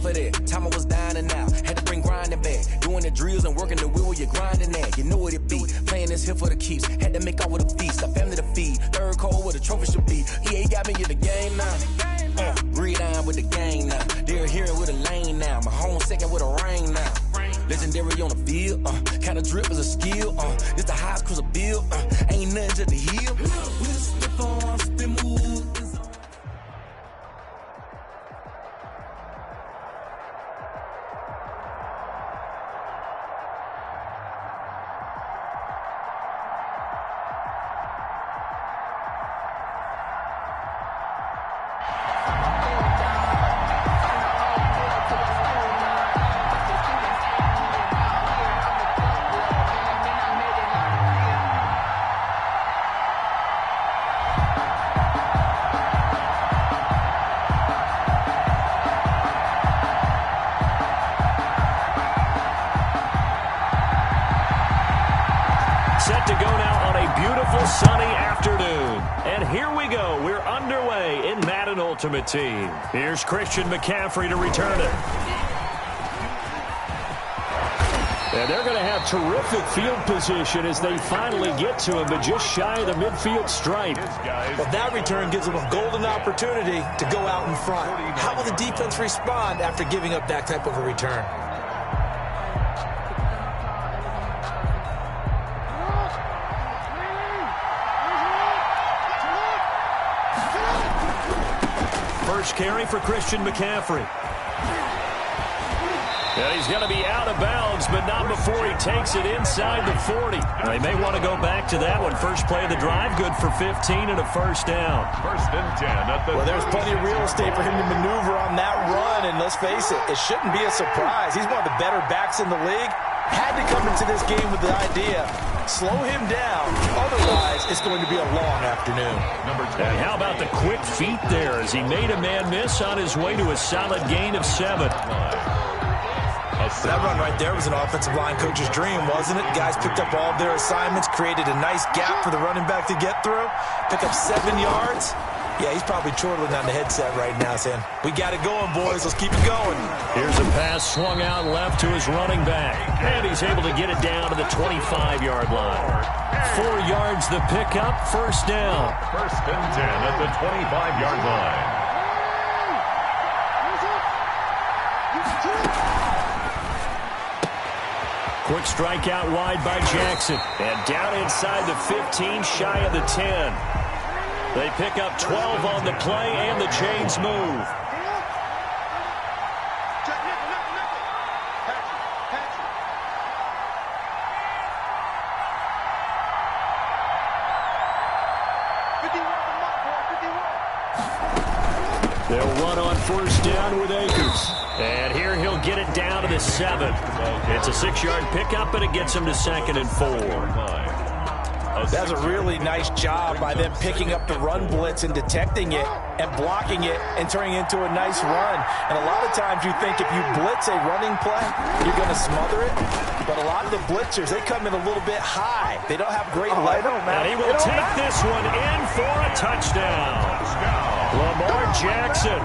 for that. Time I was dying and out. Had to bring grinding back. Doing the drills and working the wheel where you're grinding at. You know what it be. Playing this here for the keeps. Had to make all with a feast. Got family to feed. Third cold where the trophy should be. EA got me in the game now. Breathe on with the gang now. They're here with a lane now. My home second with a rain now. Legendary on the field. Kinda drip is a skill. It's the highest cruiser bill. Ain't nothing to the hill. We just slip on, spin move. Set to go now on a beautiful sunny afternoon. And here we go. We're underway in Madden Ultimate Team. Here's Christian McCaffrey to return it. And they're going to have terrific field position as they finally get to him, but just shy of the midfield stripe. Well, that return gives them a golden opportunity to go out in front. How will the defense respond after giving up that type of a return? First carry for Christian McCaffrey. And he's going to be out of bounds, but not before he takes it inside the 40. They may want to go back to that one. First play of the drive, good for 15 and a first down. First and 10. Well, there's plenty of real estate for him to maneuver on that run, and let's face it, it shouldn't be a surprise. He's one of the better backs in the league. Had to come into this game with the idea, slow him down. Otherwise, it's going to be a long afternoon. And how about the quick feet there as he made a man miss on his way to a solid gain of 7. That run right there was an offensive line coach's dream, wasn't it? Guys picked up all of their assignments, created a nice gap for the running back to get through, pick up 7 yards. Yeah, he's probably chortling on the headset right now saying, we got it going, boys. Let's keep it going. Here's a pass swung out left to his running back. And he's able to get it down to the 25-yard line. 4 yards the pickup, first down. First and 10 at the 25-yard line. Quick strike out wide by Jackson. And down inside the 15, shy of the 10. They pick up 12 on the play, and the chains move. They'll run on first down with Akers. And here he'll get it down to the 7. It's a 6-yard pickup, and it gets him to 2nd and 4. That's a really nice job by them picking up the run blitz and detecting it and blocking it and turning it into a nice run. And a lot of times you think if you blitz a running play, you're going to smother it. But a lot of the blitzers, they come in a little bit high. They don't have great level. And he will take this one in for a touchdown. Lamar Jackson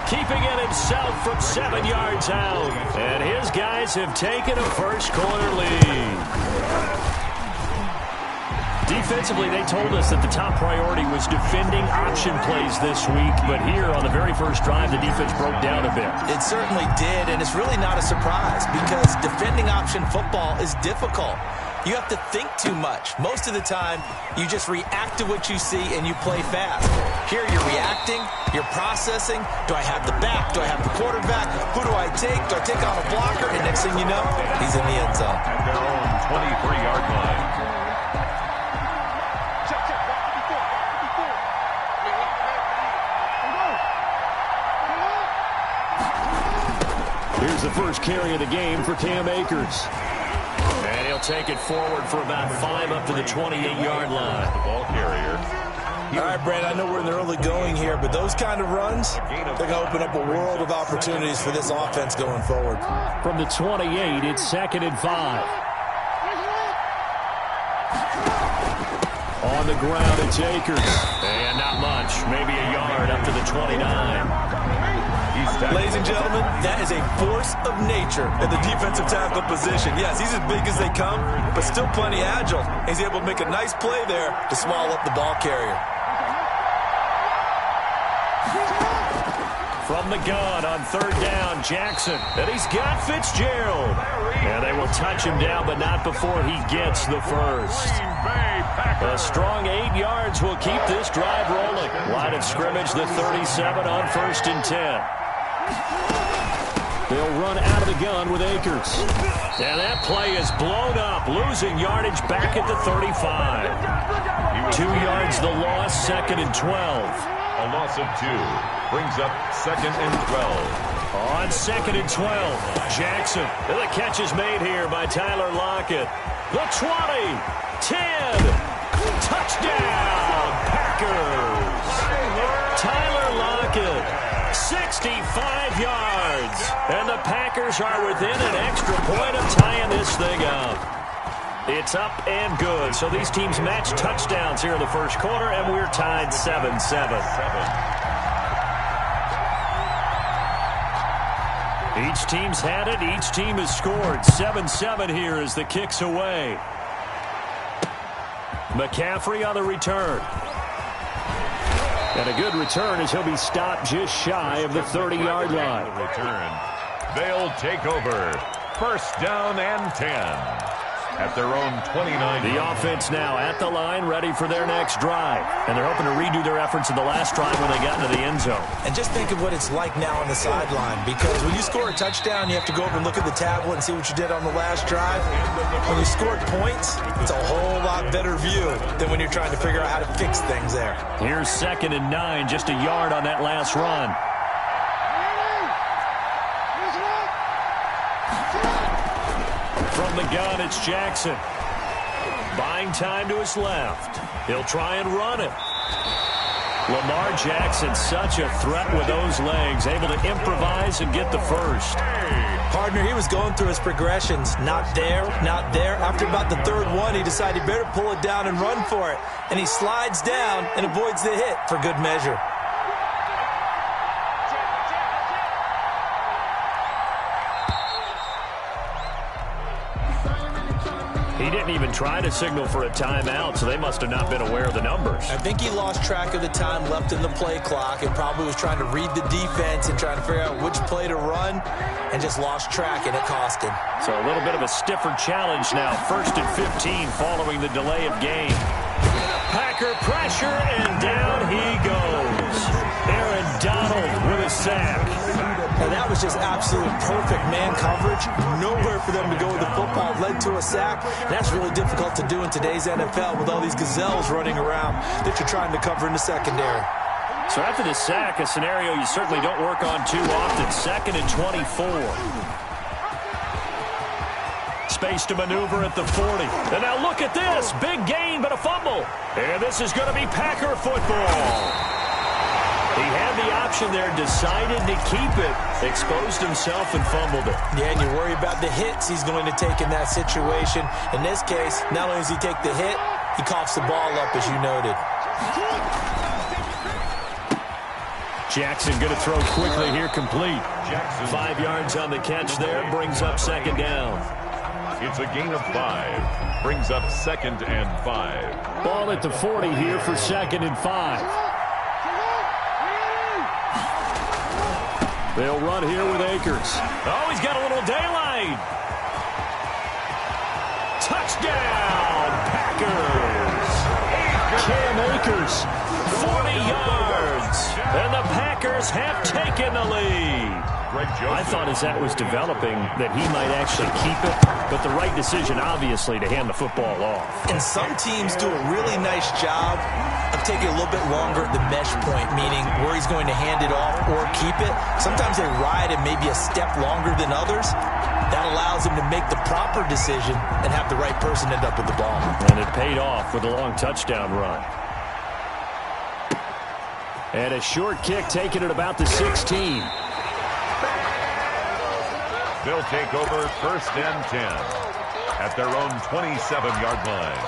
keeping it himself from 7 yards out. And his guys have taken a first-quarter lead. Defensively, they told us that the top priority was defending option plays this week. But here on the very first drive, the defense broke down a bit. It certainly did, and it's really not a surprise because defending option football is difficult. You have to think too much. Most of the time, you just react to what you see and you play fast. Here you're reacting, you're processing. Do I have the back? Do I have the quarterback? Who do I take? Do I take on a blocker? And next thing you know, he's in the end zone. At their own 23-yard line. Here's the first carry of the game for Cam Akers. And he'll take it forward for about 5 up to the 28-yard line. The ball carrier. All right, Brad, I know we're in the early going here, but those kind of runs, they're going to open up a world of opportunities for this offense going forward. From the 28, it's 2nd and 5. On the ground, it's Akers. And not much, maybe a yard up to the 29. He's Ladies and gentlemen, that is a force of nature at the defensive tackle position. Yes, he's as big as they come, but still plenty agile. He's able to make a nice play there to swallow up the ball carrier. From the gun on third down, Jackson. And he's got Fitzgerald. And they will touch him down, but not before he gets the first. A strong 8 yards will keep this drive rolling. Line of scrimmage, the 37 on 1st and 10. They'll run out of the gun with Akers. And that play is blown up, losing yardage back at the 35. 2 yards the loss, 2nd and 12. A loss of 2 brings up 2nd and 12. On 2nd and 12, Jackson. And the catch is made here by Tyler Lockett. The 20, 10, touchdown, Packers. Tyler Lockett, 65 yards. And the Packers are within an extra point of tying this thing up. It's up and good. So these teams match touchdowns here in the first quarter, and we're tied 7-7. Each team's had it. Each team has scored. 7-7 here as the kick's away. McCaffrey on the return. And a good return as he'll be stopped just shy of the 30-yard line. Return. They'll take over. 1st down and 10. At their own 29. The offense now at the line, ready for their next drive. And they're hoping to redo their efforts in the last drive when they got into the end zone. And just think of what it's like now on the sideline, because when you score a touchdown, you have to go over and look at the tablet and see what you did on the last drive. When you scored points, it's a whole lot better view than when you're trying to figure out how to fix things there. Here's 2nd and 9, just a yard on that last run. From the gun, it's Jackson. Buying time to his left. He'll try and run it. Lamar Jackson, such a threat with those legs, able to improvise and get the first. Partner, he was going through his progressions. Not there, not there. After about the 3rd one, he decided he better pull it down and run for it. And he slides down and avoids the hit for good measure. He didn't even try to signal for a timeout, so they must have not been aware of the numbers. I think he lost track of the time left in the play clock and probably was trying to read the defense and trying to figure out which play to run and just lost track, and it cost him. So a little bit of a stiffer challenge now. 1st and 15 following the delay of game. Packer pressure, and down he goes. Aaron Donald with a sack. And that was just absolute perfect man coverage. Nowhere for them to go with the football. Led to a sack. And that's really difficult to do in today's NFL with all these gazelles running around that you're trying to cover in the secondary. So after the sack, a scenario you certainly don't work on too often. 2nd and 24. Space to maneuver at the 40. And now look at this. Big gain, but a fumble. And this is going to be Packer football. He had the option there, decided to keep it, exposed himself and fumbled it. Yeah, and you worry about the hits he's going to take in that situation. In this case, not only does he take the hit, he coughs the ball up, as you noted. Jackson going to throw quickly here, complete. 5 yards on the catch there, brings up 2nd down. It's a gain of 5, brings up 2nd and 5. Ball at the 40 here for 2nd and 5. They'll run here with Akers. Oh, he's got a little daylight. Touchdown, Packers. Cam Akers, 40 yards. And the Packers have taken the lead. I thought as that was developing that he might actually keep it, but the right decision, obviously, to hand the football off. And some teams do a really nice job of taking a little bit longer at the mesh point, meaning where he's going to hand it off or keep it. Sometimes they ride it maybe a step longer than others. That allows him to make the proper decision and have the right person end up with the ball. And it paid off with a long touchdown run. And a short kick taken at about the 16. They'll take over 1st and 10 at their own 27-yard line.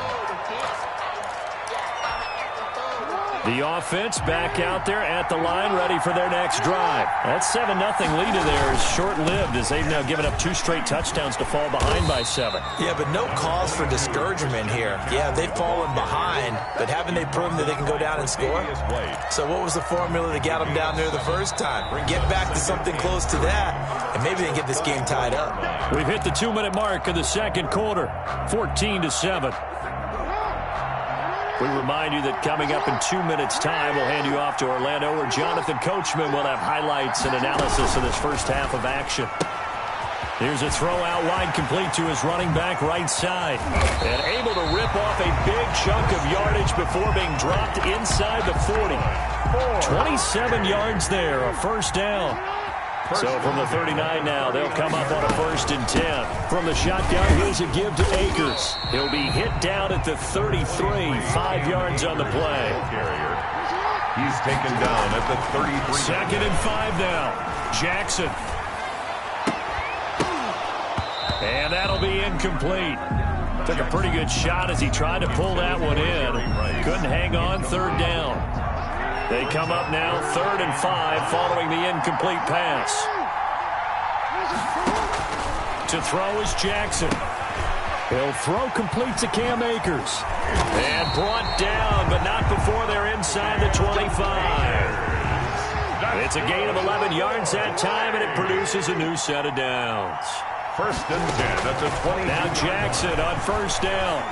The offense back out there at the line, ready for their next drive. That 7-0 lead of theirs is short-lived as they've now given up 2 straight touchdowns to fall behind by 7. Yeah, but no cause for discouragement here. Yeah, they've fallen behind, but haven't they proven that they can go down and score? So what was the formula that got them down there the first time? Get back to something close to that, and maybe they can get this game tied up. We've hit the 2-minute mark of the second quarter, 14-7. We remind you that coming up in 2 minutes' time, we'll hand you off to Orlando, where Jonathan Coachman will have highlights and analysis of this first half of action. Here's a throw out wide, complete to his running back right side. And able to rip off a big chunk of yardage before being dropped inside the 40. 27 yards there, a first down. So from the 39 now, they'll come up on a 1st and 10. From the shotgun, here's a give to Akers. He'll be hit down at the 33, 5 yards on the play. He's taken down at the 33. 2nd and 5 now. Jackson. And that'll be incomplete. Took a pretty good shot as he tried to pull that one in. Couldn't hang on, 3rd down. They come up now, 3rd and 5, following the incomplete pass. To throw is Jackson. He'll throw complete to Cam Akers. And brought down, but not before they're inside the 25. It's a gain of 11 yards that time, and it produces a new set of downs. 1st and 10 at the 20. Now Jackson on 1st down.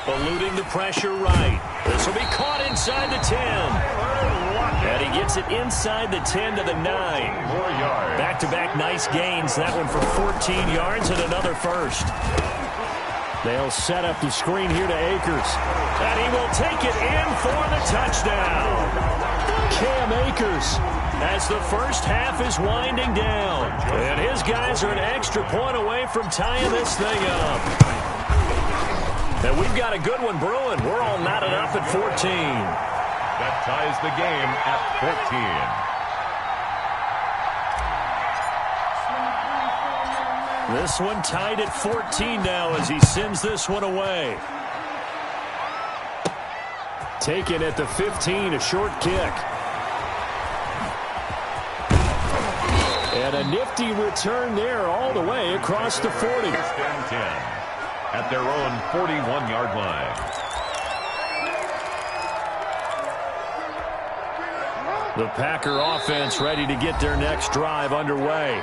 Eluding the pressure right. This will be caught inside the 10. And he gets it inside the 10 to the 9. Back-to-back nice gains. That one for 14 yards and another first. They'll set up the screen here to Akers. And he will take it in for the touchdown. Cam Akers, as the first half is winding down. And his guys are an extra point away from tying this thing up. And we've got a good one brewing. We're all knotted up at 14. That ties the game at 14. This one tied at 14 now as he sends this one away. Taken at the 15, a short kick. And a nifty return there all the way across the 40. 1st and 10 at their own 41-yard line. The Packer offense ready to get their next drive underway.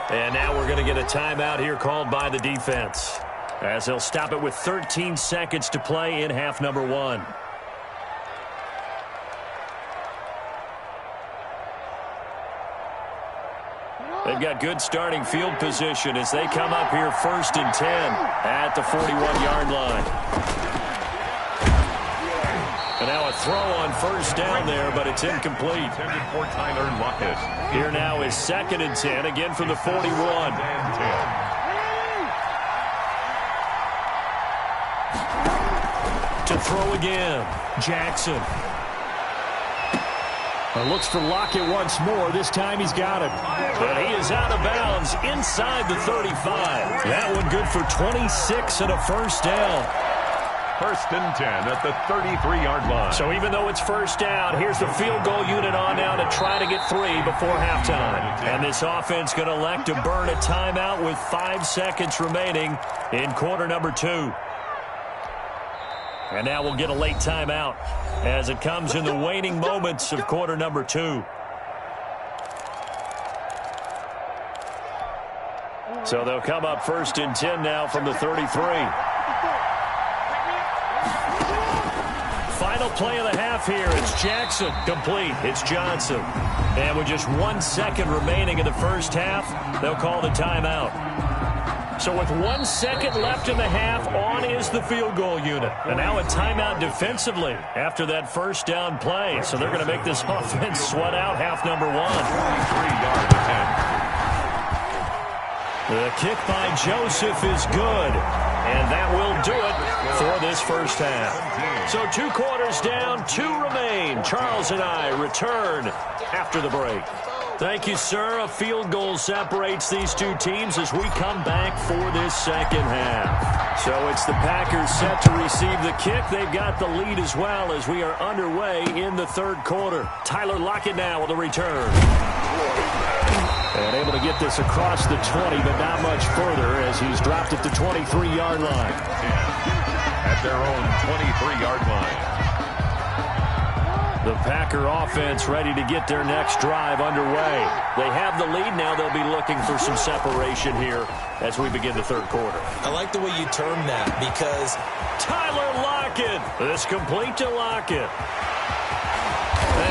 And now we're going to get a timeout here called by the defense, as they'll stop it with 13 seconds to play in half number 1. They've got good starting field position as they come up here 1st and 10 at the 41-yard line. And now a throw on 1st down there, but it's incomplete. Intended for Tyler Lockett. Here now is 2nd and 10, again from the 41. To throw again, Jackson. Looks for Lockett once more. This time he's got it. But he is out of bounds inside the 35. That one good for 26 and a 1st down. 1st and 10 at the 33-yard line. So even though it's 1st down, here's the field goal unit on now to try to get 3 before halftime. And this offense going to elect to burn a timeout with 5 seconds remaining in quarter number 2. And now we'll get a late timeout as it comes in the waning moments of quarter number 2. So they'll come up 1st and 10 now from the 33. Final play of the half here. It's Jackson. Complete. It's Johnson. And with just 1 second remaining in the first half, they'll call the timeout. So with 1 second left in the half, on is the field goal unit. And now a timeout defensively after that 1st down play. So they're going to make this offense sweat out half number 1. 23-yard attempt. The kick by Joseph is good. And that will do it for this first half. So 2 quarters down, 2 remain. Charles and I return after the break. Thank you, sir. A field goal separates these two teams as we come back for this second half. So it's the Packers set to receive the kick. They've got the lead as well as we are underway in the third quarter. Tyler Lockett now with a return. And able to get this across the 20, but not much further as he's dropped at the 23-yard line. At their own 23-yard line. The Packer offense ready to get their next drive underway. They have the lead now. They'll be looking for some separation here as we begin the third quarter. I like the way you term that because Tyler Lockett. This complete to Lockett.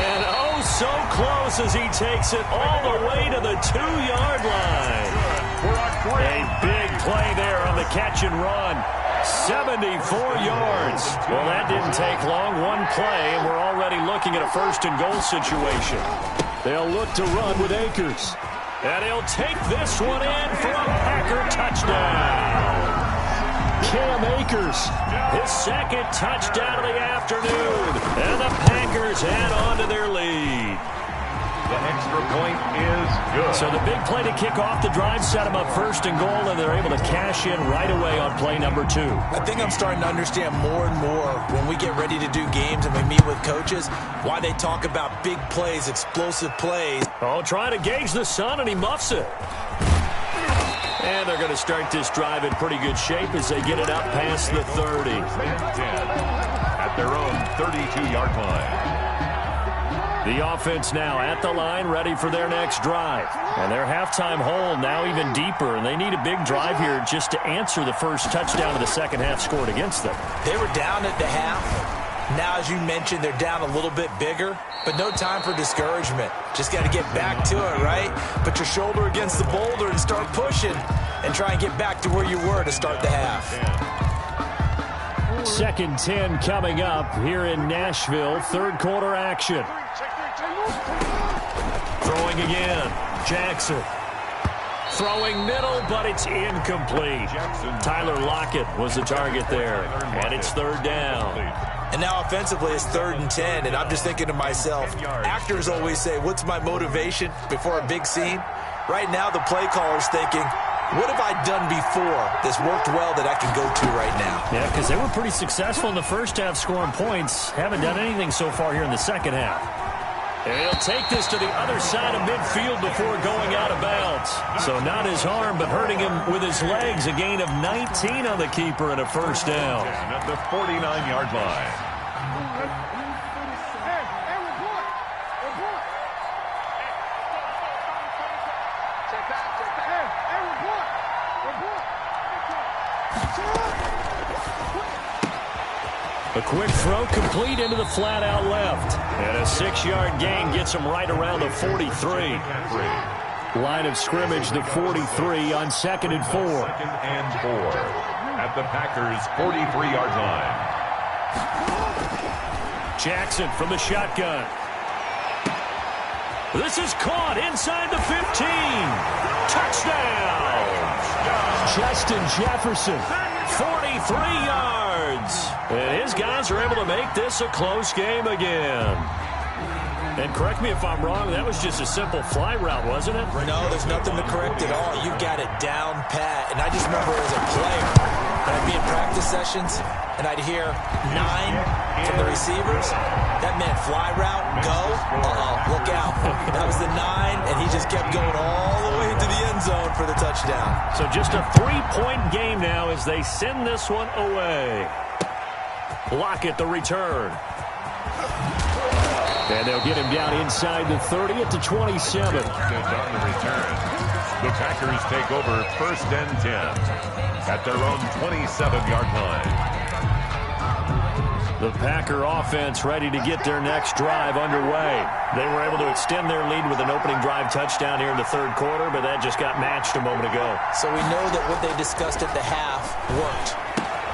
And oh, so close as he takes it all the way to the 2-yard line. A big play there on the catch and run. 74 yards. Well, that didn't take long. One play, and we're already looking at a first-and-goal situation. They'll look to run with Akers. And he'll take this one in for a Packer touchdown. Cam Akers, his second touchdown of the afternoon. And the Packers add on to their lead. The extra point is good. So the big play to kick off the drive set them up first and goal, and they're able to cash in right away on play number 2. I think I'm starting to understand more and more when we get ready to do games and we meet with coaches why they talk about big plays, explosive plays. Oh, trying to gauge the sun, and he muffs it. And they're going to start this drive in pretty good shape as they get it up past the 30. At their own 32-yard line. The offense now at the line, ready for their next drive. And their halftime hole now even deeper, and they need a big drive here just to answer the first touchdown of the second half scored against them. They were down at the half. Now, as you mentioned, they're down a little bit bigger, but no time for discouragement. Just got to get back to it, right? Put your shoulder against the boulder and start pushing and try and get back to where you were to start the half. Second 10 coming up here in Nashville. Third quarter action. Throwing again. Jackson. Throwing middle, but it's incomplete. Tyler Lockett was the target there. And it's third down. And now offensively it's 3rd and 10. And I'm just thinking to myself, actors always say, what's my motivation before a big scene? Right now the play caller's thinking, what have I done before that's worked well that I can go to right now? Yeah, because they were pretty successful in the first half scoring points. Haven't done anything so far here in the second half. And he'll take this to the other side of midfield before going out of bounds. So not his arm, but hurting him with his legs. A gain of 19 on the keeper and a first down. At the 49-yard line. A quick throw complete into the flat out left. And a 6-yard gain gets him right around the 43. Line of scrimmage, the 43 on 2nd and 4. 2nd and 4 at the Packers' 43-yard line. Jackson from the shotgun. This is caught inside the 15. Touchdown! Justin Jefferson, 43 yards. And his guys are able to make this a close game again. And correct me if I'm wrong, that was just a simple fly route, wasn't it? No, there's nothing to correct at all. You got it down pat. And I just remember as a player, I'd be in practice sessions, and I'd hear 9 from the receivers. That meant fly route, go, look out. That was the 9, and he just kept going all the way to the end zone for the touchdown. So just a 3-point game now as they send this one away. Lockett the return. And they'll get him down inside the 30 at the 27. On the return, the Packers take over 1st and 10 at their own 27-yard line. The Packer offense ready to get their next drive underway. They were able to extend their lead with an opening drive touchdown here in the third quarter, but that just got matched a moment ago. So we know that what they discussed at the half worked.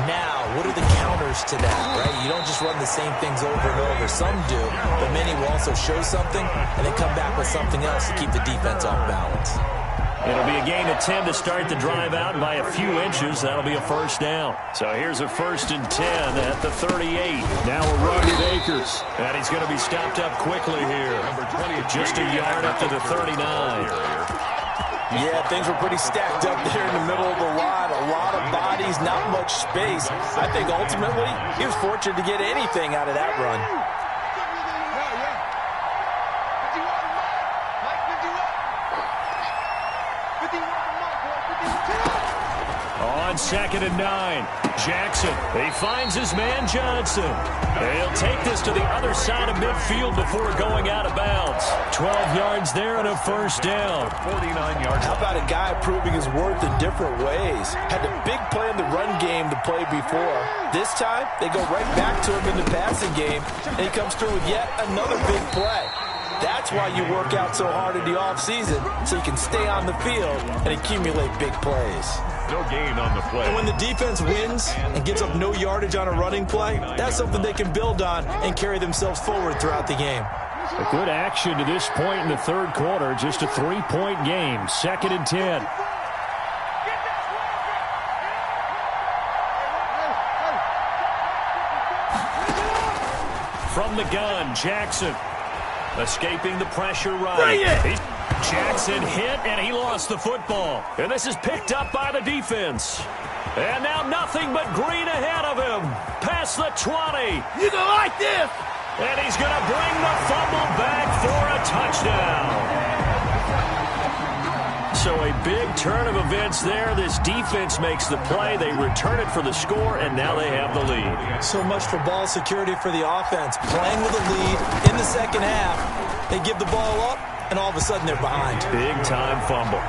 Now, what are the counters to that, right? You don't just run the same things over and over. Some do, but many will also show something and then come back with something else to keep the defense off balance. It'll be a gain of 10 to start the drive out by a few inches. That'll be a first down. So here's a 1st and 10 at the 38. Now a run with Akers. And he's going to be stopped up quickly here. Just a yard up to the 39. Yeah, things were pretty stacked up there in the middle of the line. A lot of bodies, not much space. I think ultimately he was fortunate to get anything out of that run. On 2nd and 9, Jackson. He finds his man Johnson. He'll take this to the other side of midfield before going out of bounds. 12 yards there and a first down. 49 yards. How about a guy proving his worth in different ways? Had a big play in the run game to play before. This time, they go right back to him in the passing game, and he comes through with yet another big play. That's why you work out so hard in the offseason, so you can stay on the field and accumulate big plays. No gain on the play. And when the defense wins and gives up no yardage on a running play, that's something they can build on and carry themselves forward throughout the game. A good action to this point in the third quarter. Just a 3-point game. 2nd and 10. From the gun, Jackson. Escaping the pressure right. Jackson hit, and he lost the football. And this is picked up by the defense. And now nothing but green ahead of him. Past the 20. You're going to like this. And he's going to bring the fumble back for a touchdown. So a big turn of events there. This defense makes the play. They return it for the score, and now they have the lead. So much for ball security for the offense. Playing with a lead in the second half. They give the ball up, and all of a sudden they're behind. Big-time fumble.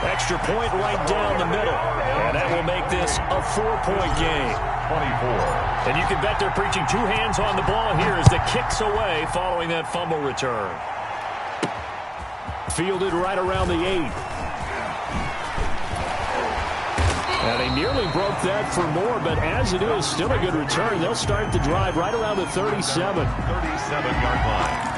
Extra point right down the middle. And that will make this a 4-point game. 24. And you can bet they're preaching two hands on the ball here as the kick's away following that fumble return. Fielded right around the 8. And they nearly broke that for more, but as it is, still a good return. They'll start the drive right around the 37. 37-yard line.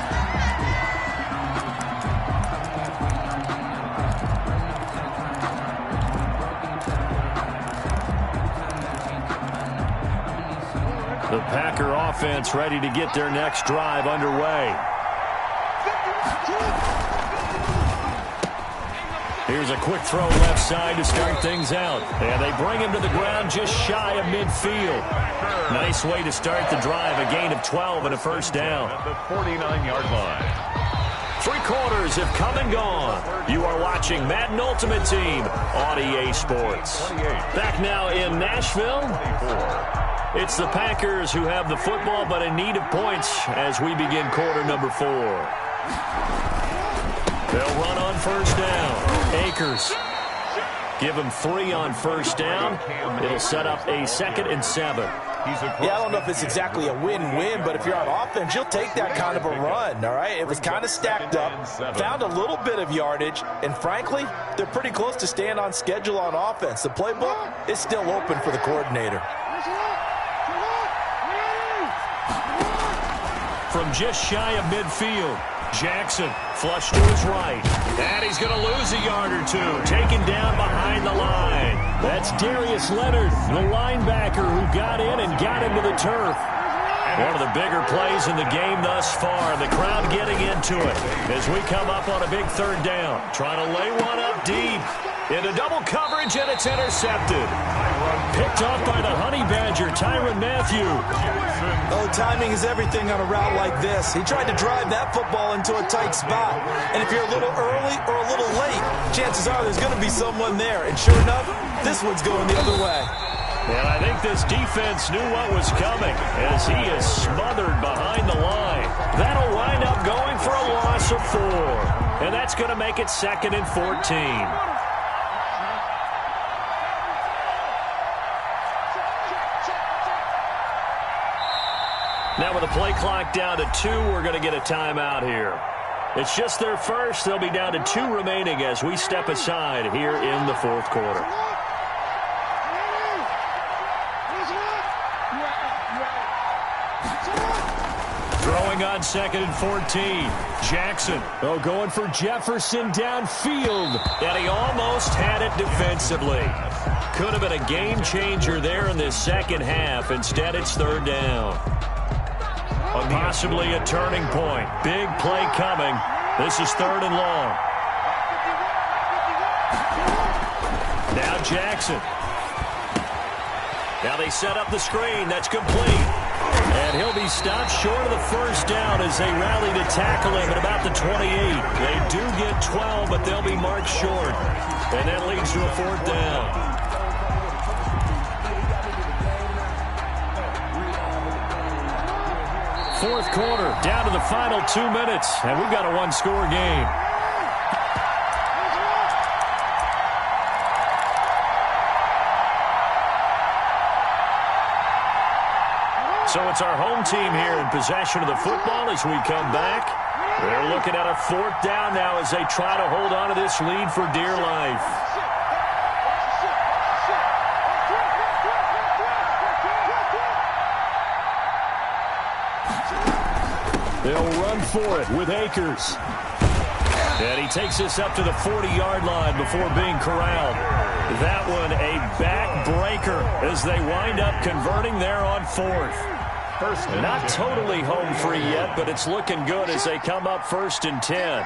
The Packer offense ready to get their next drive underway. Here's a quick throw left side to start things out. And they bring him to the ground just shy of midfield. Nice way to start the drive. A gain of 12 and a first down. At the 49-yard line. 3 quarters have come and gone. You are watching Madden Ultimate Team on EA Sports. Back now in Nashville. It's the Packers who have the football, but in need of points as we begin quarter number 4. They'll run on first down. Akers. Give him 3 on first down. It'll set up a 2nd and 7. Yeah, I don't know if it's exactly a win-win, but if you're on offense, you'll take that kind of a run, all right? It was kind of stacked up, found a little bit of yardage, and frankly, they're pretty close to staying on schedule on offense. The playbook is still open for the coordinator. From just shy of midfield, Jackson flush to his right. And he's going to lose a yard or 2. Taken down behind the line. That's Darius Leonard, the linebacker who got in and got into the turf. One of the bigger plays in the game thus far. The crowd getting into it as we come up on a big 3rd down. Trying to lay one up deep. Into double coverage, and it's intercepted. Picked off by the Honey Badger, Tyrann Mathieu. Oh, timing is everything on a route like this. He tried to drive that football into a tight spot. And if you're a little early or a little late, chances are there's going to be someone there. And sure enough, this one's going the other way. And I think this defense knew what was coming as he is smothered behind the line. That'll wind up going for a loss of 4. And that's going to make it 2nd and 14. Now with the play clock down to 2, we're going to get a timeout here. It's just their first. They'll be down to 2 remaining as we step aside here in the 4th quarter. Throwing on 2nd and 14. Jackson, going for Jefferson downfield. And he almost had it defensively. Could have been a game changer there in this second half. Instead, it's 3rd down. Possibly a turning point. Big play coming. This is 3rd and long. Now Jackson. Now they set up the screen. That's complete. And he'll be stopped short of the 1st down as they rally to tackle him at about the 28. They do get 12, but they'll be marked short. And that leads to a 4th down. 4th quarter, down to the final 2 minutes, and we've got a one-score game. So it's our home team here in possession of the football as we come back. They're looking at a 4th down now as they try to hold on to this lead for dear life. They'll run for it with Akers. And he takes us up to the 40-yard line before being corralled. That one a backbreaker as they wind up converting there on 4th. Not totally home free yet, but it's looking good as they come up 1st and 10.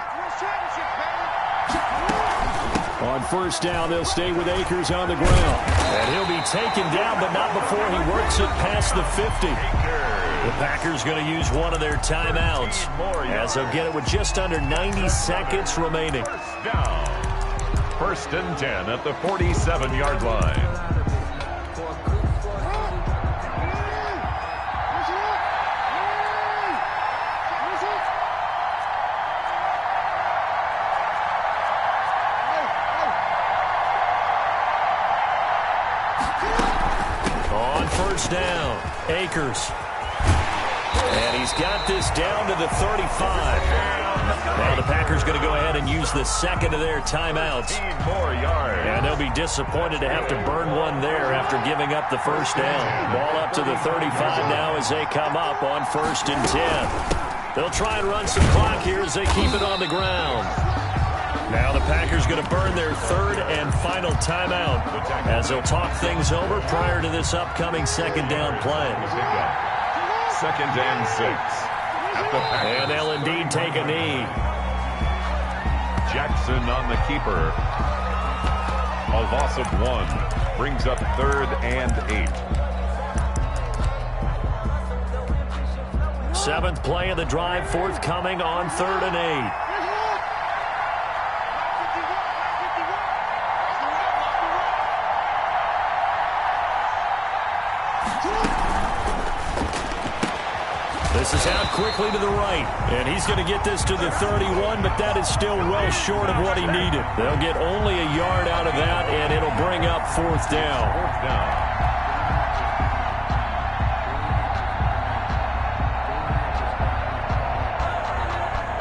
On 1st down, they'll stay with Akers on the ground. And he'll be taken down, but not before he works it past the 50. The Packers going to use one of their timeouts as they'll get it with just under 90 seconds remaining. 1st and 10 at the 47-yard line. On 1st down, Akers. And he's got this down to the 35. Now the Packers going to go ahead and use the 2nd of their timeouts. And they'll be disappointed to have to burn one there after giving up the 1st down. Ball up to the 35 now as they come up on 1st and 10. They'll try and run some clock here as they keep it on the ground. Now the Packers going to burn their 3rd and final timeout as they'll talk things over prior to this upcoming 2nd down play. 2nd and 6. And they'll indeed take a knee. Jackson on the keeper. A loss of 1. Brings up 3rd and 8. 7th play of the drive forthcoming on 3rd and 8. This is out quickly to the right, and he's going to get this to the 31, but that is still well short of what he needed. They'll get only a yard out of that, and it'll bring up 4th down.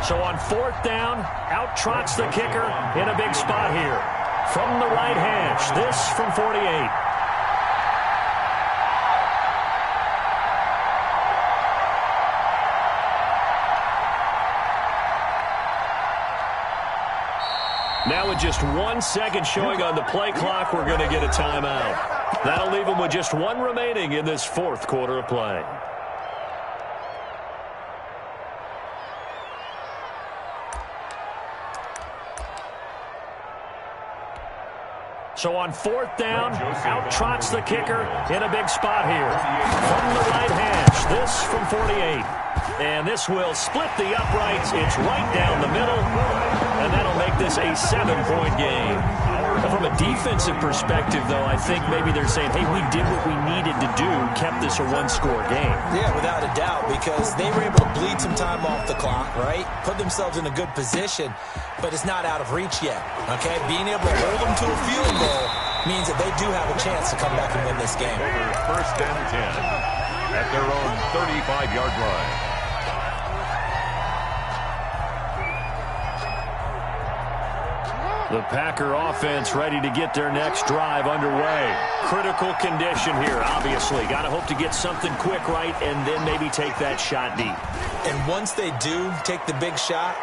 So on 4th down, out trots the kicker in a big spot here. From the right hash, this from 48. Now with just 1 second showing on the play clock, we're going to get a timeout. That'll leave them with just 1 remaining in this 4th quarter of play. So on 4th down, out trots the kicker in a big spot here. From the right hash, this from 48. And this will split the uprights. It's right down the middle. And that'll make this a 7-point game. From a defensive perspective, though, I think maybe they're saying, hey, we did what we needed to do, kept this a 1-score game. Yeah, without a doubt, because they were able to bleed some time off the clock, right? Put themselves in a good position, but it's not out of reach yet, okay? Being able to hold them to a field goal means that they do have a chance to come back and win this game. 1st and 10 at their own 35-yard line. The Packer offense ready to get their next drive underway. Critical condition here, obviously. Got to hope to get something quick right and then maybe take that shot deep. And once they do take the big shot,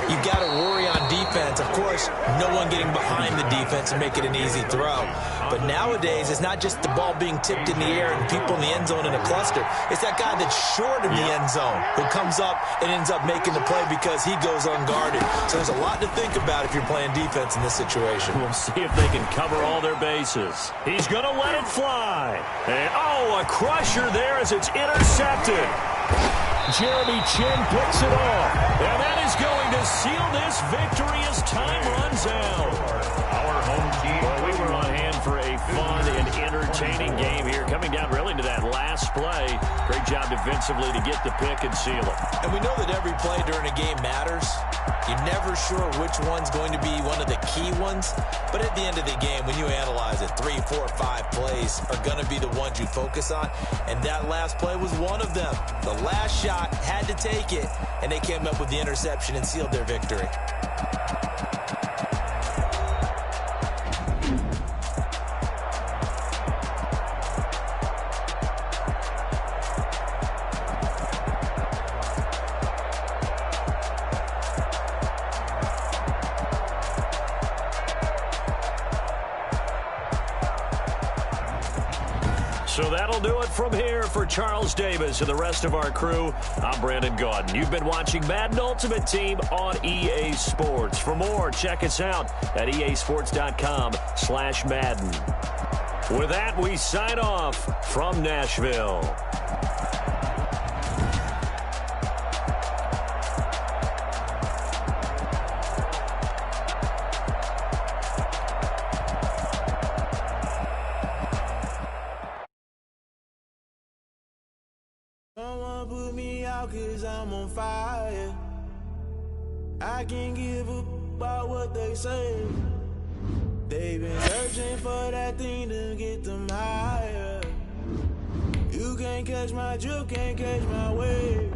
you've got to worry on defense. Of course, no one getting behind the defense and make it an easy throw. But nowadays, it's not just the ball being tipped in the air and people in the end zone in a cluster. It's that guy that's short of the end zone who comes up and ends up making the play because he goes unguarded. So there's a lot to think about if you're playing defense in this situation. We'll see if they can cover all their bases. He's going to let it fly. And, a crusher there as it's intercepted. Jeremy Chin picks it off. And that is going to seal this victory as time runs out. Our home team. Well, we were on hand for a fun and entertaining game here. Coming down really to that last play. Great job defensively to get the pick and seal it. And we know that every play during a game matters. You're never sure which one's going to be one of the key ones. But at the end of the game, when you analyze it, 3, 4, 5 plays are going to be the ones you focus on. And that last play was one of them. The last shot had to take it, and they came up with the interception and sealed their victory. So that'll do it from here for Charles Davis and the rest of our crew. I'm Brandon Gaudin. You've been watching Madden Ultimate Team on EA Sports. For more, check us out at easports.com/Madden. With that, we sign off from Nashville. Someone put me out 'cause I'm on fire. I can't give a about what they say. They've been searching for that thing to get them higher. You can't catch my drift, can't catch my wave.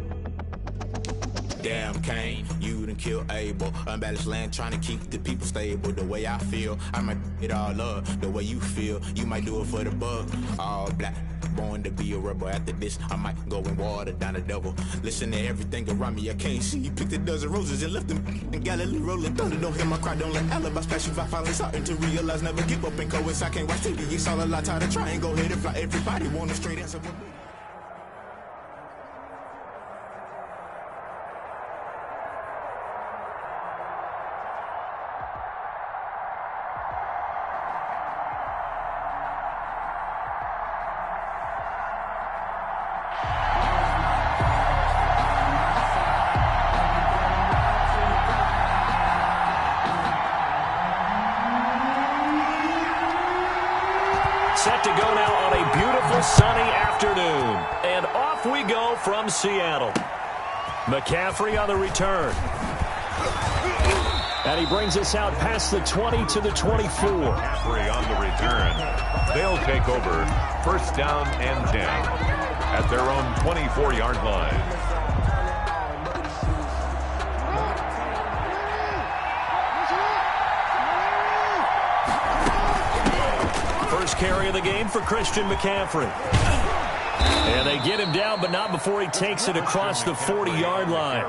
Damn, Kane, you done killed Abel. Unbalanced land, trying to keep the people stable. The way I feel, I might it all up. The way you feel, you might do it for the buck. All black, born to be a rebel. After this, I might go and water down the devil. Listen to everything around me, I can't see. You picked a dozen roses and left them in Galilee rolling thunder. Don't hear my cry, don't let alibis splash you. I finally starting to realize, never give up and coincide. I can't watch TV, it's all a lot, tired of trying. Go ahead and fly, everybody want a straight answer. Set to go now on a beautiful sunny afternoon. And off we go from Seattle. McCaffrey on the return. And he brings us out past the 20 to the 24. McCaffrey on the return. They'll take over first down and 10 at their own 24-yard line. First carry of the game for Christian McCaffrey. And they get him down, but not before he takes it across the 40-yard line.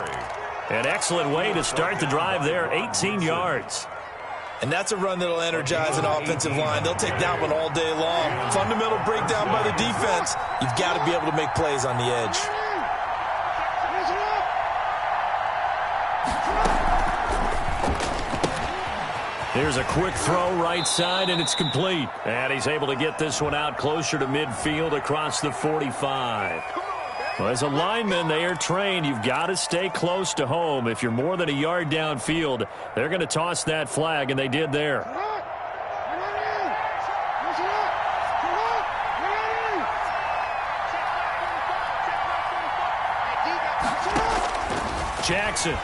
An excellent way to start the drive there, 18 yards. And that's a run that'll energize an offensive line. They'll take that one all day long. Fundamental breakdown by the defense. You've got to be able to make plays on the edge. Here's a quick throw right side, and it's complete. And he's able to get this one out closer to midfield across the 45. Well, as a lineman, they are trained. You've got to stay close to home. If you're more than a yard downfield, they're going to toss that flag, and they did there. Jackson.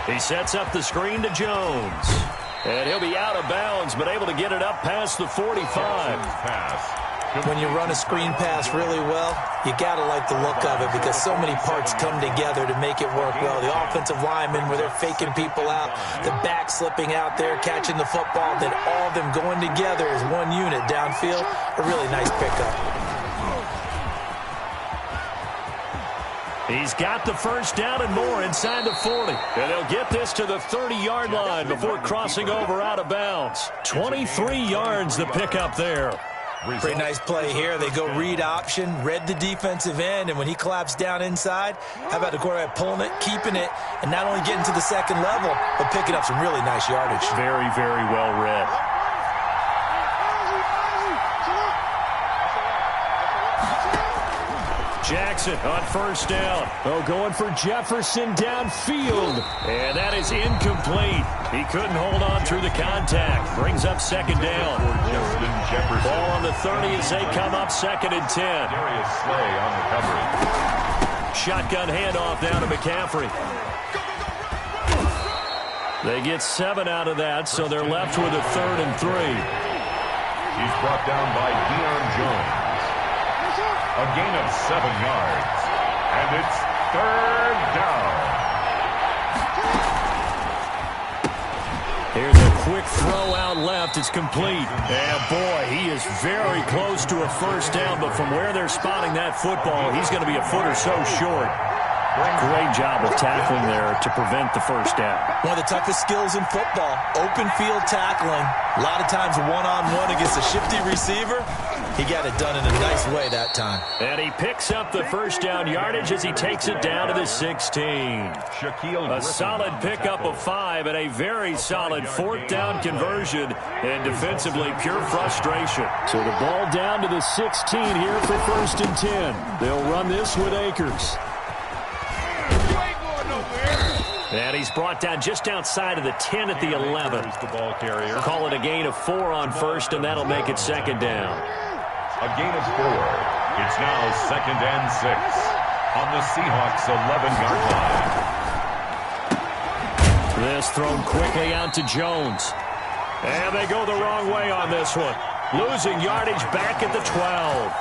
He sets up the screen to Jones. And he'll be out of bounds, but able to get it up past the 45. Pass When you run a screen pass really well, you got to like the look of it because so many parts come together to make it work well. The offensive linemen, where they're faking people out, the back slipping out there, catching the football, then all of them going together as one unit downfield. A really nice pickup. He's got the first down and more inside the 40. And they'll get this to the 30-yard line before crossing over out of bounds. 23 yards the pickup there. Pretty nice play here. They go read option, read the defensive end, and when he collapsed down inside, how about the quarterback pulling it, keeping it, and not only getting to the second level, but picking up some really nice yardage. Very, very well read. Jackson on first down. Oh, going for Jefferson downfield. And that is incomplete. He couldn't hold on through the contact. Brings up second down. Ball on the 30 as they come up 2nd and 10. Darius Slay on the coverage. Shotgun handoff down to McCaffrey. They get 7 out of that, so they're left with a 3rd and 3. He's brought down by Deion Jones. A gain of 7 yards. And it's 3rd down. Here's a quick throw out left. It's complete. And, boy, he is very close to a first down, but from where they're spotting that football, he's going to be a foot or so short. Great job of tackling there to prevent the first down. One of the toughest skills in football, open field tackling. A lot of times one-on-one against a shifty receiver. He got it done in a nice way that time. And he picks up the first down yardage as he takes it down to the 16. A solid pickup of 5 and a very solid 4th down conversion. And defensively, pure frustration. So the ball down to the 16 here for 1st and 10. They'll run this with Akers. And he's brought down just outside of the 10 at the 11. The ball carrier. Call it a gain of 4 on first, and that'll make it 2nd down. A gain of 4. It's now 2nd and 6 on the Seahawks' 11-yard line. This thrown quickly out to Jones. And they go the wrong way on this one. Losing yardage back at the 12.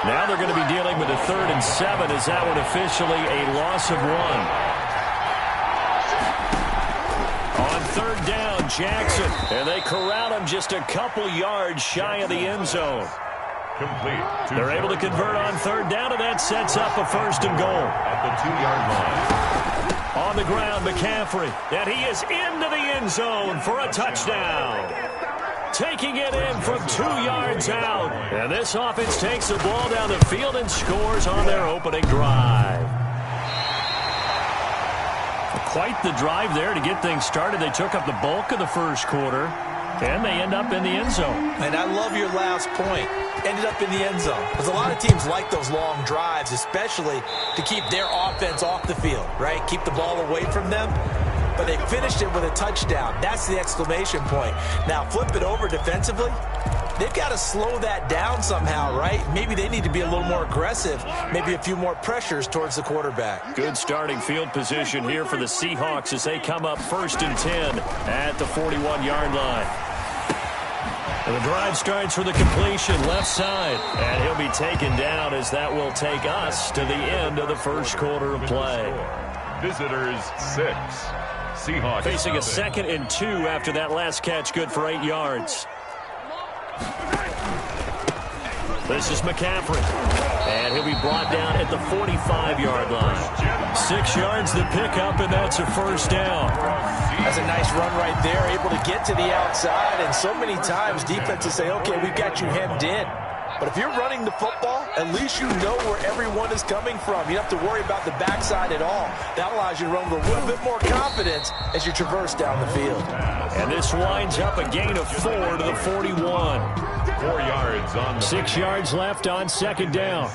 Now they're going to be dealing with a 3rd and 7 as that one officially a loss of 1. On 3rd down, Jackson. And they corral him just a couple yards shy of the end zone. Complete. They're able to convert on 3rd down, and that sets up a 1st and goal. At the 2-yard line. On the ground, McCaffrey. And he is into the end zone for a touchdown. Taking it in from 2 yards out. And this offense takes the ball down the field and scores on their opening drive. Quite the drive there to get things started. They took up the bulk of the first quarter, and they end up in the end zone. And I love your last point. Ended up in the end zone. Because a lot of teams like those long drives, especially to keep their offense off the field, right? Keep the ball away from them. But they finished it with a touchdown. That's the exclamation point. Now, flip it over defensively. They've got to slow that down somehow, right? Maybe they need to be a little more aggressive. Maybe a few more pressures towards the quarterback. Good starting field position here for the Seahawks as they come up 1st and 10 at the 41-yard line. And the drive starts for the completion left side. And he'll be taken down as that will take us to the end of the first quarter of play. Visitors 6. Seahawks facing a 7. 2nd and 2 after that last catch, good for 8 yards. This is McCaffrey. And he'll be brought down at the 45-yard line. 6 yards the pickup, and that's a 1st down. That's a nice run right there, able to get to the outside. And so many times defenses say, okay, we've got you hemmed in. But if you're running the football, at least you know where everyone is coming from. You don't have to worry about the backside at all. That allows you to run with a little bit more confidence as you traverse down the field. And this winds up a gain of 4 to the 41. 4 yards on the 6 yards left on 2nd down.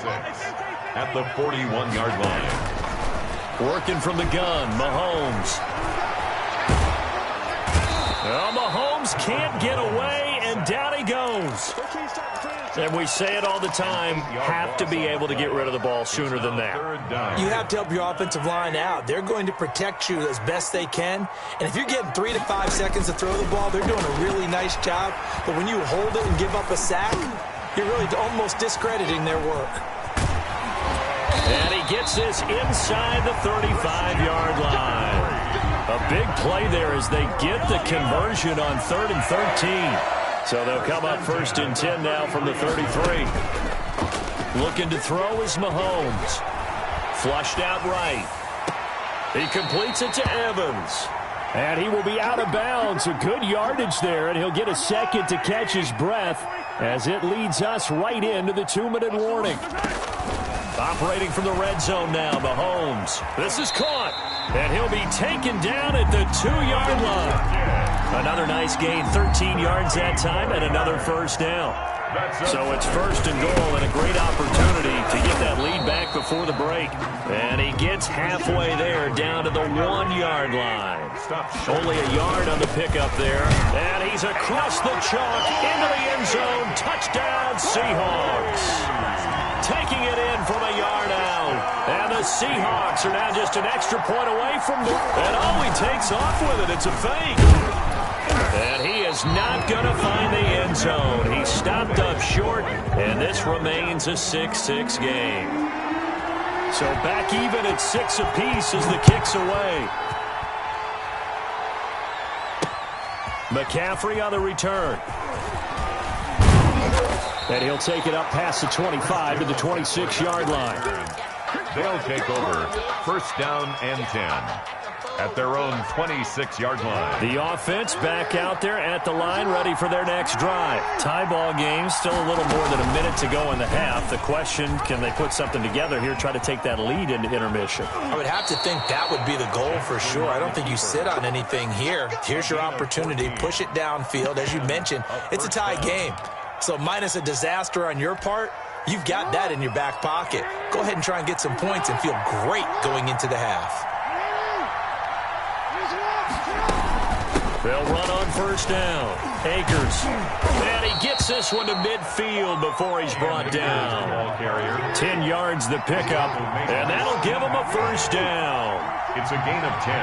at the 41-yard line. Working from the gun, Mahomes. Well, Mahomes can't get away, and down he goes. And we say it all the time, have to be able to get rid of the ball sooner than that. You have to help your offensive line out. They're going to protect you as best they can. And if you're getting 3 to 5 seconds to throw the ball, they're doing a really nice job. But when you hold it and give up a sack, You're really almost discrediting their work. And he gets this inside the 35-yard line. A big play there as they get the conversion on 3rd and 13. So they'll come up 1st and 10 now from the 33. Looking to throw is Mahomes. Flushed out right. He completes it to Evans. And he will be out of bounds. A good yardage there, and he'll get a second to catch his breath as it leads us right into the 2-minute warning. Operating from the red zone now, Mahomes. This is caught, and he'll be taken down at the 2-yard line. Another nice gain, 13 yards that time, and another first down. So it's 1st and goal, and a great opportunity to get that lead back before the break. And he gets halfway there, down to the 1-yard line. Only a yard on the pickup there. And he's across the chalk, into the end zone. Touchdown, Seahawks. Taking it in from a yard out. And the Seahawks are now just an extra point away from the... And all he takes off with it, it's a fake. And he is not going to find the end zone. He stopped up short, and this remains a 6-6 game. So back even at 6 apiece as the kick's away. McCaffrey on the return. And he'll take it up past the 25 to the 26-yard line. They'll take over 1st down and 10. At their own 26-yard line. The offense back out there at the line, ready for their next drive. Tie ball game, still a little more than a minute to go in the half. The question, can they put something together here, try to take that lead into intermission? I would have to think that would be the goal for sure. I don't think you sit on anything here. Here's your opportunity. Push it downfield. As you mentioned, it's a tie game. So minus a disaster on your part, you've got that in your back pocket. Go ahead and try and get some points and feel great going into the half. They'll run on 1st down. Akers. And he gets this one to midfield before he's brought down. 10 yards the pickup, and that'll give him a 1st down. It's a gain of 10.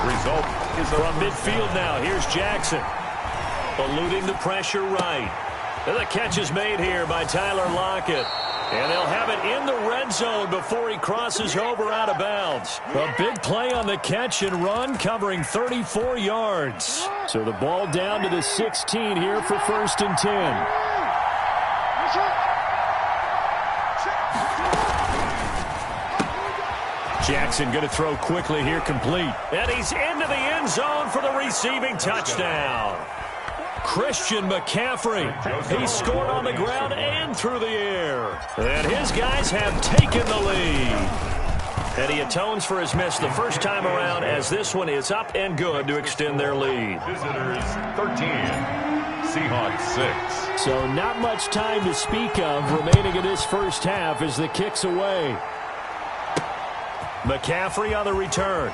Result is from midfield now. Here's Jackson. Eluding the pressure right. And the catch is made here by Tyler Lockett. And they'll have it in the red zone before he crosses over out of bounds. A big play on the catch and run, covering 34 yards. So the ball down to the 16 here for 1st and 10. Jackson going to throw quickly here, complete. And he's into the end zone for the receiving touchdown. Christian McCaffrey. He scored on the ground and through the air. And his guys have taken the lead. And he atones for his miss the first time around as this one is up and good to extend their lead. Visitors 13, Seahawks 6. So not much time to speak of remaining in this first half as the kick's away. McCaffrey on the return.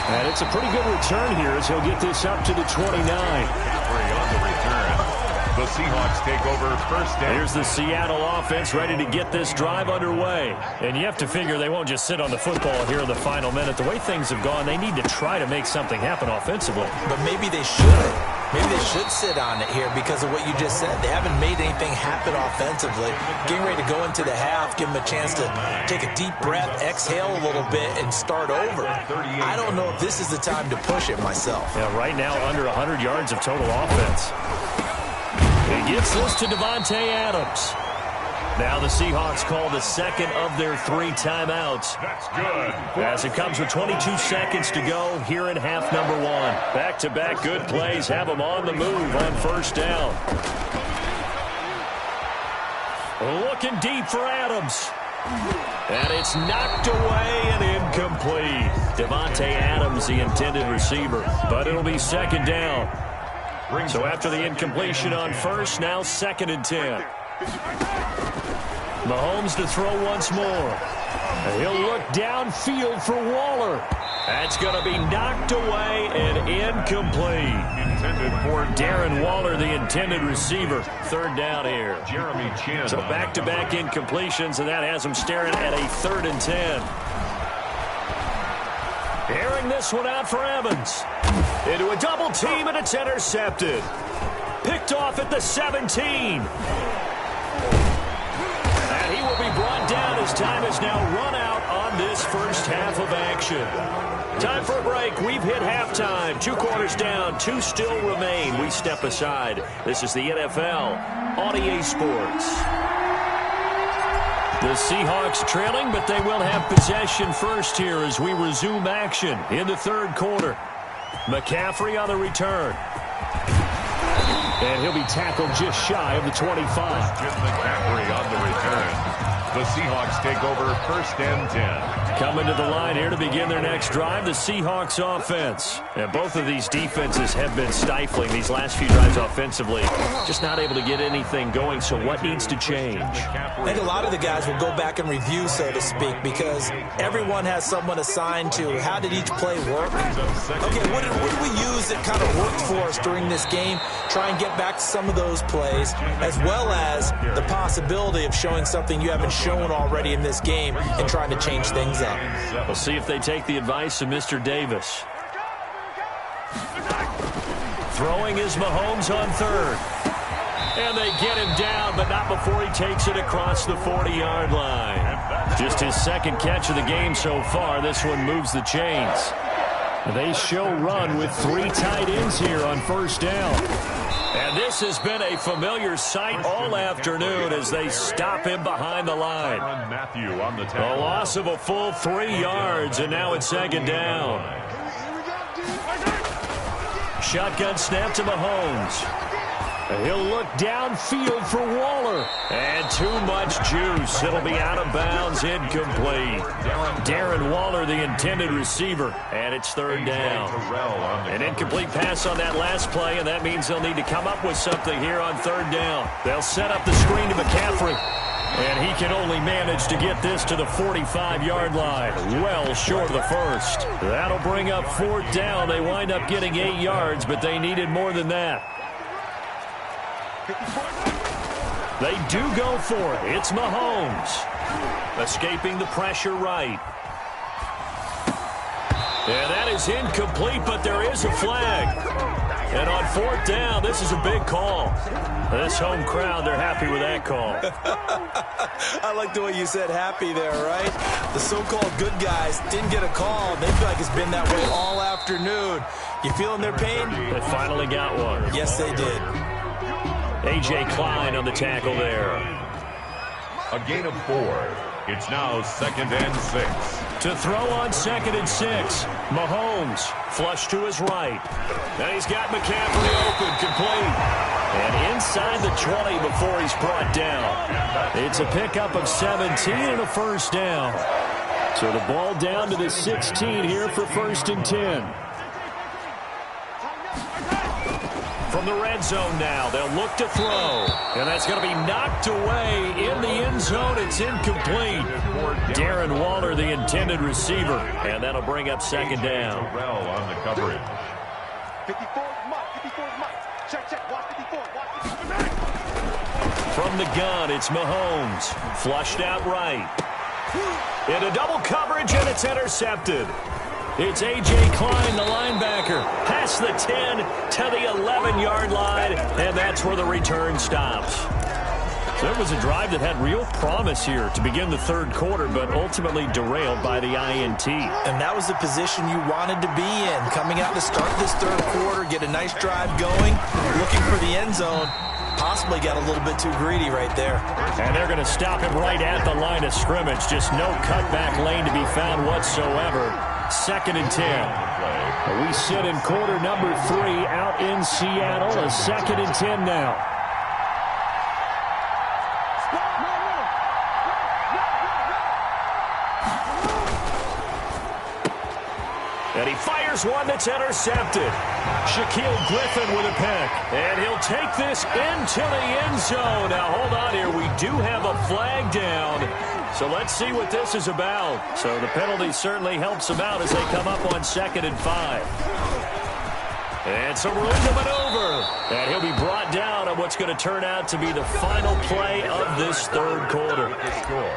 And it's a pretty good return here as he'll get this up to the 29. McCaffrey on the return. The Seahawks take over 1st down. Here's the Seattle offense ready to get this drive underway. And you have to figure they won't just sit on the football here in the final minute. The way things have gone, they need to try to make something happen offensively. But maybe they should. Maybe they should sit on it here because of what you just said. They haven't made anything happen offensively. Getting ready to go into the half, give them a chance to take a deep breath, exhale a little bit, and start over. I don't know if this is the time to push it myself. Yeah, right now under 100 yards of total offense. He gets this to Davante Adams. Now the Seahawks call the second of their 3 timeouts. That's good. As it comes with 22 seconds to go here in half number 1. Back-to-back good plays have them on the move on 1st down. Looking deep for Adams. And it's knocked away and incomplete. Davante Adams, the intended receiver. But it'll be 2nd down. So after the incompletion on 1st, now 2nd and 10. Mahomes to throw once more. He'll look downfield for Waller. That's going to be knocked away and incomplete. Intended for Darren Waller, the intended receiver. 3rd down here. Jeremy Chin. So back-to-back incompletions, and that has him staring at a 3rd and 10. Airing this one out for Evans. Into a double team, and it's intercepted. Picked off at the 17. And he will be brought down as time has now run out on this first half of action. Time for a break. We've hit halftime. 2 quarters down. 2 still remain. We step aside. This is the NFL on EA Sports. The Seahawks trailing, but they will have possession first here as we resume action in the third quarter. McCaffrey on the return. And he'll be tackled just shy of the 25. Jim McCaffrey on the return. The Seahawks take over first and 10. Coming to the line here to begin their next drive, the Seahawks offense. And both of these defenses have been stifling these last few drives offensively. Just not able to get anything going, so what needs to change? I think a lot of the guys will go back and review, so to speak, because everyone has someone assigned to how did each play work. Okay, what did we use that kind of worked for us during this game? Try and get back to some of those plays, as well as the possibility of showing something you haven't shown already in this game and trying to change things up. We'll see if they take the advice of Mr. Davis. Throwing is Mahomes on third. And they get him down, but not before he takes it across the 40-yard line. Just his second catch of the game so far. This one moves the chains. They show run with 3 tight ends here on first down. And this has been a familiar sight all afternoon as they stop him behind the line. A loss of a full 3 yards, and now it's second down. Shotgun snap to Mahomes. He'll look downfield for Waller. And too much juice. It'll be out of bounds, incomplete. Darren Waller, the intended receiver. And it's third down. An incomplete pass on that last play, and that means they'll need to come up with something here on third down. They'll set up the screen to McCaffrey. And he can only manage to get this to the 45-yard line. Well short of the first. That'll bring up fourth down. They wind up getting 8 yards, but they needed more than that. They do go for it. It's Mahomes. Escaping the pressure right. And that is incomplete, but there is a flag. And on fourth down, this is a big call. This home crowd, they're happy with that call. I like the way you said happy there, right? The so-called good guys didn't get a call. They feel like it's been that way all afternoon. You feeling their pain? They finally got one. Yes, they did. A.J. Klein on the tackle there. A gain of 4. It's now second and 6. To throw on second and 6. Mahomes flush to his right. And he's got McCaffrey open, complete. And inside the 20 before he's brought down. It's a pickup of 17 and a first down. So the ball down to the 16 here for first and 10. From the red zone now, they'll look to throw. And that's going to be knocked away in the end zone. It's incomplete. Darren Waller, the intended receiver. And that'll bring up second down. Terrell on the coverage. 54 MUT. Check. Watch 54. From the gun, it's Mahomes. Flushed out right. Into double coverage, and it's intercepted. It's A.J. Klein, the linebacker, past the 10 to the 11-yard line, and that's where the return stops. So it was a drive that had real promise here to begin the third quarter, but ultimately derailed by the INT. And that was the position you wanted to be in. Coming out to start this third quarter, get a nice drive going, looking for the end zone. Possibly got a little bit too greedy right there. And they're going to stop him right at the line of scrimmage. Just no cutback lane to be found whatsoever. Second and 10. We sit in quarter number 3 out in Seattle. A second and 10 now. And he fires one that's intercepted. Shaquille Griffin with a pick. And he'll take this into the end zone. Now, hold on here. We do have a flag down. So let's see what this is about. So the penalty certainly helps them out as they come up on second and 5. And some room to maneuver. And he'll be brought down on what's going to turn out to be the final play of this third quarter.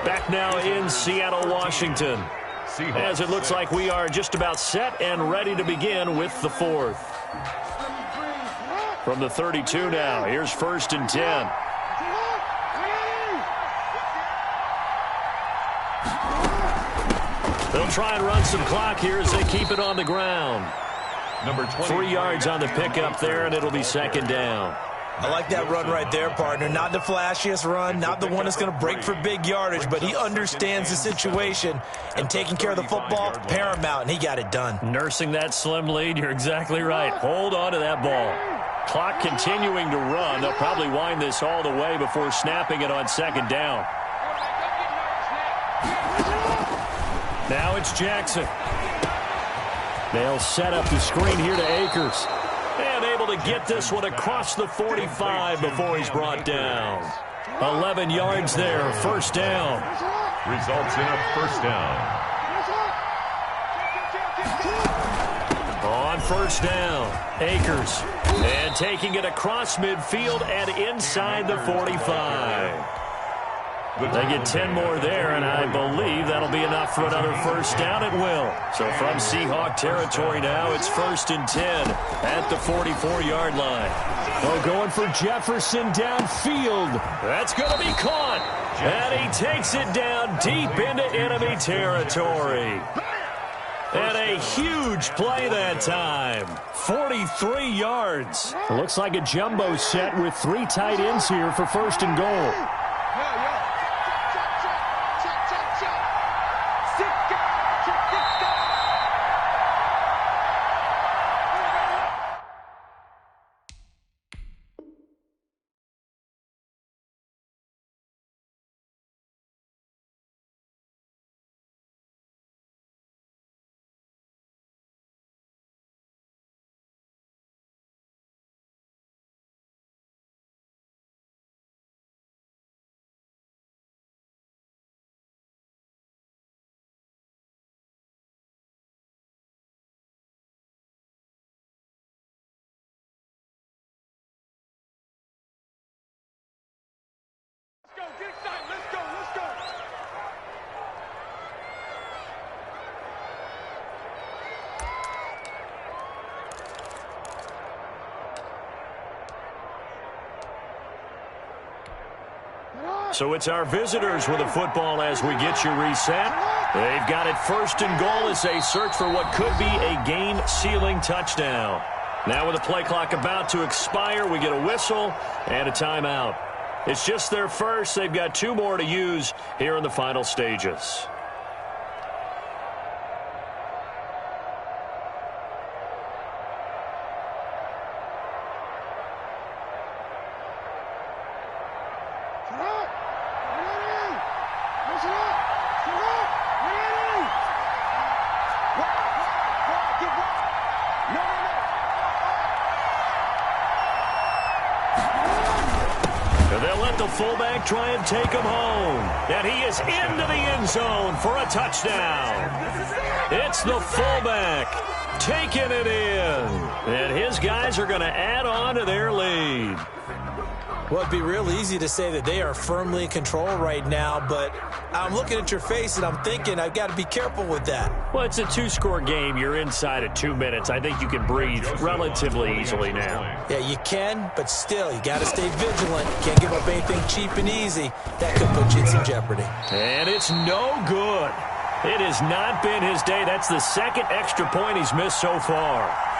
Back now in Seattle, Washington. As it looks like we are just about set and ready to begin with the fourth. From the 32 now, here's 1st and 10. They'll try and run some clock here as they keep it on the ground. 3 yards on the pickup there, and it'll be 2nd down. I like that run right there, partner. Not the flashiest run, not the one that's going to break for big yardage, but he understands the situation, and taking care of the football, paramount, and he got it done. Nursing that slim lead, you're exactly right. Hold on to that ball. Clock continuing to run. They'll probably wind this all the way before snapping it on 2nd down. Now it's Jackson. They'll set up the screen here to Akers. And able to get this one across the 45 before he's brought down. 11 yards there, 1st down. Results in a 1st down. On 1st down, Akers. And taking it across midfield and inside the 45. They get 10 more there, and I believe that'll be enough for another 1st down. It will. So from Seahawk territory now, it's 1st and 10 at the 44-yard line. Oh, going for Jefferson downfield. That's going to be caught. And he takes it down deep into enemy territory. And a huge play that time. 43 yards. Looks like a jumbo set with 3 tight ends here for 1st and goal. So it's our visitors with the football as we get you reset. They've got it 1st and goal as they search for what could be a game-sealing touchdown. Now with the play clock about to expire, we get a whistle and a timeout. It's just their first. They've got 2 more to use here in the final stages. Fullback try and take him home. And he is into the end zone for a touchdown. It's the fullback taking it in. And his guys are going to add on to their lead. Well, it'd be real easy to say that they are firmly in control right now, but I'm looking at your face and I'm thinking I've got to be careful with that. Well, it's a 2-score game. You're inside of 2 minutes. I think you can breathe relatively easily now. Yeah, you can, but still, you got to stay vigilant. You can't give up anything cheap and easy. That could put you in some jeopardy. And it's no good. It has not been his day. That's the 2nd extra point he's missed so far.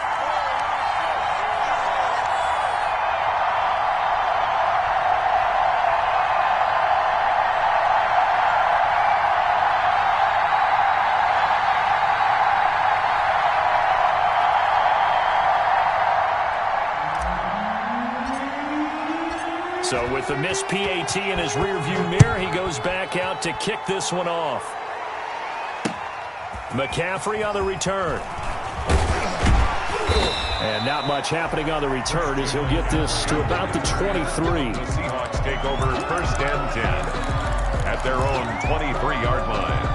So with the missed PAT in his rearview mirror, he goes back out to kick this one off. McCaffrey on the return. And not much happening on the return as he'll get this to about the 23. The Seahawks take over 1st and 10 at their own 23-yard line.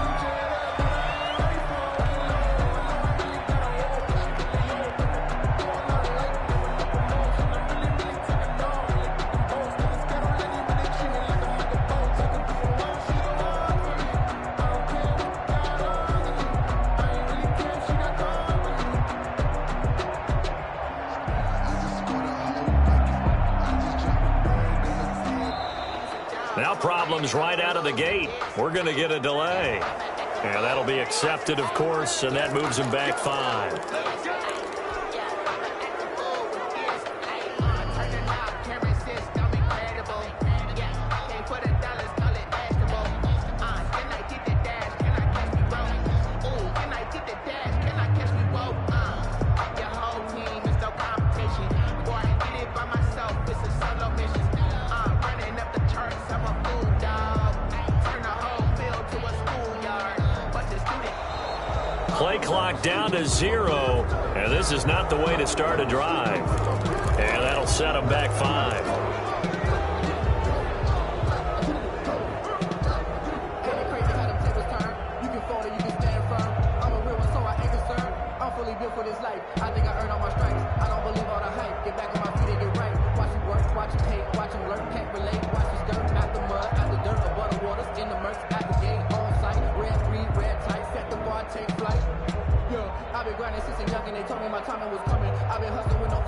Now problems right out of the gate. We're going to get a delay. And that'll be accepted, of course, and that moves him back 5. Play clock down to 0, and this is not the way to start a drive. And that'll set him back 5. I've been grinding since a young and they told me my time was coming. I've been hustling with no...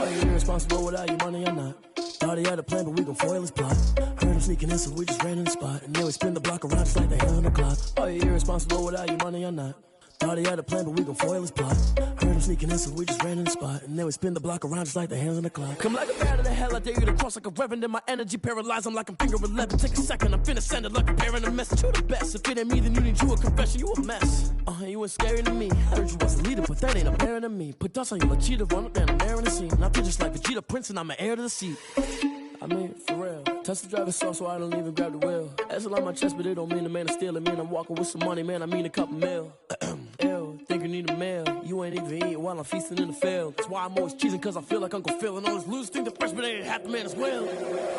Are you irresponsible without your money or not? Thought he had a plan, but we gon' foil his plot. Heard him sneaking in, so we just ran in the spot. And then we spin the block around just like the hell on the clock. Are you irresponsible without your money or not? Thought he had a plan, but we gon' foil his plot. Heard him sneaking in, so we just ran in the spot. And then we spin the block around just like the hands on the clock. Come like a bat of the hell, I dare you to cross like a reverend. And my energy paralyzed, I'm like I'm finger 11. Take a second, I'm finna send it like a parent a message. You the best, if it ain't me, then you need you a confession. You a mess, you ain't scary to me. Heard you was a leader, but that ain't apparent to me. Put dust on you like cheetah, run up down the air in the scene. I feel just like Vegeta Prince, and I'm an heir to the seat. I mean, for real. Touch the driver's soft, so I don't even grab the wheel. That's on my chest, but it don't mean the man is stealing. Man, I'm walking with some money, man, I mean a couple mil. Ew, think you need a meal. You ain't even eating while I'm feasting in the field. That's why I'm always cheesing, cause I feel like Uncle Phil. And all this losers think the freshman ain't half the man as well.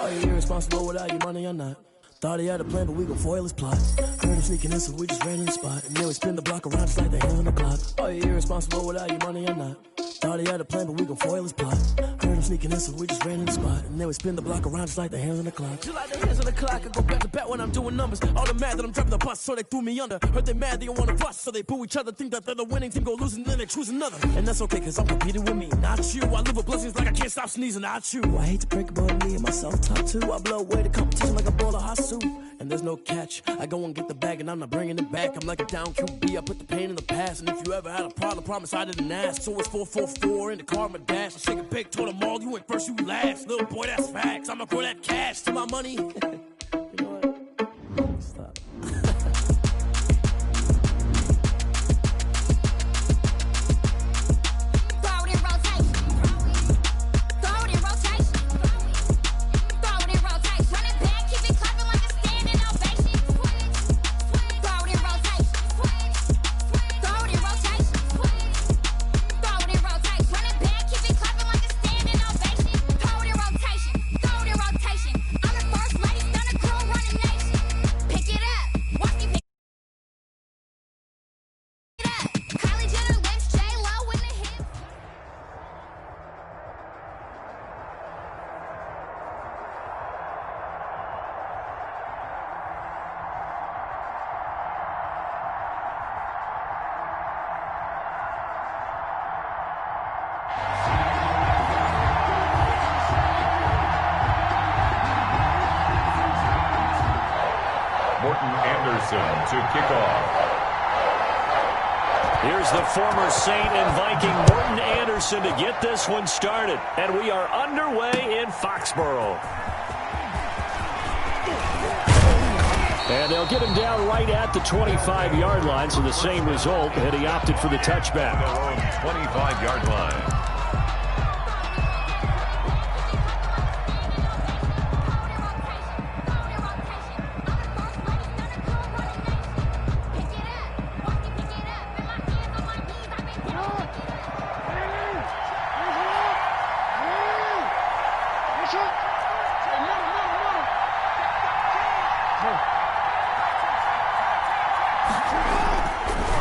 Are you irresponsible without your money or not? Thought he had a plan, but we gon' foil his plot. Heard him sneaking in, so we just ran in the spot. And then we spin the block around just like the hell on the clock. Are you irresponsible without your money or not? Thought he had a plan, but we gon' foil his plot. Heard him sneaking in, so we just ran in the spot. And then we spin the block around just like the hands on the clock. Just like the hands on the clock, I go back to back when I'm doing numbers. All the mad that I'm driving the bus, so they threw me under. Heard they mad, they don't wanna bust, so they boo each other. Think that they're the winning team, go losing, then they choose another. And that's okay, cause I'm competing with me, not you. I live with blessings like I can't stop sneezing, not you. I hate to break it, but me and myself top two. I blow away the competition like a bowl of hot soup. And there's no catch, I go and get the bag and I'm not bringing it back. I'm like a down QB, I put the pain in the past. And if you ever had a problem, promise I didn't ask. So it's 4-4-4 in the car, my dash. I shake a big, told them all, you went first, you last. Little boy, that's facts, I'ma grow that cash to my money. You know what? Stop. To kick off. Here's the former Saint and Viking Morton Anderson to get this one started. And we are underway in Foxborough. And they'll get him down right at the 25-yard line, so the same result, and he opted for the touchback. Their own 25-yard line.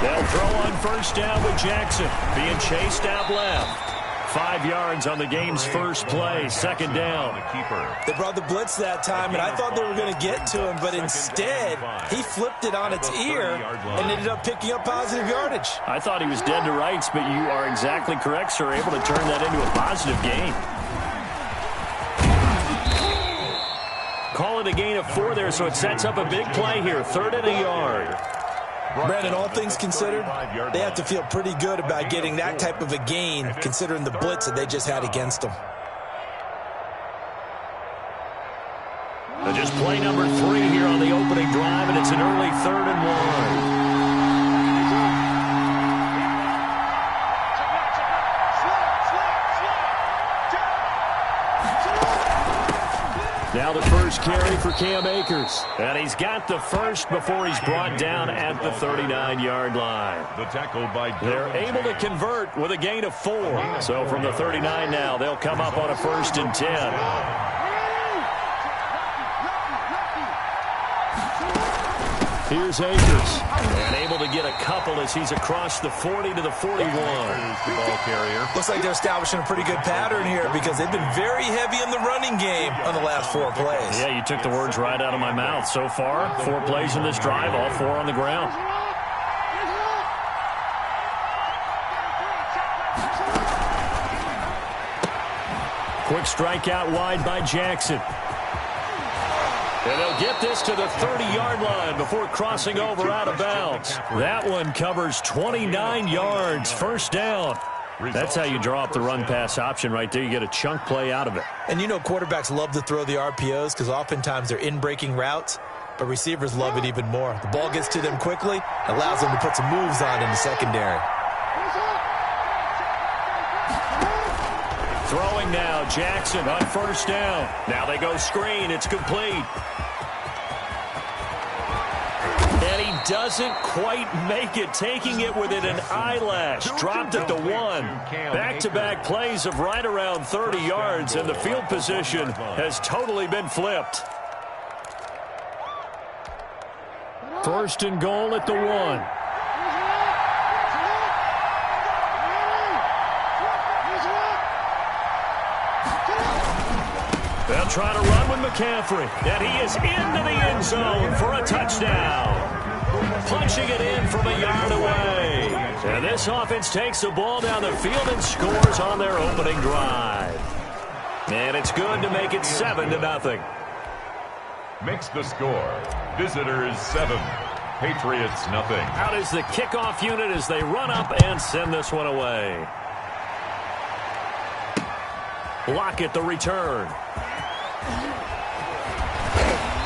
They'll throw on first down with Jackson being chased out left. 5 yards on the game's first play, second down. They brought the blitz that time, and I thought they were going to get to him, but instead, he flipped it on its ear and ended up picking up positive yardage. I thought he was dead to rights, but you are exactly correct, sir, able to turn that into a positive gain. Call it a gain of 4 there, so it sets up a big play here, 3rd and a yard. Brandon, all things considered, they have to feel pretty good about getting that type of a gain, considering the blitz that they just had against them. And just play number 3 here on the opening drive, and it's an early 3rd and 1. Now the first carry for Cam Akers. And he's got the first before he's brought down at the 39-yard line. The tackle by They're able to convert with a gain of 4. So from the 39 now, they'll come up on a 1st and 10. Here's Akers. And able to get a couple as he's across the 40 to the 41. The ball carrier. Looks like they're establishing a pretty good pattern here because they've been very heavy in the running game on the last 4 plays. Yeah, you took the words right out of my mouth. So far, 4 plays in this drive, all 4 on the ground. Quick strike out wide by Jackson. And they'll get this to the 30-yard line before crossing over out of bounds. That one covers 29 yards, first down. That's how you draw up the run-pass option right there. You get a chunk play out of it. And you know quarterbacks love to throw the RPOs because oftentimes they're in-breaking routes, but receivers love it even more. The ball gets to them quickly, allows them to put some moves on in the secondary. Throwing now, Jackson on first down. Now they go screen. It's complete. And he doesn't quite make it, taking it within an eyelash. Dropped it to 1. Back-to-back plays of right around 30 yards, and the field position has totally been flipped. 1st and goal at the 1. They'll try to run with McCaffrey, and he is into the end zone for a touchdown. Punching it in from a yard away. And this offense takes the ball down the field and scores on their opening drive. And it's good to make it 7-0. Makes the score. Visitors 7. Patriots nothing. Out is the kickoff unit as they run up and send this one away. Lockett the return.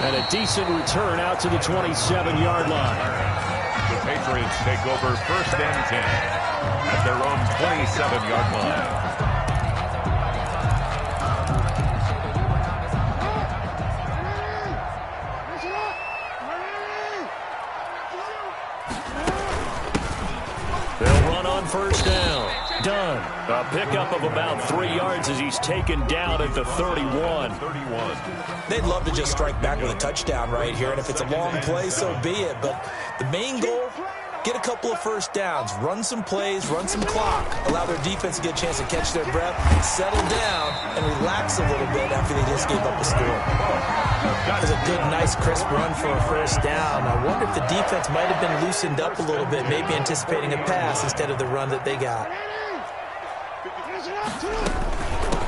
And a decent return out to the 27-yard line. The Patriots take over 1st and 10 at their own 27-yard line. They'll run on first down. Done. A pickup of about 3 yards as he's taken down at the 31. They'd love to just strike back with a touchdown right here, and if it's a long play, so be it. But the main goal, get a couple of first downs, run some plays, run some clock, allow their defense to get a chance to catch their breath, settle down, and relax a little bit after they just gave up a score. That was a good, nice, crisp run for a first down. I wonder if the defense might have been loosened up a little bit, maybe anticipating a pass instead of the run that they got.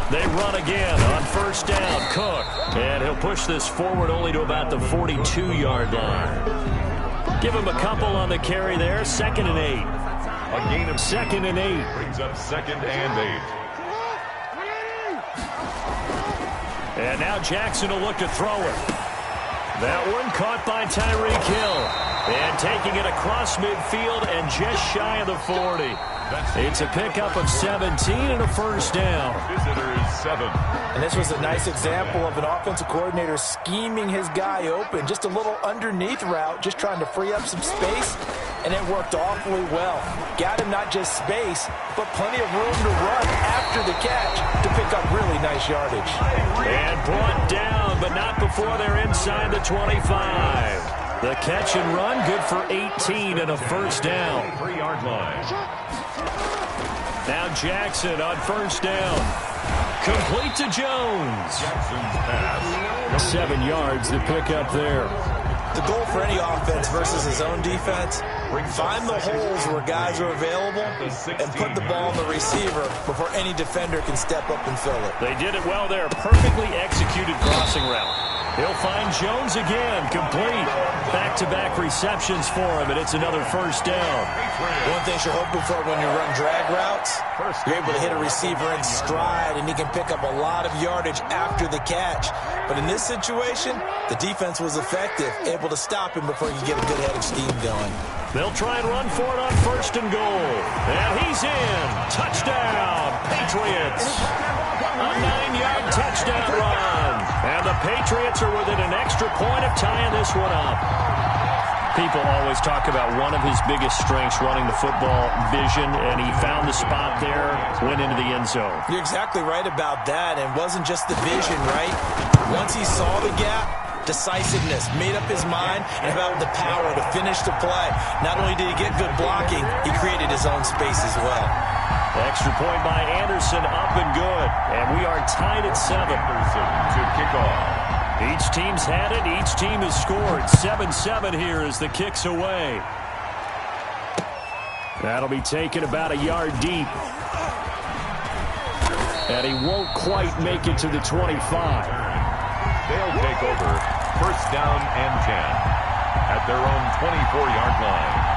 They run again on first down. Cook. And he'll push this forward only to about the 42-yard line. Give him a couple on the carry there. 2nd and 8. A gain of 2nd and 8. Brings up 2nd and 8. And now Jackson will look to throw it. That one caught by Tyreek Hill. And taking it across midfield and just shy of the 40. It's a pickup of 17 and a first down. Visitors 7. And this was a nice example of an offensive coordinator scheming his guy open. Just a little underneath route, just trying to free up some space, and it worked awfully well. Got him not just space, but plenty of room to run after the catch to pick up really nice yardage. And brought down, but not before they're inside the 25. The catch and run, good for 18 and a first down. 3-yard line. Now Jackson on first down. Complete to Jones. Jackson's pass. 7 yards to pick up there. The goal for any offense versus his own defense, find the holes where guys are available and put the ball on the receiver before any defender can step up and fill it. They did it well there. Perfectly executed crossing route. He'll find Jones again, complete. Back-to-back receptions for him, and it's another first down. One thing you're hoping for when you run drag routes, you're able to hit a receiver in stride, and he can pick up a lot of yardage after the catch. But in this situation, the defense was effective, able to stop him before he could get a good head of steam going. They'll try and run for it on first and goal. And he's in. Touchdown, Patriots. A 9-yard touchdown run. And the Patriots are within an extra point of tying this one up. People always talk about one of his biggest strengths running the football, vision, and he found the spot there, went into the end zone. You're exactly right about that, and it wasn't just the vision, right? Once he saw the gap, decisiveness, made up his mind, and about the power to finish the play. Not only did he get good blocking, he created his own space as well. Extra point by Anderson, up and good. And we are tied at 7. Anderson to kick off. Each team's had it. Each team has scored. 7-7 here as the kick's away. That'll be taken about a yard deep. And he won't quite make it to the 25. They'll take over first down and 10 at their own 24-yard line.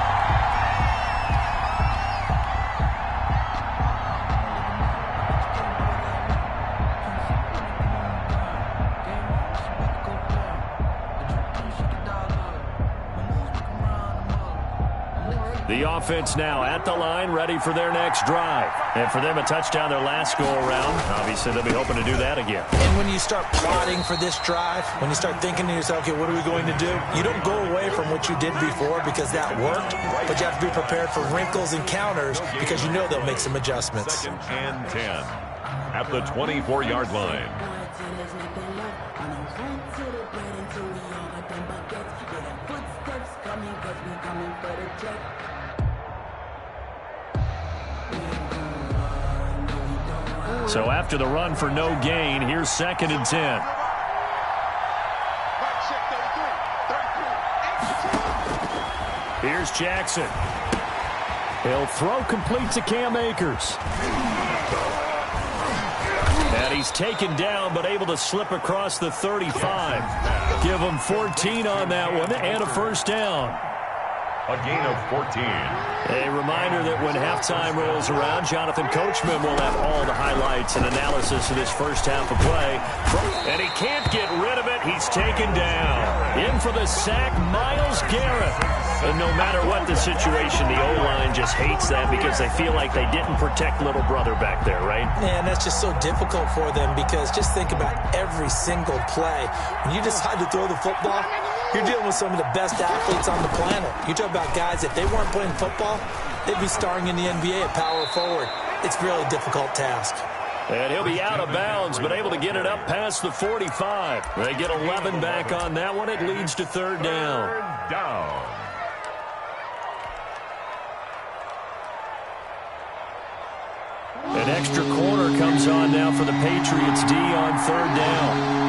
The offense now at the line, ready for their next drive. And for them, a touchdown their last go-around. Obviously, they'll be hoping to do that again. And when you start plotting for this drive, when you start thinking to yourself, okay, what are we going to do? You don't go away from what you did before because that worked, but you have to be prepared for wrinkles and counters because you know they'll make some adjustments. Second and 10 at the 24-yard line. So after the run for no gain, here's second and 10. Here's Jackson. He'll throw complete to Cam Akers. And he's taken down but able to slip across the 35. Give him 14 on that one and a first down. A gain of 14. A reminder that when halftime rolls around, Jonathan Coachman will have all the highlights and analysis of this first half of play. And he can't get rid of it. He's taken down. In for the sack, Myles Garrett. And no matter what the situation, the O-line just hates that because they feel like they didn't protect little brother back there, right? Man, that's just so difficult for them because just think about every single play. When you decide to throw the football, you're dealing with some of the best athletes on the planet. You talk about guys, if they weren't playing football, they'd be starring in the NBA at power forward. It's a really difficult task. And he'll be out of bounds, but able to get it up past the 45. They get 11 back on that one. It leads to third down. Third down. An extra corner comes on now for the Patriots D on third down.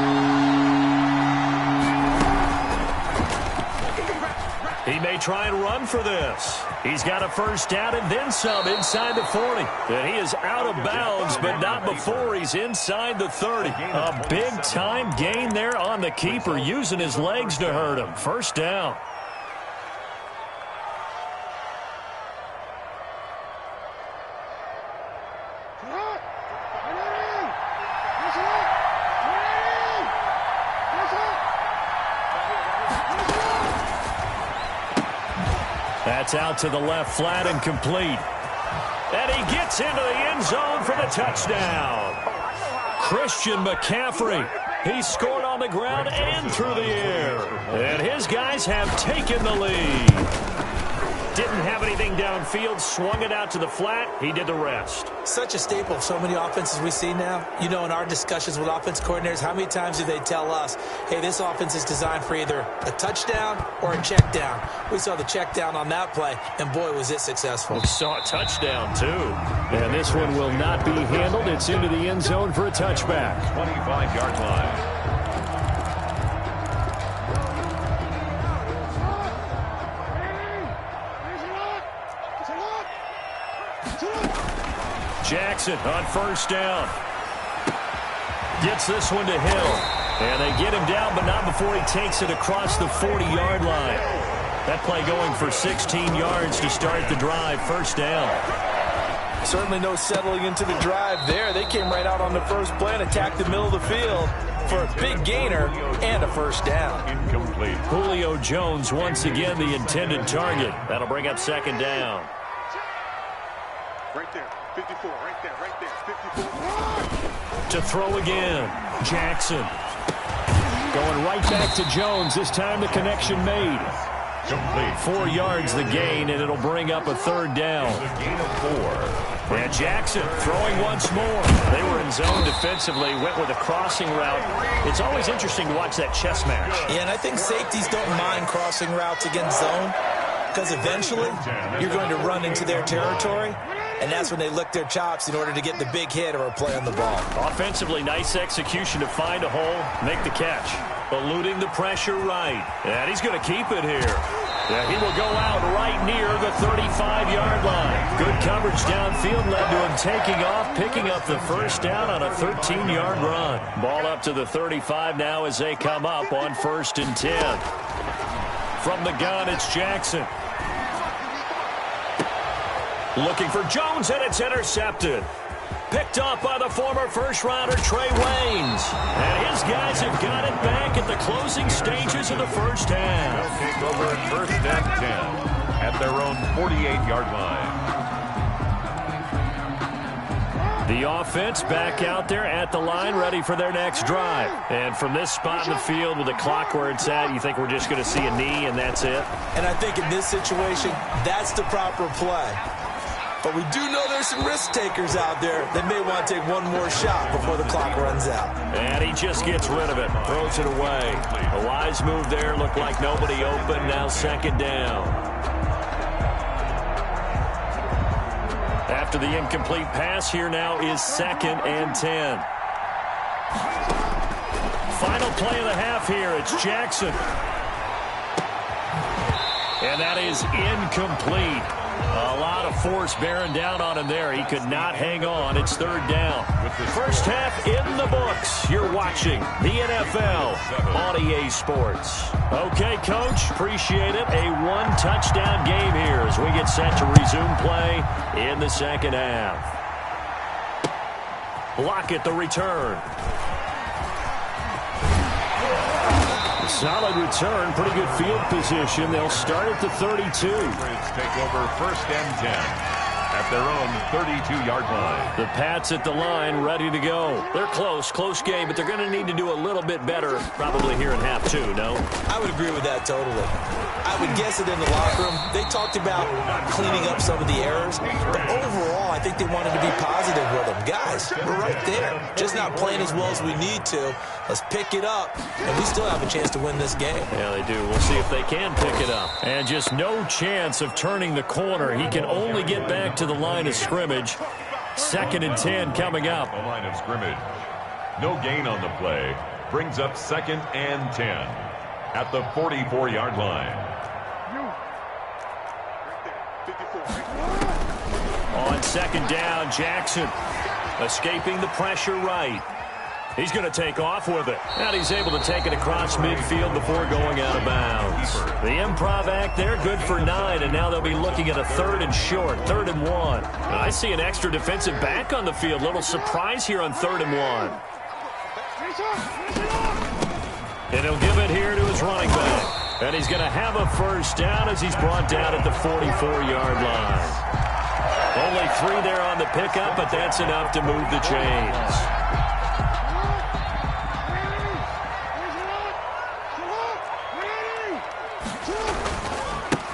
He may try and run for this. He's got a first down and then some inside the 40. And he is out of bounds, but not before he's inside the 30. A big-time gain there on the keeper, using his legs to hurt him. First down. That's out to the left, flat and complete. And he gets into the end zone for the touchdown. Christian McCaffrey. He scored on the ground and through the air. And his guys have taken the lead. Didn't have anything downfield, swung it out to the flat. He did the rest. Such a staple of so many offenses we see now. You know, in our discussions with offense coordinators, how many times do they tell us, hey, this offense is designed for either a touchdown or a check down. We saw the check down on that play, and boy, was it successful. We saw a touchdown, too. And this one will not be handled. It's into the end zone for a touchback. 25-yard line. Jackson on first down. Gets this one to Hill. And they get him down, but not before he takes it across the 40-yard line. That play going for 16 yards to start the drive. First down. Certainly no settling into the drive there. They came right out on the first play and attacked the middle of the field for a big gainer and a first down. Incomplete. Julio Jones once again the intended target. That'll bring up second down. Right there. 54, right there, 54. To throw again, Jackson. Going right back to Jones. This time the connection made. Complete. 4 yards the gain, and it'll bring up a third down. A gain of 4. And Jackson throwing once more. They were in zone defensively, went with a crossing route. It's always interesting to watch that chess match. Yeah, and I think safeties don't mind crossing routes against zone because eventually you're going to run into their territory. And that's when they lick their chops in order to get the big hit or a play on the ball. Offensively, nice execution to find a hole, make the catch. Eluding the pressure right. And he's going to keep it here. Yeah, he will go out right near the 35-yard line. Good coverage downfield led to him taking off, picking up the first down on a 13-yard run. Ball up to the 35 now as they come up on 1st and 10. From the gun, it's Jackson. Looking for Jones, and it's intercepted. Picked off by the former first-rounder Trey Waynes. And his guys have got it back at the closing stages of the first half. They'll take over at 1st and 10 at their own 48-yard line. The offense back out there at the line, ready for their next drive. And from this spot in the field with the clock where it's at, you think we're just going to see a knee and that's it? And I think in this situation, that's the proper play. But we do know there's some risk takers out there that may want to take one more shot before the clock runs out. And he just gets rid of it, throws it away. A wise move there, looked like nobody open, now second down. After the incomplete pass, here now is 2nd and 10. Final play of the half here, it's Jackson. And that is incomplete. A lot of force bearing down on him there. He could not hang on. It's 3rd down. First half in the books. You're watching the NFL on EA Sports. Okay, Coach, appreciate it. A one-touchdown game here as we get set to resume play in the second half. Lockett the return. Solid return, pretty good field position. They'll start at the 32. Take over 1st and 10 at their own 32-yard line. The Pats at the line, ready to go. They're close game, but they're going to need to do a little bit better probably here in half 2, no? I would agree with that totally. I would guess it in the locker room. They talked about cleaning up some of the errors, but overall, I think they wanted to be positive with them. Guys, we're right there. Just not playing as well as we need to. Let's pick it up, and we still have a chance to win this game. Yeah, they do. We'll see if they can pick it up. And just no chance of turning the corner. He can only get back to the line of scrimmage. 2nd and 10 coming up. The line of scrimmage. No gain on the play. Brings up 2nd and 10 at the 44-yard line. On 2nd down, Jackson escaping the pressure right. He's going to take off with it. And he's able to take it across midfield before going out of bounds. The improv act there, good for 9, and now they'll be looking at a 3rd and short, 3rd and 1. And I see an extra defensive back on the field. Little surprise here on 3rd and 1. And he'll give it here to his running back. And he's going to have a first down as he's brought down at the 44-yard line. Only 3 there on the pickup, but that's enough to move the chains.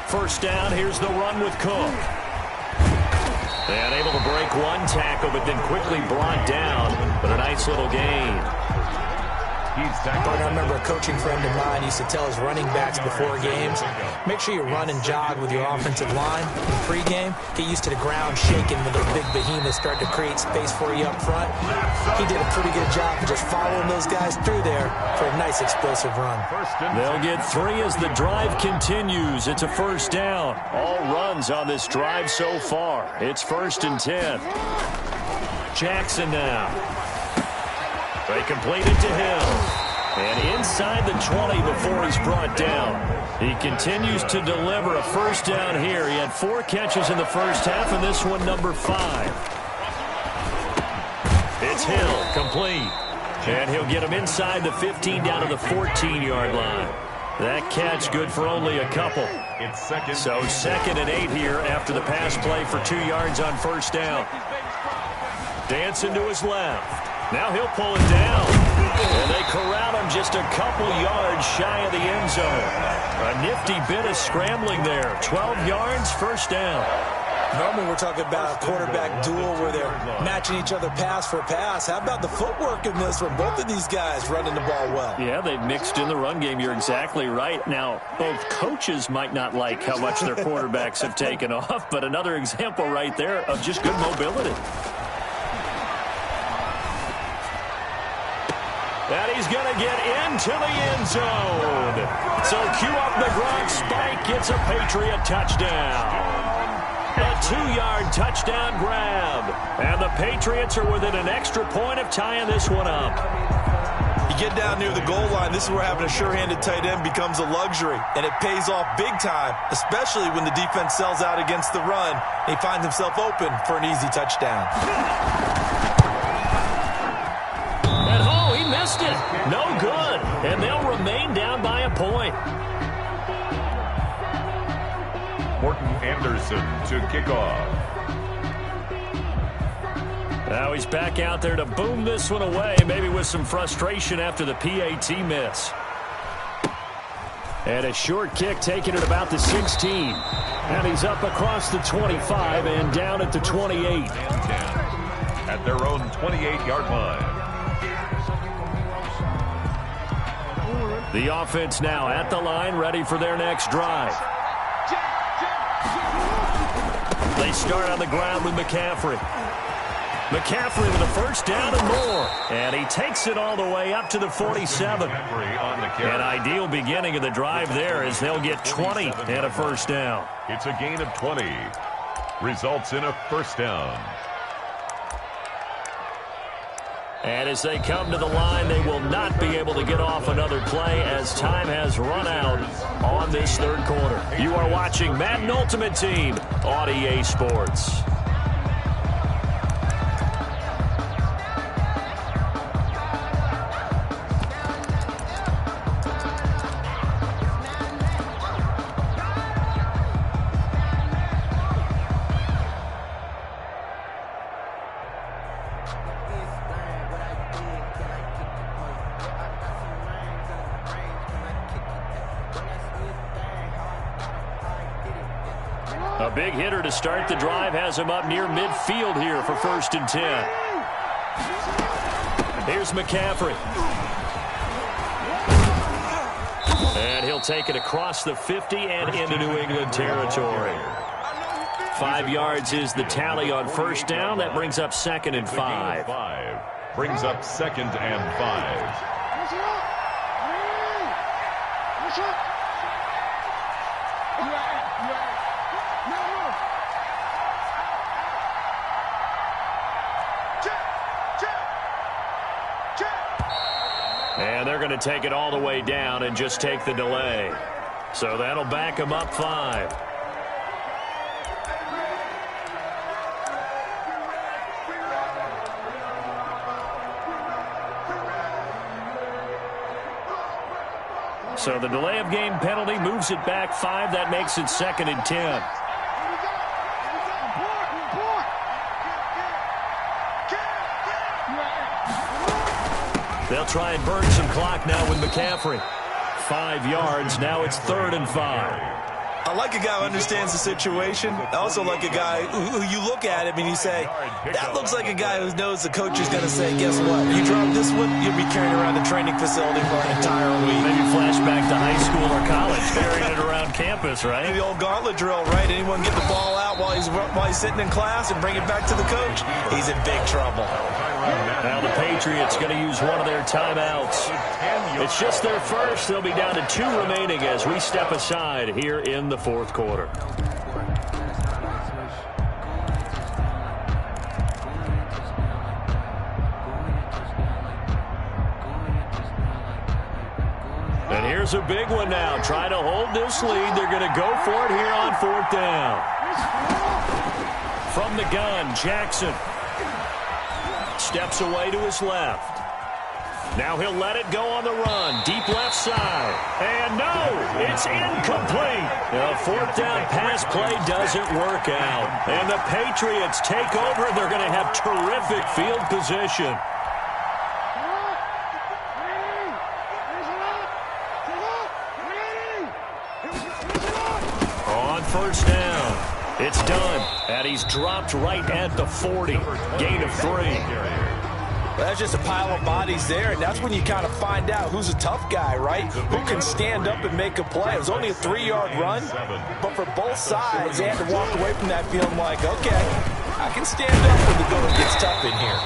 First down, here's the run with Cook. And able to break one tackle, but then quickly brought down. But a nice little gain. I remember a coaching friend of mine used to tell his running backs before games, make sure you run and jog with your offensive line in pregame. Get used to the ground shaking when those big behemoths start to create space for you up front. He did a pretty good job of just following those guys through there for a nice explosive run. They'll get 3 as the drive continues. It's a first down. All runs on this drive so far. It's 1st and 10. Jackson now. They complete it to him. And inside the 20 before he's brought down. He continues to deliver a first down here. He had 4 catches in the first half, and this one number 5. It's Hill, complete. And he'll get him inside the 15 down to the 14-yard line. That catch good for only a couple. So 2nd and 8 here after the pass play for 2 yards on first down. Dancing to his left. Now he'll pull it down. And they corral him just a couple yards shy of the end zone. A nifty bit of scrambling there. 12 yards, first down. Normally we're talking about a quarterback duel where they're matching each other pass for pass. How about the footwork in this from both of these guys running the ball well? Yeah, they've mixed in the run game. You're exactly right. Now, both coaches might not like how much their quarterbacks have taken off, but another example right there of just good mobility. And he's going to get into the end zone. So cue up the Gronk spike. Gets a Patriot touchdown. A 2-yard touchdown grab. And the Patriots are within an extra point of tying this one up. You get down near the goal line, this is where having a sure-handed tight end becomes a luxury. And it pays off big time, especially when the defense sells out against the run. And he finds himself open for an easy touchdown. Missed it. No good. And they'll remain down by a point. Morton Anderson to kick off. Now he's back out there to boom this one away, maybe with some frustration after the PAT miss. And a short kick taken at about the 16. And he's up across the 25 and down at the 28. At their own 28-yard line. The offense now at the line, ready for their next drive. They start on the ground with McCaffrey. McCaffrey with a first down and more. And he takes it all the way up to the 47. An ideal beginning of the drive there as they'll get 20 and a first down. It's a gain of 20. Results in a first down. And as they come to the line, they will not be able to get off another play as time has run out on this third quarter. You are watching Madden Ultimate Team on EA Sports. A big hitter to start the drive has him up near midfield here for 1st and 10. Here's McCaffrey. And he'll take it across the 50 and into New England territory. 5 yards is the tally on first down. That brings up 2nd and 5. Brings up 2nd and 5. And they're going to take it all the way down and just take the delay. So that'll back them up 5. So the delay of game penalty moves it back 5. That makes it 2nd and 10. They'll try and burn some clock now with McCaffrey. 5 yards. Now it's 3rd and 5. I like a guy who understands the situation. I also like a guy who you look at him and you say, that looks like a guy who knows the coach is going to say, guess what? You drop this one, you'll be carrying around the training facility for an entire week. Maybe flashback to high school or college, carrying it around campus, right? The old gauntlet drill, right? Anyone get the ball out while he's sitting in class and bring it back to the coach? He's in big trouble. Now the Patriots going to use one of their timeouts. It's just their first. They'll be down to 2 remaining as we step aside here in the fourth quarter. And here's a big one now. Trying to hold this lead. They're going to go for it here on 4th down. From the gun, Jackson steps away to his left. Now he'll let it go on the run. Deep left side. And no, it's incomplete. The 4th down pass play doesn't work out. And the Patriots take over. They're going to have terrific field position. On 1st down, it's done. And he's dropped right at the 40. Gain of 3. Well, that's just a pile of bodies there, and that's when you kind of find out who's a tough guy, right? Who can stand up and make a play. It was only a 3-yard run, but for both sides, they had to walk away from that feeling like, okay, I can stand up when the going gets tough in here.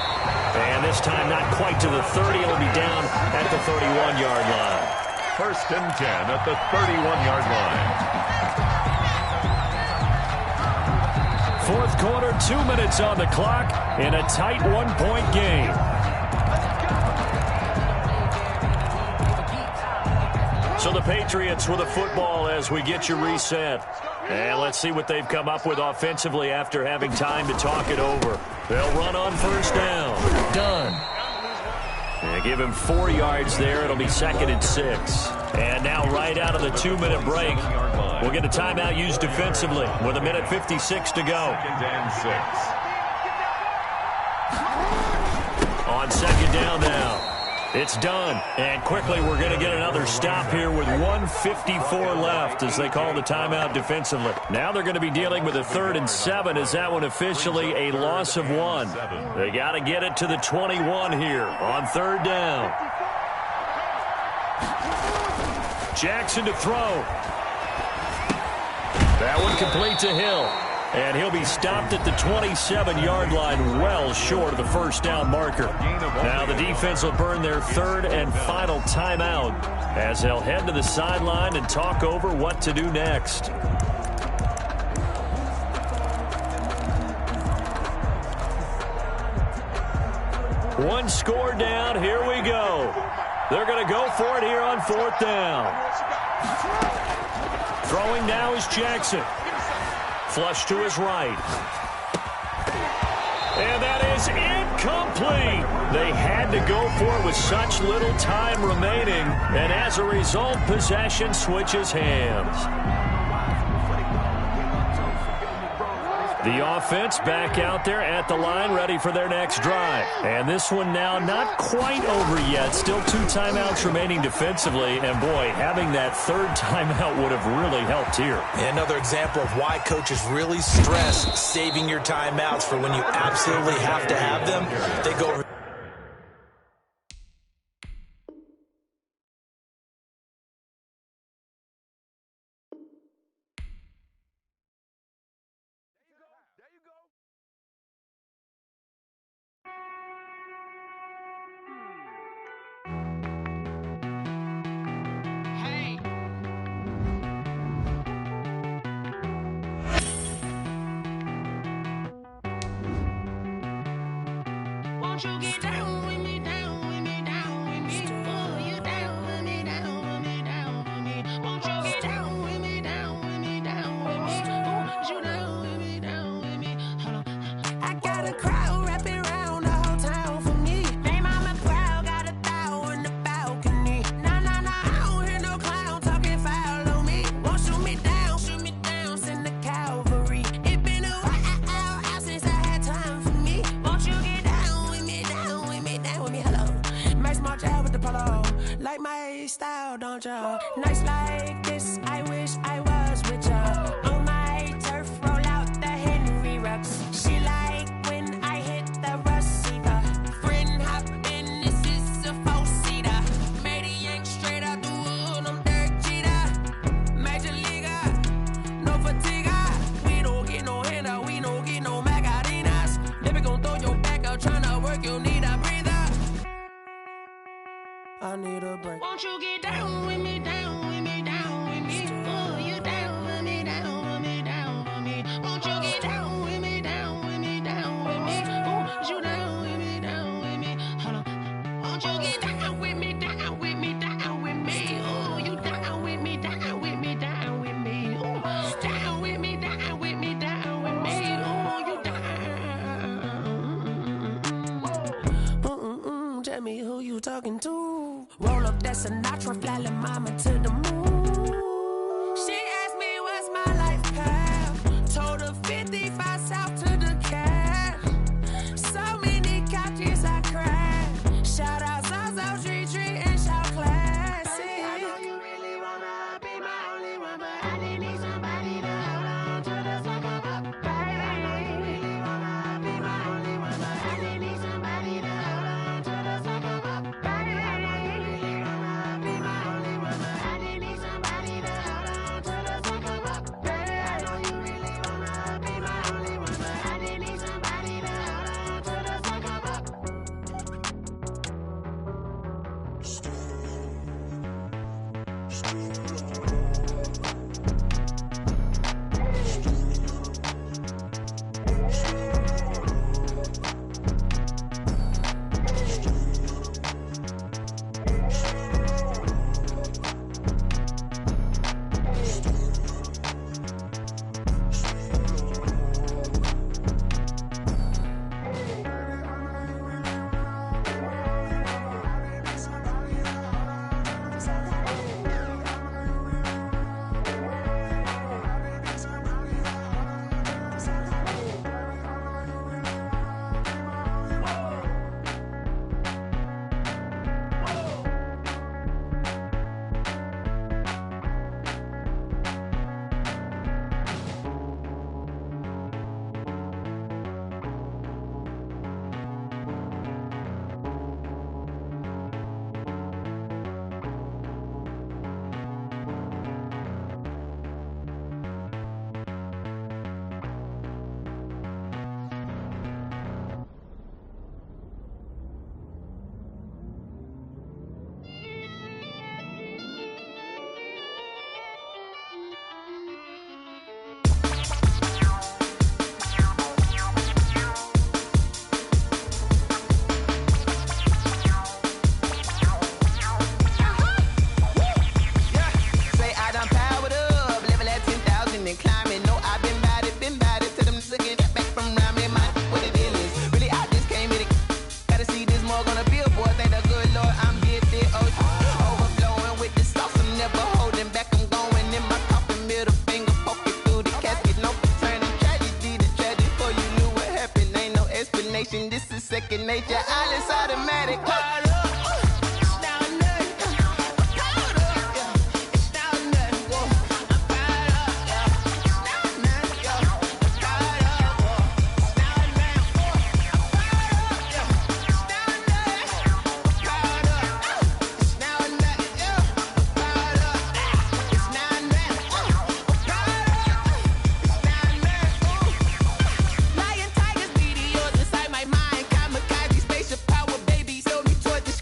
And this time not quite to the 30. It'll be down at the 31-yard line. 1st and 10 at the 31-yard line. 4th quarter, 2 minutes on the clock in a tight 1-point game. So the Patriots with a football as we get you reset. And let's see what they've come up with offensively after having time to talk it over. They'll run on 1st down. Done. And give him 4 yards there. It'll be 2nd and 6. And now right out of the 2-minute break, we'll get a timeout used defensively with 1:56 to go. 2nd and 6. On 2nd down now. It's done. And quickly we're going to get another stop here with 1:54 left as they call the timeout defensively. Now they're going to be dealing with a 3rd and 7. Is that one officially a loss of 1? They got to get it to the 21 here on 3rd down. Jackson to throw. That one complete to Hill. And he'll be stopped at the 27-yard line, well short of the 1st down marker. Now the defense will burn their 3rd and final timeout as they'll head to the sideline and talk over what to do next. One score down. Here we go. They're going to go for it here on 4th down. Throwing now is Jackson. Flush to his right. And that is incomplete. They had to go for it with such little time remaining. And as a result, possession switches hands. The offense back out there at the line, ready for their next drive. And this one now not quite over yet. Still 2 timeouts remaining defensively. And, boy, having that 3rd timeout would have really helped here. Another example of why coaches really stress saving your timeouts for when you absolutely have to have them. They go over. Won't you get down with me, down with me, down with me? Oh, you down with me, down with me, down with me. Won't you get down with me, down with me, down with me? Oh, you down with me, down with me? Hold on. I got a crowd wrapping around the whole town for me. Name on the crowd, got a thou in the balcony. Nah, nah, nah, I don't hear no clown talking foul on me. Won't shoot me down, send the cavalry. It been a while since I had time for me. Won't you get down with me, down with me, down with me? Hello. Nice march out with the polo. Like my style, don't you? Nights like this, I wish I was with you. talking to. Roll up that Sinatra, fly like mama to the moon. She asked me what's my life path. Told her 55 south to the cat. So many couches I cried. Shout out Zazo, Tree Tree, and shout classic. I know you really wanna be my only one, but I didn't need somebody to hold on to the suck up, baby. I know you really wanna be my only one, but I didn't need somebody to hold on to the suck up, baby. I know you really wanna be my only one, but I didn't need somebody to hold on to the suck up, baby. I know you really wanna be my only one, but I didn't need somebody to hold on to the suck up. This is second nature, all is automatic. Lion, tigers, meteors inside my mind. Kamikaze, spaceship power, baby. Sold me toward the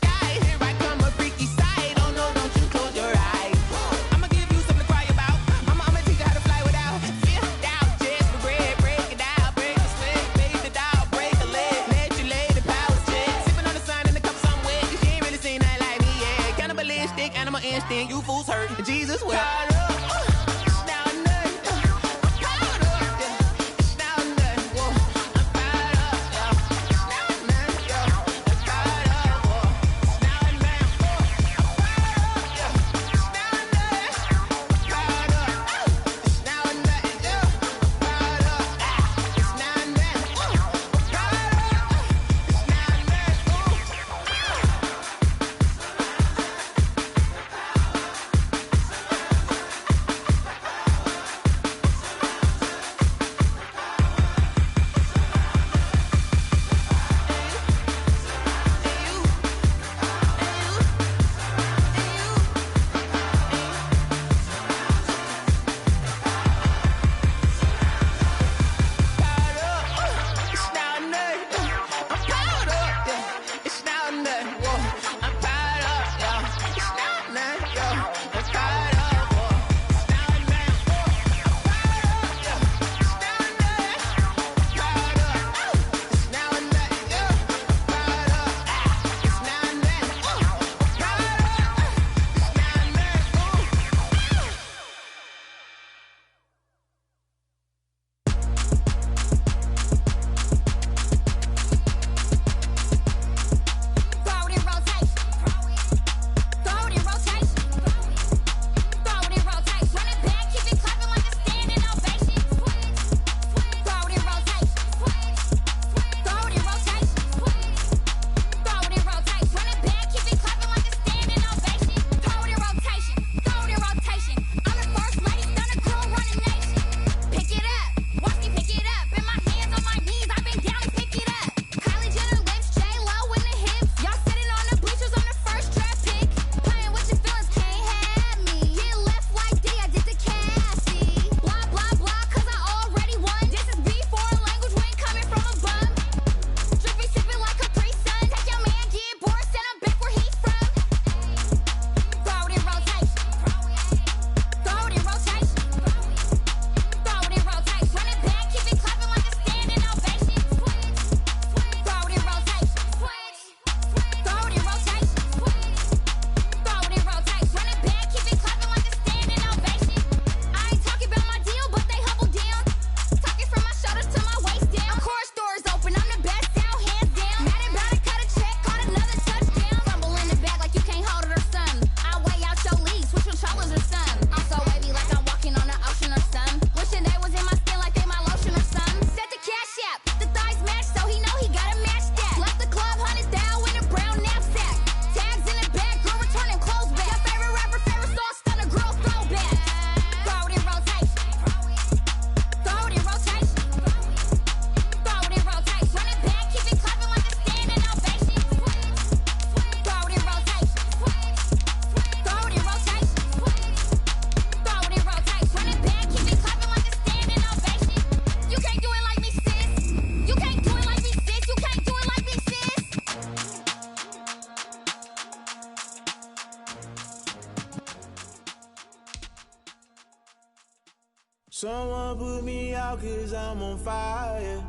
Someone put me out 'cause I'm on fire.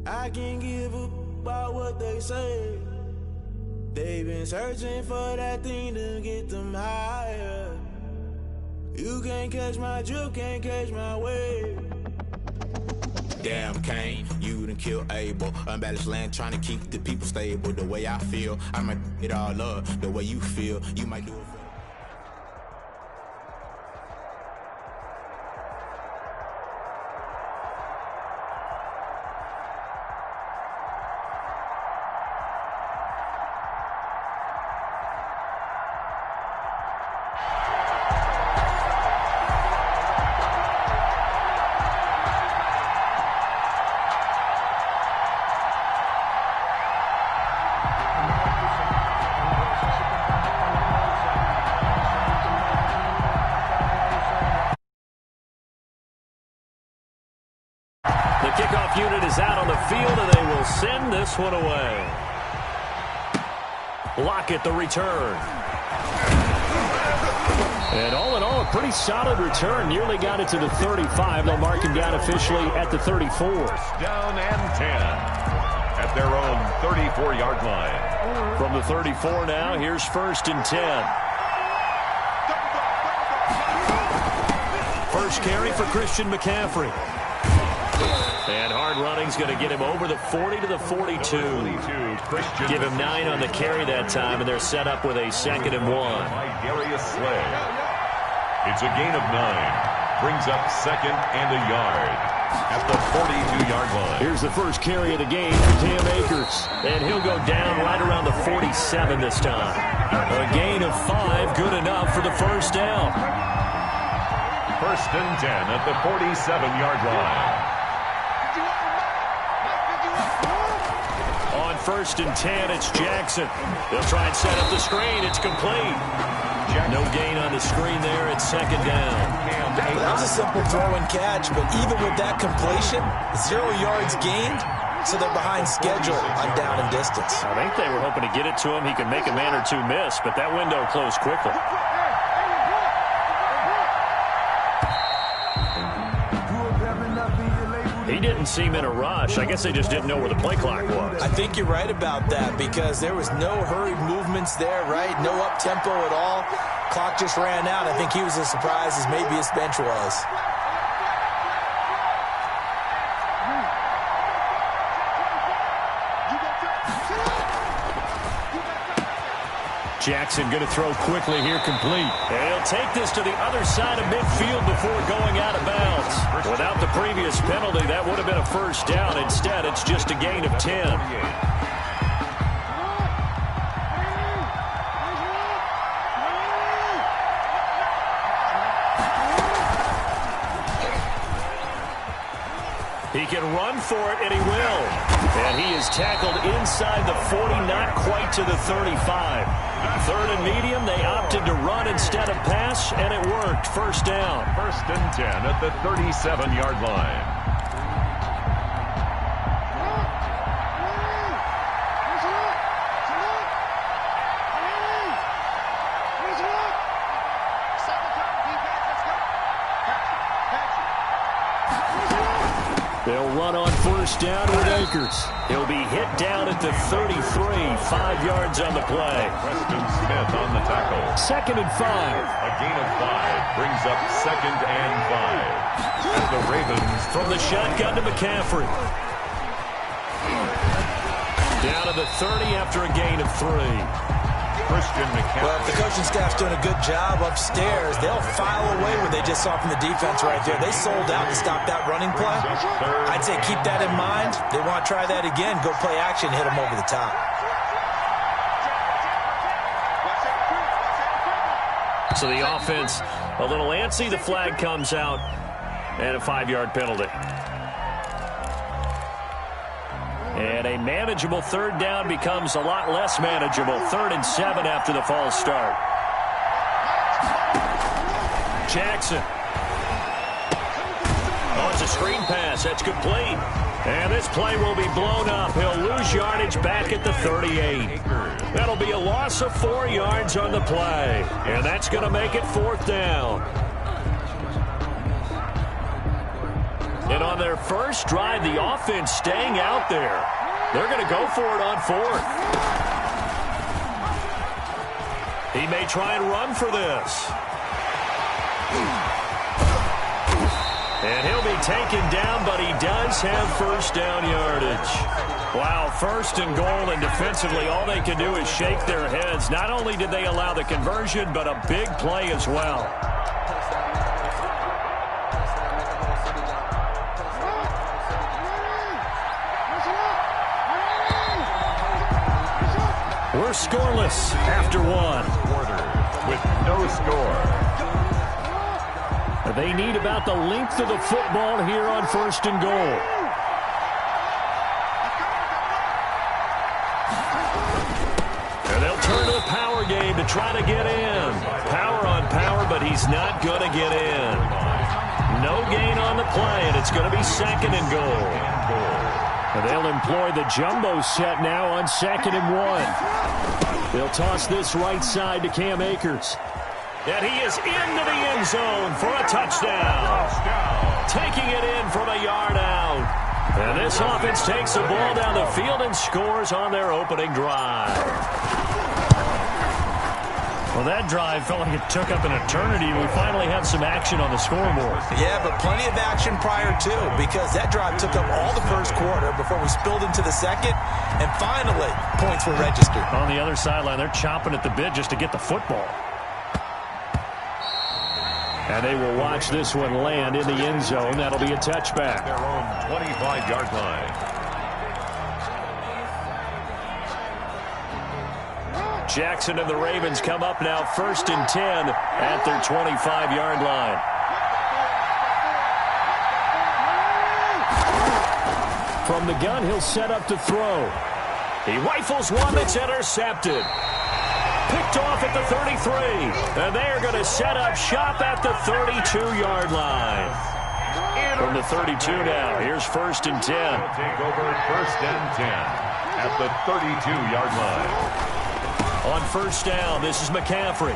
I can't give up about what they say. They've been searching for that thing to get them higher. You can't catch my drift, can't catch my wave. Damn, Kane, you done kill Abel. Unbalanced land, trying to keep the people stable. The way I feel, I might it all up. The way you feel, you might do it for The kickoff unit is out on the field, and they will send this one away. Lockett the return. And all in all, a pretty solid return. Nearly got it to the 35. They'll mark him down officially at the 34. Down and 10 at their own 34-yard line. From the 34 now, here's 1st and 10. First carry for Christian McCaffrey. And hard running's going to get him over the 40 to the 42. Give him 9 on the carry that time, and they're set up with a 2nd and 1. It's a gain of 9. Brings up 2nd and a yard at the 42-yard line. Here's the first carry of the game for Cam Akers. And he'll go down right around the 47 this time. A gain of 5, good enough for the first down. 1st and 10 at the 47-yard line. On 1st and 10, it's Jackson. They'll try and set up the screen. It's complete. No gain on the screen there. It's 2nd down. That was a simple throw and catch, but even with that completion, 0 yards gained, so they're behind schedule on down and distance. I think they were hoping to get it to him. He could make a man or two miss, but that window closed quickly. He didn't seem in a rush. I guess they just didn't know where the play clock was. I think you're right about that because there was no hurried movements there, right? No up-tempo at all. Clock just ran out. I think he was as surprised as maybe his bench was. Jackson going to throw quickly here, complete. And he'll take this to the other side of midfield before going out of bounds. Without the previous penalty, that would have been a first down. Instead, it's just a gain of 10. He can run for it, and he will. And he is tackled inside the 40, not quite to the 35. 3rd and medium, they opted to run instead of pass, and it worked. First down. 1st and 10 at the 37-yard line. They'll run on first down with Akers. He'll be hit down at the 33, 5 yards on the play. Preston Smith on the tackle. 2nd and 5. A gain of 5 brings up 2nd and 5. As the Ravens from the shotgun to McCaffrey. Down to the 30 after a gain of 3. Christian McCaffrey. Well, if the coaching staff's doing a good job upstairs, they'll file away what they just saw from the defense right there. They sold out to stop that running play. I'd say keep that in mind. They want to try that again. Go play action, hit them over the top. So the offense a little antsy. The flag comes out and a 5-yard penalty. And a manageable 3rd down becomes a lot less manageable. 3rd and 7 after the false start. Jackson. Oh, it's a screen pass. That's complete. And this play will be blown up. He'll lose yardage back at the 38. That'll be a loss of 4 yards on the play. And that's going to make it 4th down. And on their first drive, the offense staying out there. They're going to go for it on fourth. He may try and run for this. And he'll be taken down, but he does have first down yardage. Wow, first and goal, and defensively all they can do is shake their heads. Not only did they allow the conversion, but a big play as well. We're scoreless after one. Quarter with no score. They need about the length of the football here on first and goal. And they'll turn to a power game to try to get in. Power on power, but he's not going to get in. No gain on the play, and it's going to be second and goal. And they'll employ the jumbo set now on second and one. They'll toss this right side to Cam Akers. And he is into the end zone for a touchdown. Taking it in from a yard out. And this offense takes the ball down the field and scores on their opening drive. Well, that drive felt like it took up an eternity. We finally have some action on the scoreboard. Yeah, but plenty of action prior to, because that drive took up all the first quarter before we spilled into the second, and finally, points were registered. On the other sideline, they're chomping at the bit just to get the football. And they will watch this one land in the end zone. That'll be a touchback. Their own 25-yard line. Jackson and the Ravens come up now first and 10 at their 25-yard line. From the gun, he'll set up to throw. He rifles one that's intercepted. Picked off at the 33. And they're going to set up shop at the 32-yard line. From the 32 now, here's first and 10. Take over first and 10 at the 32-yard line. On first down, this is McCaffrey.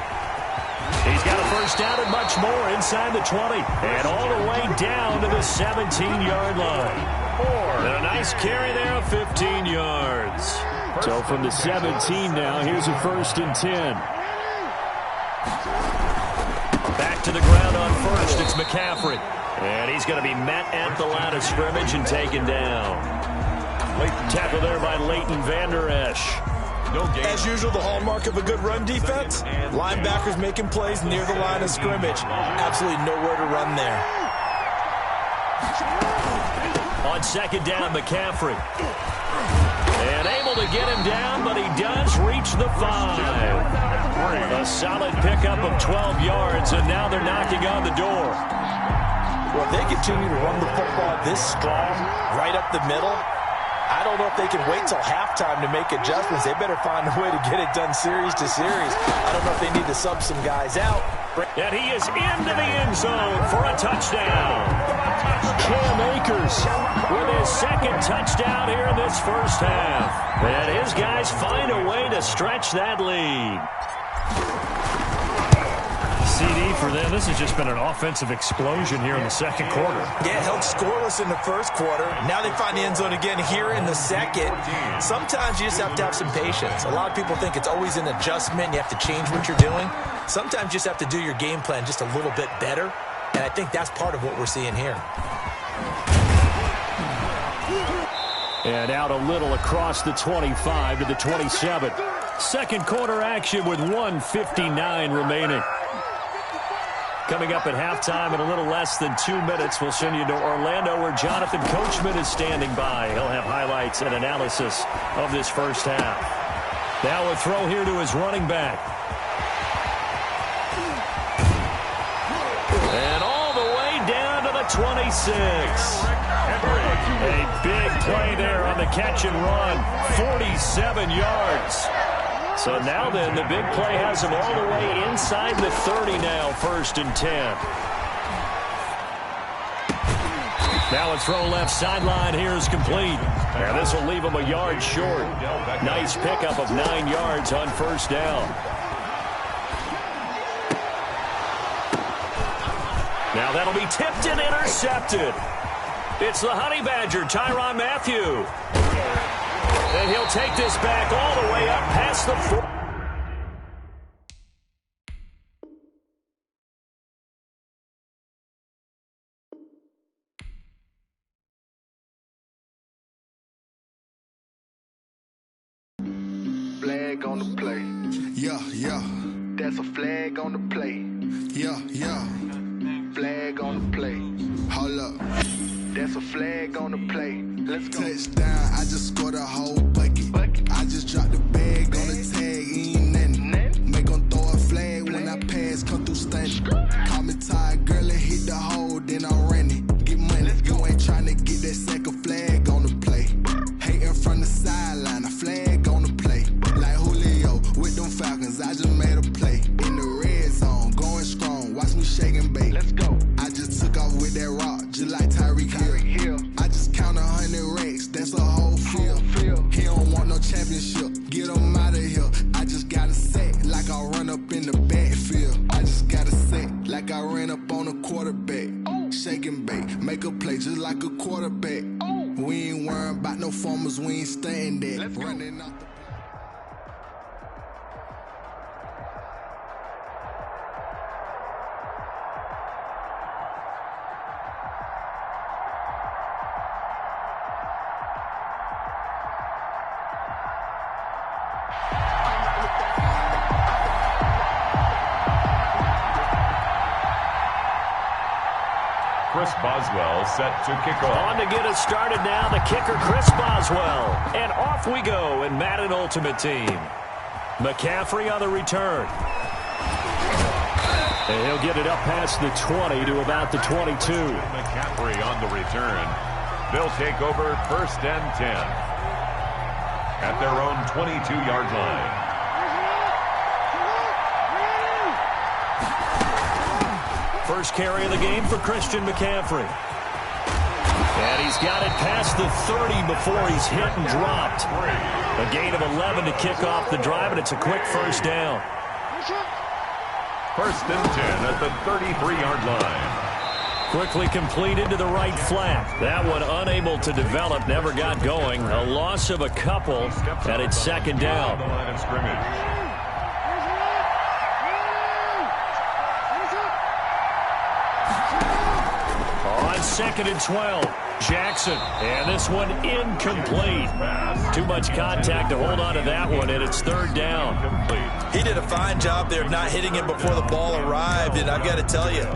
He's got a first down and much more inside the 20. And all the way down to the 17-yard line. And a nice carry there of 15 yards. So from the 17 now, here's a first and 10. Back to the ground on first, it's McCaffrey. And he's going to be met at the line of scrimmage and taken down. Tackle there by Leighton Vander Esch. As usual, the hallmark of a good run defense, linebackers making plays near the line of scrimmage. Absolutely nowhere to run there. On second down, McCaffrey. And able to get him down, but he does reach the 5. A solid pickup of 12 yards, and now they're knocking on the door. Well, if they continue to run the football this strong, right up the middle, I don't know if they can wait till halftime to make adjustments. They better find a way to get it done series to series. I don't know if they need to sub some guys out. And he is into the end zone for a touchdown. Cam Akers with his second touchdown here in this first half. And his guys find a way to stretch that lead. CD for them. This has just been an offensive explosion here in the second quarter. Yeah, held scoreless in the first quarter. Now they find the end zone again here in the second. Sometimes you just have to have some patience. A lot of people think it's always an adjustment. You have to change what you're doing. Sometimes you just have to do your game plan just a little bit better. And I think that's part of what we're seeing here. And out a little across the 25 to the 27. Second quarter action with 1:59 remaining. Coming up at halftime in a little less than 2 minutes, we'll send you to Orlando where Jonathan Coachman is standing by. He'll have highlights and analysis of this first half. Now a throw here to his running back. And all the way down to the 26. A big play there on the catch and run. 47 yards. So now then, the big play has him all the way inside the 30 now, first and 10. Now a throw left sideline here is complete. And this will leave him a yard short. Nice pickup of 9 yards on first down. Now that'll be tipped and intercepted. It's the Honey Badger, Tyrann Mathieu. And he'll take this back all the way up past the 4. Flag on the play. Yeah, yeah. That's a flag on the play. Yeah, yeah. Flag on the play. Hold up. That's a flag on the play. Let's go. Touchdown, I just scored a whole bucket. I just dropped the bag on the tag, ain't nothing. Make 'em throw a flag when I pass, come through stunning. Call me tired, girl, and hit the hole, then I'm running. Get money, you ain't tryna get that second flag on the play. Hating from the sideline, a flag on the play. Like Julio with them Falcons, I just made a play. In the red zone, going strong, watch me shake and bake. Let's go. I just took off with that rock, just like Tyreek Hill. I just count 100 racks, that's a whole field. He don't want no championship, get him out of here. I just got a set, like I run up in the backfield. I just got a set, like I ran up on a quarterback. Shake and bake, make a play just like a quarterback. We ain't worrying about no formers, we ain't staying there. Running off the Chris Boswell set to kick off. On to get us started now, the kicker, Chris Boswell. And off we go in Madden Ultimate Team. McCaffrey on the return. And he'll get it up past the 20 to about the 22. McCaffrey on the return. They'll take over 1st and 10 at their own 22-yard line. First carry of the game for Christian McCaffrey. And he's got it past the 30 before he's hit and dropped. A gain of 11 to kick off the drive, and it's a quick first down. 1st and 10 at the 33-yard line. Quickly completed to the right flat. That one unable to develop, never got going. A loss of a couple, and it's 2nd down. The line of scrimmage. On 2nd and 12, Jackson. And this one incomplete. Too much contact to hold on to that one, and it's 3rd down. He did a fine job there of not hitting it before the ball arrived, and I've got to tell you,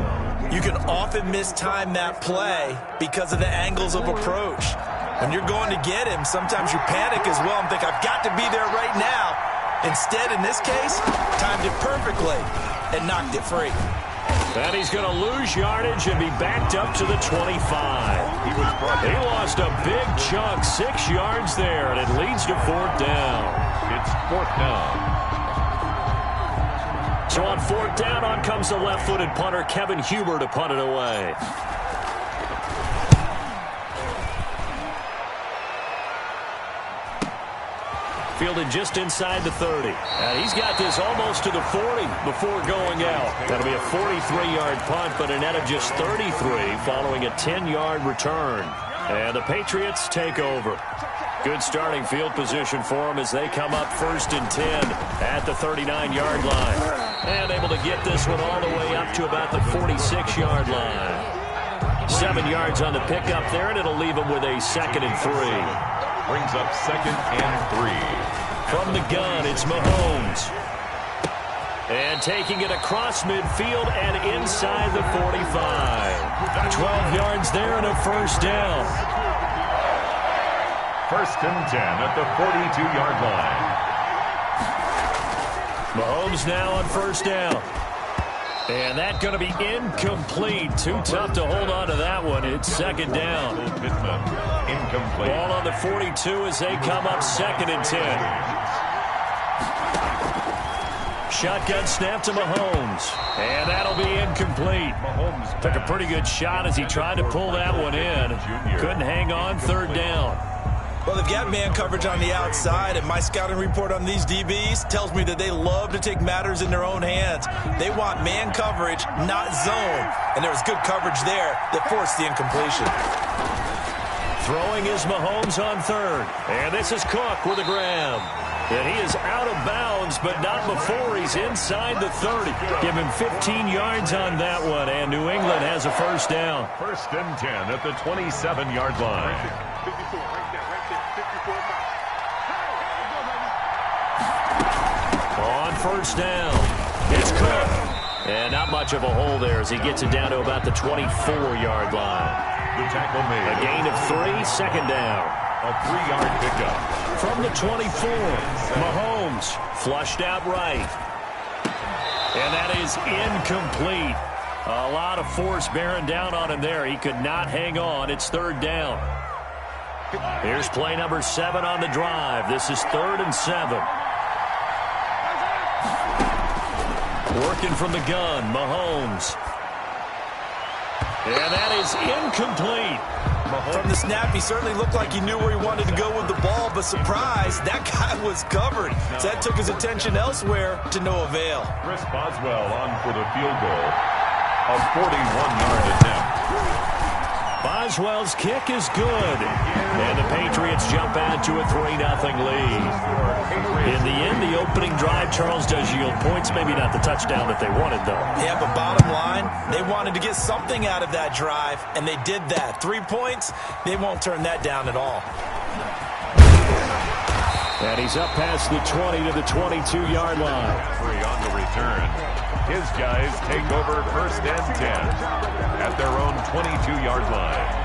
you can often mistime that play because of the angles of approach. When you're going to get him, sometimes you panic as well and think, I've got to be there right now. Instead, in this case, timed it perfectly and knocked it free. And he's going to lose yardage and be backed up to the 25. He lost a big chunk, 6 yards there, and it leads to 4th down. It's 4th down. So on 4th down, on comes the left-footed punter, Kevin Huber, to punt it away. Fielded just inside the 30. And he's got this almost to the 40 before going out. That'll be a 43-yard punt, but a net of just 33 following a 10-yard return. And the Patriots take over. Good starting field position for them as they come up 1st and 10 at the 39-yard line. And able to get this one all the way up to about the 46-yard line. 7 yards on the pickup there, and it'll leave them with a 2nd and 3. Brings up 2nd and 3. From the gun, it's Mahomes. And taking it across midfield and inside the 45. 12 yards there and a 1st down. 1st and 10 at the 42-yard line. Mahomes now on 1st down. And that's going to be incomplete. Too tough to hold on to that one. It's 2nd down. Incomplete. Ball on the 42 as they come up 2nd and 10. Shotgun snap to Mahomes. And that'll be incomplete. Mahomes took a pretty good shot as he tried to pull that one in. Couldn't hang on, 3rd down. Well, they've got man coverage on the outside, and my scouting report on these DBs tells me that they love to take matters in their own hands. They want man coverage, not zone. And there was good coverage there that forced the incompletion. Throwing is Mahomes on third. And this is Cook with a grab. And he is out of bounds, but not before he's inside the 30. Give him 15 yards on that one, and New England has a first down. First and 10 at the 27-yard line. 54, right there, 54 On first down, it's Cook. And not much of a hole there as he gets it down to about the 24-yard line. The tackle made. A gain of 3, second down. A 3-yard pickup. From the 24, Mahomes flushed out right. And that is incomplete. A lot of force bearing down on him there. He could not hang on. It's third down. Here's play number 7 on the drive. This is 3rd and 7. Working from the gun, Mahomes. And that is incomplete. From the snap, he certainly looked like he knew where he wanted to go with the ball, but surprise, that guy was covered. So that took his attention elsewhere to no avail. Chris Boswell on for the field goal. A 41-yard attempt. Boswell's kick is good. And the Patriots jump out to a 3-0 lead. In the end, the opening drive, Charles, does yield points. Maybe not the touchdown that they wanted, though. Yeah, but bottom line, they wanted to get something out of that drive, and they did that. 3 points, they won't turn that down at all. And he's up past the 20 to the 22-yard line. Free on the return. His guys take over first and 10 at their own 22-yard line.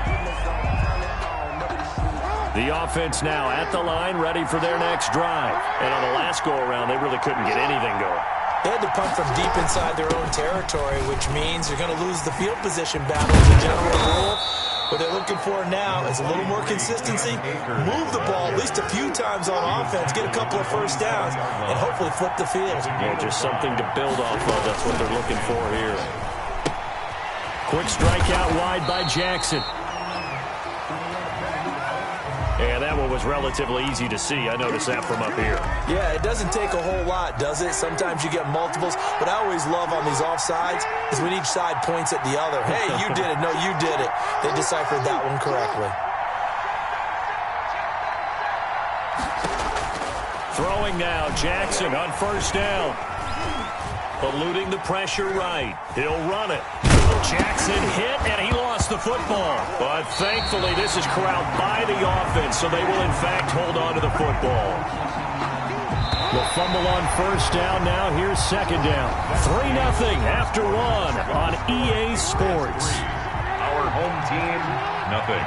The offense now at the line, ready for their next drive. And on the last go-around, they really couldn't get anything going. They had to punt from deep inside their own territory, which means you're going to lose the field position battle as a general rule. What they're looking for now is a little more consistency, move the ball at least a few times on offense, get a couple of first downs, and hopefully flip the field. Yeah, just something to build off of. That's what they're looking for here. Quick strike out wide by Jackson. And that one was relatively easy to see. I noticed that from up here. Yeah, it doesn't take a whole lot, does it? Sometimes you get multiples. What I always love on these offsides is when each side points at the other. Hey, you did it. No, you did it. They deciphered that one correctly. Throwing now, Jackson on first down. Eluding the pressure right. He'll run it. Jackson hit, and he lost the football. But thankfully, this is corralled by the offense, so they will, in fact, hold on to the football. The fumble on first down. Now here's second down. 3-0 after one on EA Sports. Our home team, nothing.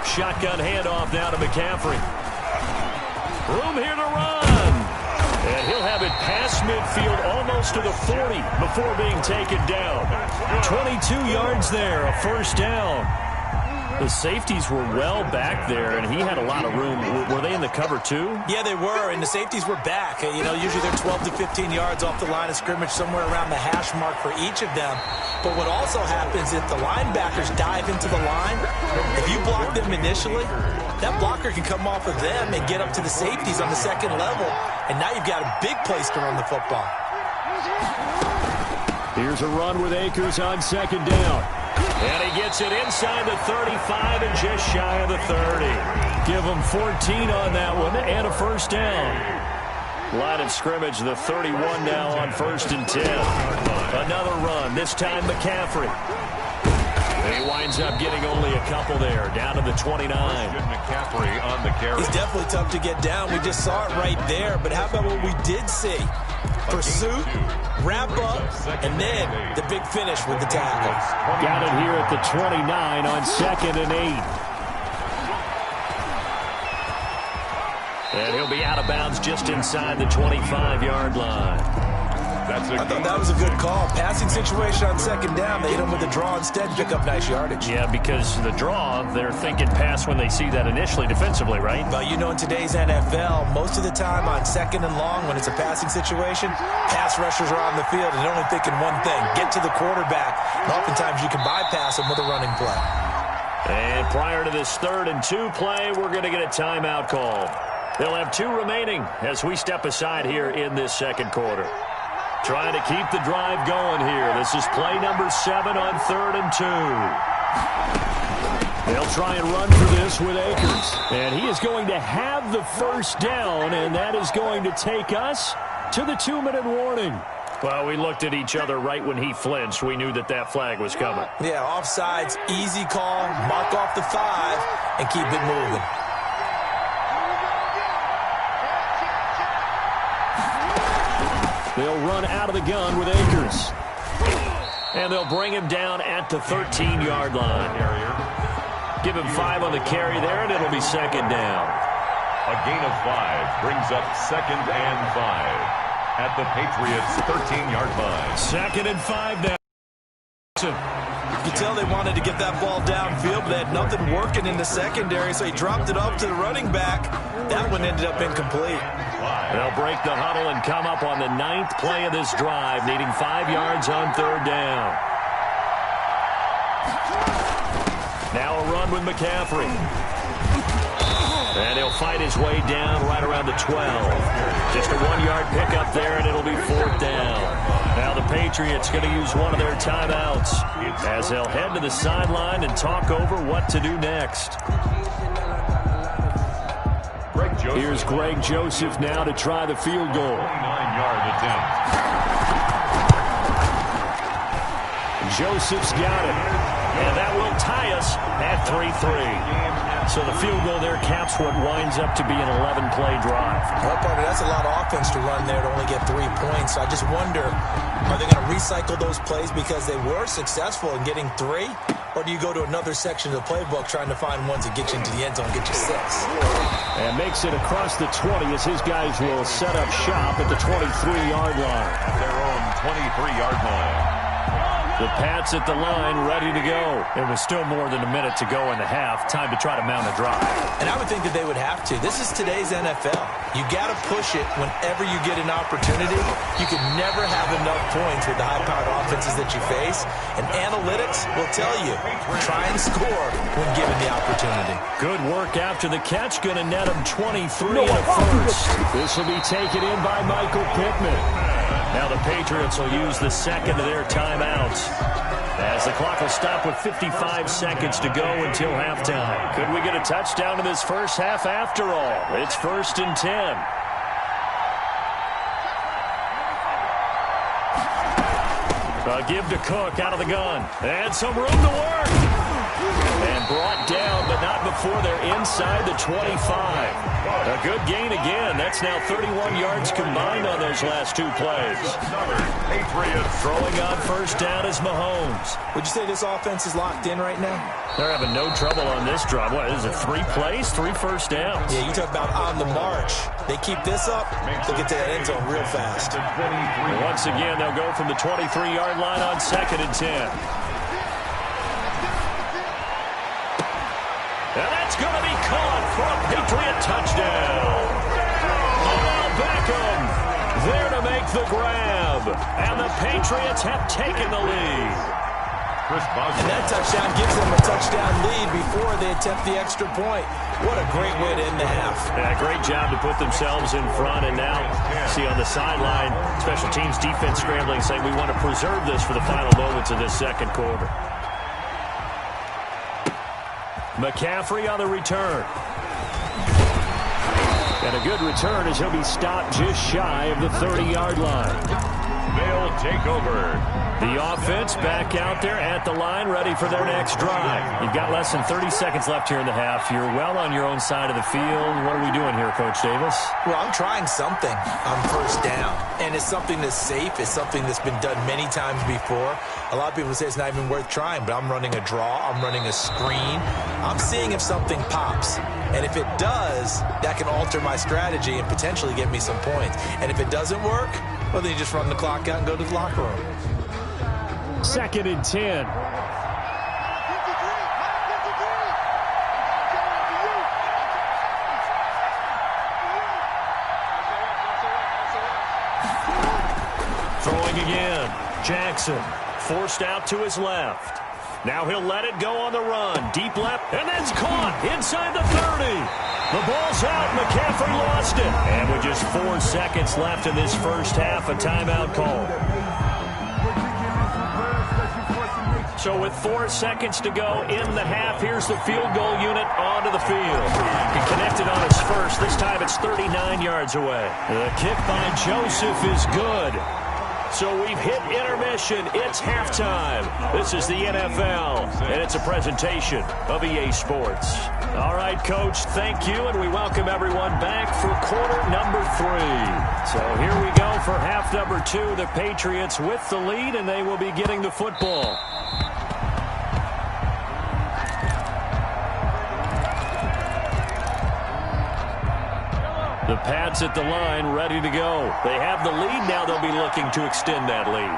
Shotgun handoff now to McCaffrey. Room here to run. And he'll have it past midfield almost to the 40 before being taken down. 22 yards there, a first down. The safeties were well back there, and he had a lot of room. Were they in the cover, too? Yeah, they were, and the safeties were back. You know, usually they're 12 to 15 yards off the line of scrimmage, somewhere around the hash mark for each of them. But what also happens if the linebackers dive into the line, if you block them initially, that blocker can come off of them and get up to the safeties on the second level, and now you've got a big place to run the football. Here's a run with Akers on second down. And he gets it inside the 35 and just shy of the 30. Give him 14 on that one and a first down. Line of scrimmage, the 31 now on first and 10. Another run, this time McCaffrey. And he winds up getting only a couple there, down to the 29. Good McCaffrey on the carry. He's definitely tough to get down. We just saw it right there. But how about what we did see? Pursuit, wrap up, and then the big finish with the tackle. Got it here at the 29 on second and 8. And he'll be out of bounds just inside the 25-yard line. I thought that was a good call. Passing situation on second down. They hit him with a draw instead and pick up nice yardage. Yeah, because the draw, they're thinking pass when they see that initially defensively, right? Well, you know, in today's NFL, most of the time on second and long, when it's a passing situation, pass rushers are on the field and they're only thinking one thing, get to the quarterback. And oftentimes you can bypass them with a running play. And prior to this 3rd and 2 play, we're going to get a timeout call. They'll have 2 remaining as we step aside here in this second quarter. Trying to keep the drive going here. This is play number 7 on 3rd and 2. They'll try and run for this with Akers. And he is going to have the first down, and that is going to take us to the 2-minute warning. Well, we looked at each other right when he flinched. We knew that that flag was coming. Yeah, offsides, easy call, mark off the 5, and keep it moving. They'll run out of the gun with Akers. And they'll bring him down at the 13-yard line. Give him 5 on the carry there, and it'll be second down. A gain of 5 brings up 2nd and 5 at the Patriots' 13-yard line. 2nd and 5 now. You could tell they wanted to get that ball downfield, but they had nothing working in the secondary, so he dropped it up to the running back. That one ended up incomplete. They'll break the huddle and come up on the 9th play of this drive, needing 5 yards on 3rd down. Now a run with McCaffrey. And he'll fight his way down right around the 12. Just a 1-yard pickup there, and it'll be 4th down. Now the Patriots going to use one of their timeouts as they'll head to the sideline and talk over what to do next. Here's Greg Joseph now to try the field goal. 29-yard attempt. Joseph's got it. And that will tie us at 3-3. So the field goal there caps what winds up to be an 11-play drive. Well, partner, that's a lot of offense to run there to only get 3 points. So I just wonder, are they going to recycle those plays because they were successful in getting 3? Or do you go to another section of the playbook trying to find ones that get you into the end zone, get you 6? And makes it across the 20 as his guys will set up shop at the 23-yard line. At their own 23-yard line. The Pats at the line, ready to go. It was still more than a minute to go in the half. Time to try to mount a drive. And I would think that they would have to. This is today's NFL. You got to push it whenever you get an opportunity. You can never have enough points with the high-powered offenses that you face. And analytics will tell you, try and score when given the opportunity. Good work after the catch. Going to net him 23 and a first. This will be taken in by Michael Pittman. Now the Patriots will use the second of their timeouts as the clock will stop with 55 seconds to go until halftime. Could we get a touchdown in this first half after all? It's 1st and 10. A give to Cook out of the gun. And some room to work. And brought down, but not before they're inside the 25. A good gain again. That's now 31 yards combined on those last 2 plays. Patriots throwing on first down is Mahomes. Would you say this offense is locked in right now? They're having no trouble on this drive. What is it, 3 plays, 3 first downs? Yeah, you talk about on the march. They keep this up, they'll get to that end zone real fast. And once again, they'll go from the 23-yard line on 2nd and 10. And that's going to be caught for a Patriot touchdown. Beckham there to make the grab. And the Patriots have taken the lead. And that touchdown gives them a touchdown lead before they attempt the extra point. What a great way to end the half. Yeah, great job to put themselves in front. And now, see on the sideline, special teams defense scrambling, saying we want to preserve this for the final moments of this second quarter. McCaffrey on the return. And a good return as he'll be stopped just shy of the 30-yard line. They'll take over. The offense back out there at the line, ready for their next drive. You've got less than 30 seconds left here in the half. You're well on your own side of the field. What are we doing here, Coach Davis? Well, I'm trying something on first down. And it's something that's safe. It's something that's been done many times before. A lot of people say it's not even worth trying, but I'm running a draw. I'm running a screen. I'm seeing if something pops. And if it does, that can alter my strategy and potentially get me some points. And if it doesn't work, well, then you just run the clock out and go to the locker room. 2nd and 10. Throwing again. Jackson forced out to his left. Now he'll let it go on the run. Deep left, and that's caught inside the 30. The ball's out. McCaffrey lost it. And with just 4 seconds left in this first half, a timeout call. So with 4 seconds to go in the half, here's the field goal unit onto the field. He connected on his first. This time it's 39 yards away. The kick by Joseph is good. So we've hit intermission. It's halftime. This is the NFL, and it's a presentation of EA Sports. All right, Coach, thank you, and we welcome everyone back for quarter number 3. So here we go for half number 2. The Patriots with the lead, and they will be getting the football. The Pats at the line, ready to go. They have the lead. Now they'll be looking to extend that lead.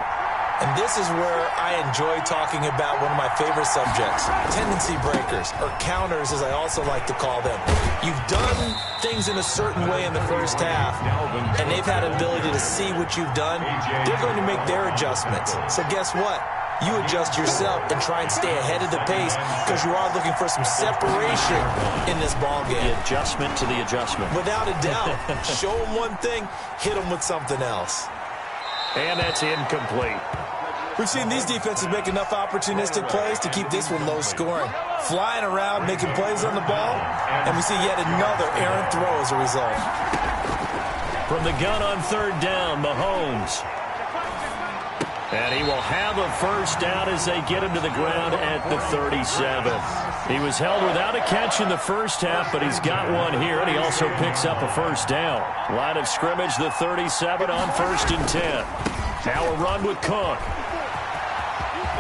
And this is where I enjoy talking about one of my favorite subjects, tendency breakers, or counters as I also like to call them. You've done things in a certain way in the first half, and they've had an ability to see what you've done. They're going to make their adjustments. So guess what? You adjust yourself and try and stay ahead of the pace because you are looking for some separation in this ball game. The adjustment to the adjustment. Without a doubt. Show them one thing, hit them with something else. And that's incomplete. We've seen these defenses make enough opportunistic plays to keep this one low scoring. Flying around, making plays on the ball, and we see yet another errant throw as a result. From the gun on third down, Mahomes. And he will have a first down as they get him to the ground at the 37. He was held without a catch in the first half, but he's got one here, and he also picks up a first down. Line of scrimmage, the 37 on 1st and 10. Now a run with Cook.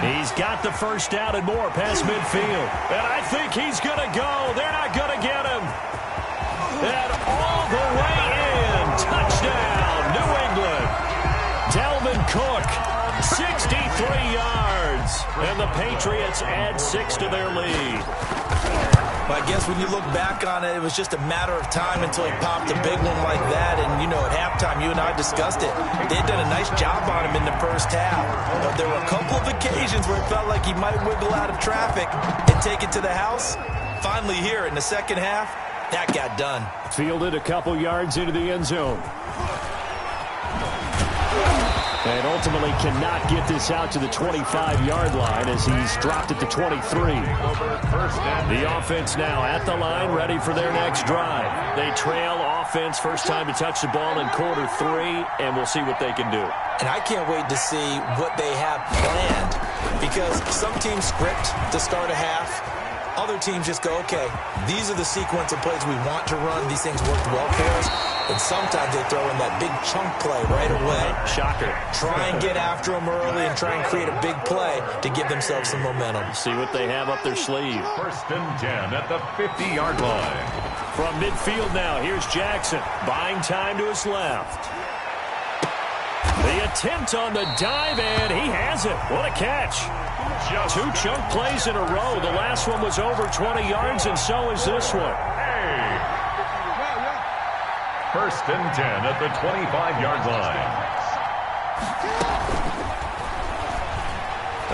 He's got the first down and more past midfield. And I think he's going to go. They're not going to get him. And all the way in. Touchdown, New England. Dalvin Cook, 63 yards. And the Patriots add 6 to their lead. Well, I guess when you look back on it, it was just a matter of time until he popped a big one like that. And, you know, at halftime, you and I discussed it. They had done a nice job on him in the first half. But there were a couple of occasions where it felt like he might wiggle out of traffic and take it to the house. Finally here in the second half, that got done. Fielded a couple yards into the end zone. And ultimately cannot get this out to the 25-yard line as he's dropped it to 23. The offense now at the line, ready for their next drive. They trail offense, first time to touch the ball in quarter 3, and we'll see what they can do. And I can't wait to see what they have planned, because some teams script to start a half. Other teams just go, okay, these are the sequence of plays we want to run. These things worked well for us. And sometimes they throw in that big chunk play right away. Shocker. Try and get after them early and try and create a big play to give themselves some momentum. See what they have up their sleeve. 1st and 10 at the 50-yard line. From midfield now, here's Jackson. Buying time to his left. The attempt on the dive, and he has it. What a catch. 2 chunk plays in a row. The last one was over 20 yards, and so is this one. 1st and 10 at the 25-yard line.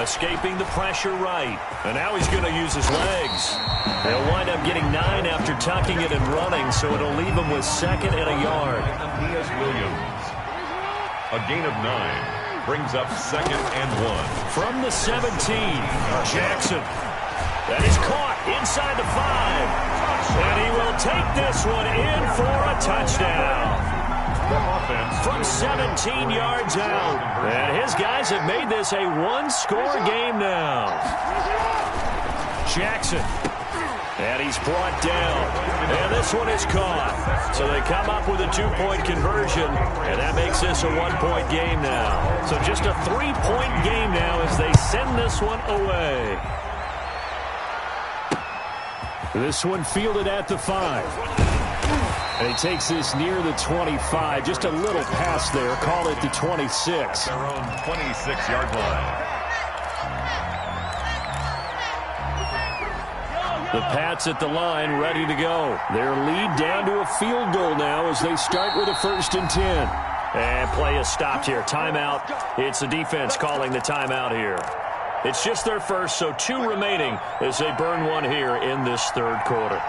Escaping the pressure right. And now he's going to use his legs. They'll wind up getting 9 after tucking it and running, so it'll leave him with 2nd and a yard. Williams. A gain of 9 brings up 2nd and 1. From the 17, Jackson. That is caught inside the 5. And he will take this one in for a touchdown. From 17 yards out. And his guys have made this a 1-score game now. Jackson. And he's brought down. And this one is caught. So they come up with a 2-point conversion. And that makes this a 1-point game now. So just a 3-point game now as they send this one away. This one fielded at the 5. And he takes this near the 25. Just a little pass there. Call it the 26. Their own 26-yard line. The Pats at the line, ready to go. Their lead down to a field goal now as they start with a 1st and 10. And play is stopped here. Timeout. It's the defense calling the timeout here. It's just their first, so 2 remaining as they burn one here in this 3rd quarter.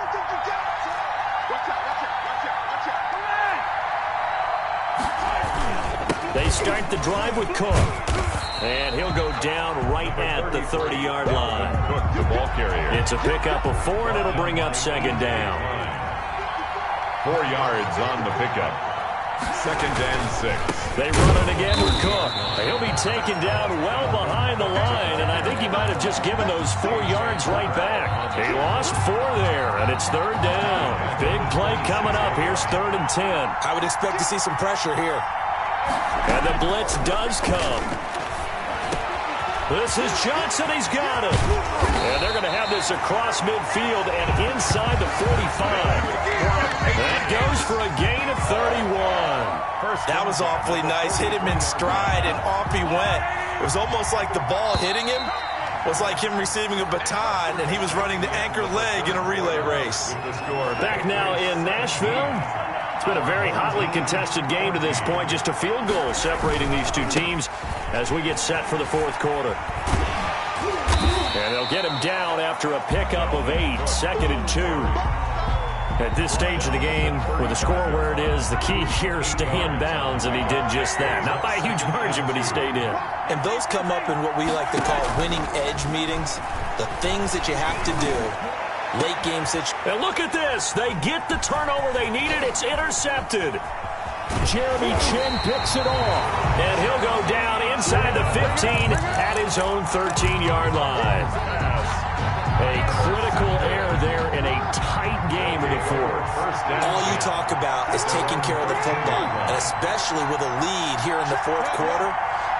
They start the drive with Cook. And he'll go down right at the 30-yard line. Cook, the ball carrier. It's a pickup of 4, and it'll bring up second down. 4 yards on the pickup. 2nd and 6. They run it again with Cook. He'll be taken down well behind the line, and I think he might have just given those 4 yards right back. He lost 4 there, and it's 3rd down. Big play coming up. Here's 3rd and 10. I would expect to see some pressure here. And the blitz does come. This is Johnson. He's got it. And they're going to have this across midfield and inside the 45. That goes for a gain of 31. That was awfully nice. Hit him in stride, and off he went. It was almost like the ball hitting him was like him receiving a baton, and he was running the anchor leg in a relay race. Back now in Nashville. It's been a very hotly contested game to this point. Just a field goal separating these two teams as we get set for the 4th quarter. And they'll get him down after a pickup of 8, 2nd and 2. At this stage of the game, with the score where it is, the key here is stay in bounds, and he did just that. Not by a huge margin, but he stayed in. And those come up in what we like to call winning edge meetings, the things that you have to do. Late game situation. And look at this. They get the turnover they needed. It's intercepted. Jeremy Chin picks it off. And he'll go down inside the 15 at his own 13-yard line. A critical error there in a tight game in the 4th. All you talk about is taking care of the football, and especially with a lead here in the 4th quarter.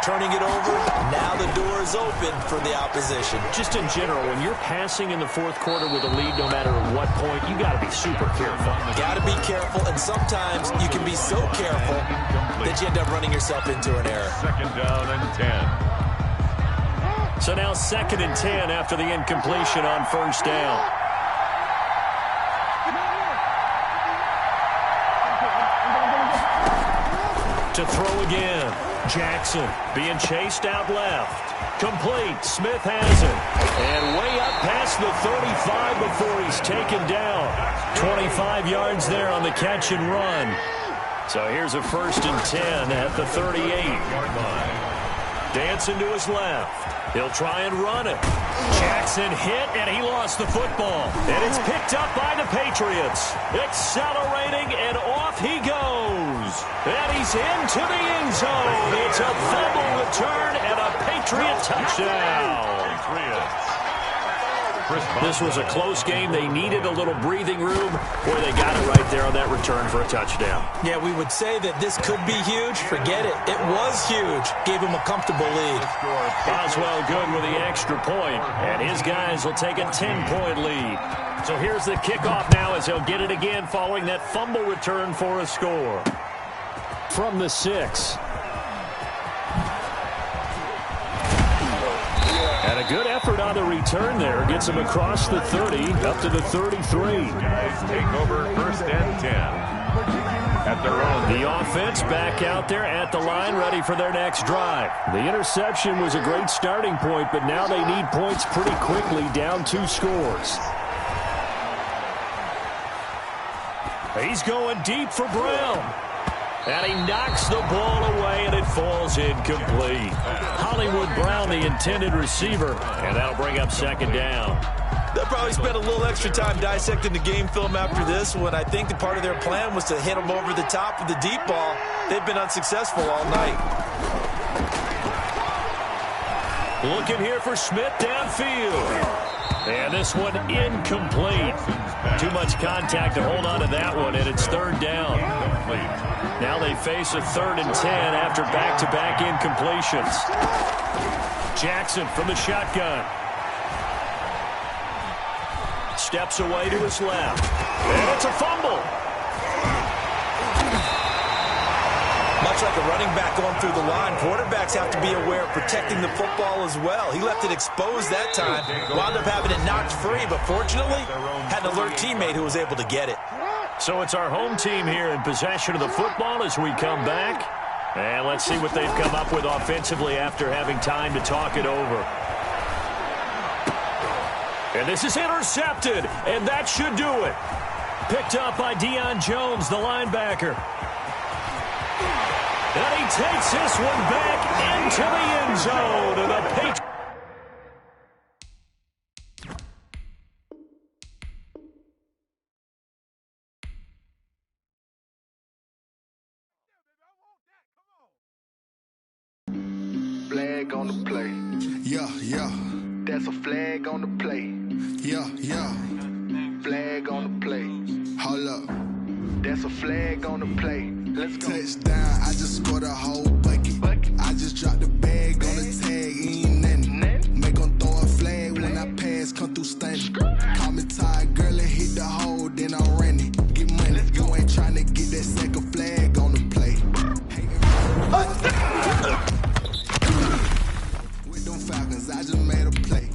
Turning it over, now the door is open for the opposition. Just in general, when you're passing in the 4th quarter with a lead, no matter at what point, you got to be super careful. Got to be careful, and sometimes you can be so careful that you end up running yourself into an error. 2nd down and 10. So now 2nd and 10 after the incompletion on 1st down. To throw again. Jackson being chased out left. Complete. Smith has it. And way up past the 35 before he's taken down. 25 yards there on the catch and run. So here's a 1st and 10 at the 38. Dancing to his left. He'll try and run it. Jackson hit, and he lost the football. And it's picked up by the Patriots. Accelerating, and off he goes. And he's into the end zone. It's a fumble return and a Patriot touchdown. This was a close game. They needed a little breathing room. Boy, they got it right there on that return for a touchdown. Yeah, we would say that this could be huge. Forget it. It was huge. Gave him a comfortable lead. Boswell good with the extra point, and his guys will take a 10-point lead. So here's the kickoff now as he'll get it again following that fumble return for a score. From the 6. And a good effort on the return there. Gets him across the 30, up to the 33. Guys take over 1st and 10. At their own. The offense back out there at the line, ready for their next drive. The interception was a great starting point, but now they need points pretty quickly, down 2 scores. He's going deep for Brown. And he knocks the ball away, and it falls incomplete. Hollywood Brown, the intended receiver, and that'll bring up 2nd down. They'll probably spend a little extra time dissecting the game film after this one. I think the part of their plan was to hit them over the top with the deep ball. They've been unsuccessful all night. Looking here for Smith downfield. And this one incomplete. Too much contact to hold on to that one, and it's 3rd down. Now they face a 3rd and 10 after back-to-back incompletions. Jackson from the shotgun. Steps away to his left. And it's a fumble. Much like a running back going through the line, quarterbacks have to be aware of protecting the football as well. He left it exposed that time, wound up having it knocked free, but fortunately had an alert teammate who was able to get it. So it's our home team here in possession of the football as we come back. And let's see what they've come up with offensively after having time to talk it over. And this is intercepted, and that should do it. Picked up by Deion Jones, the linebacker. And he takes this one back into the end zone. And the Patriots. Flag on the play. Yeah, yeah. That's a flag on the play. Yeah, yeah. Flag on the play. Hold up. That's a flag on the play. Let's go. Touchdown, I just scored a whole bucket. I just dropped the bag on the tag, ain't nothing. Make 'em throw a flag when I pass, come through stunning. Call me tired, girl, and hit the hole, then I'm running. Get money, you ain't tryna get that second flag on the play. With them Falcons, I just made a play.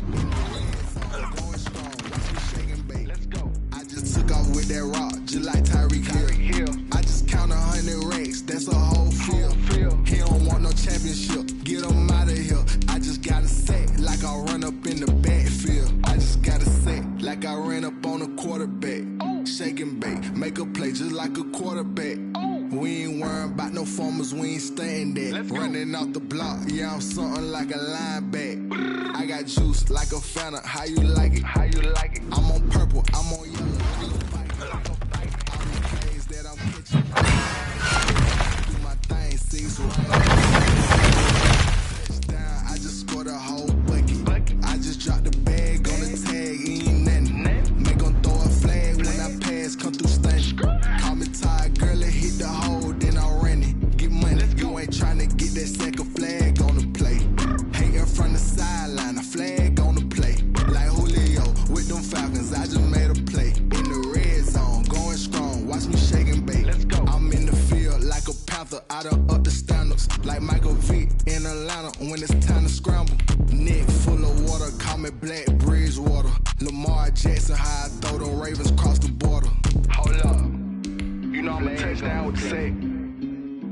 I'm going strong, watch me shake and bake. Let's go. I just took off with that rock, just like Tyreek Hill. I just count 100 racks, that's a whole field. He don't want no championship, get him out of here. I just gotta say, like I run up in the backfield. I just gotta say, like I ran up on a quarterback. Shake and bake, make a play just like a quarterback. We ain't worrying about no formers, we ain't staying there. Running off the block, yeah, I'm something like a linebacker. I got juice like a Fanta, how you like it? How you like it? I'm on purple, I'm on yellow. All these plays that I'm catching. Do my thing, 6 right. Touchdown, I just scored a whole bucket. I just dropped the bag on the tag, ain't nothing. Make 'em throw a flag when I pass, come through stunning. Call me tired, girl, and hit the hole, then I'm running. Get money, you ain't tryna get that second flag on the play. Hating from the sideline, a flag on the play. Like Julio with them Falcons, I just made a play. In the red zone, going strong, watch me shake and bake. Let's go. I'm in the field like a panther, I done up the standards. Like Michael Vick in Atlanta when it's time to scramble. Neck full of water, call me Black Bridgewater. Lamar Jackson, how I throw them Ravens across the border. Hold up. You know I'm a touchdown with the sack.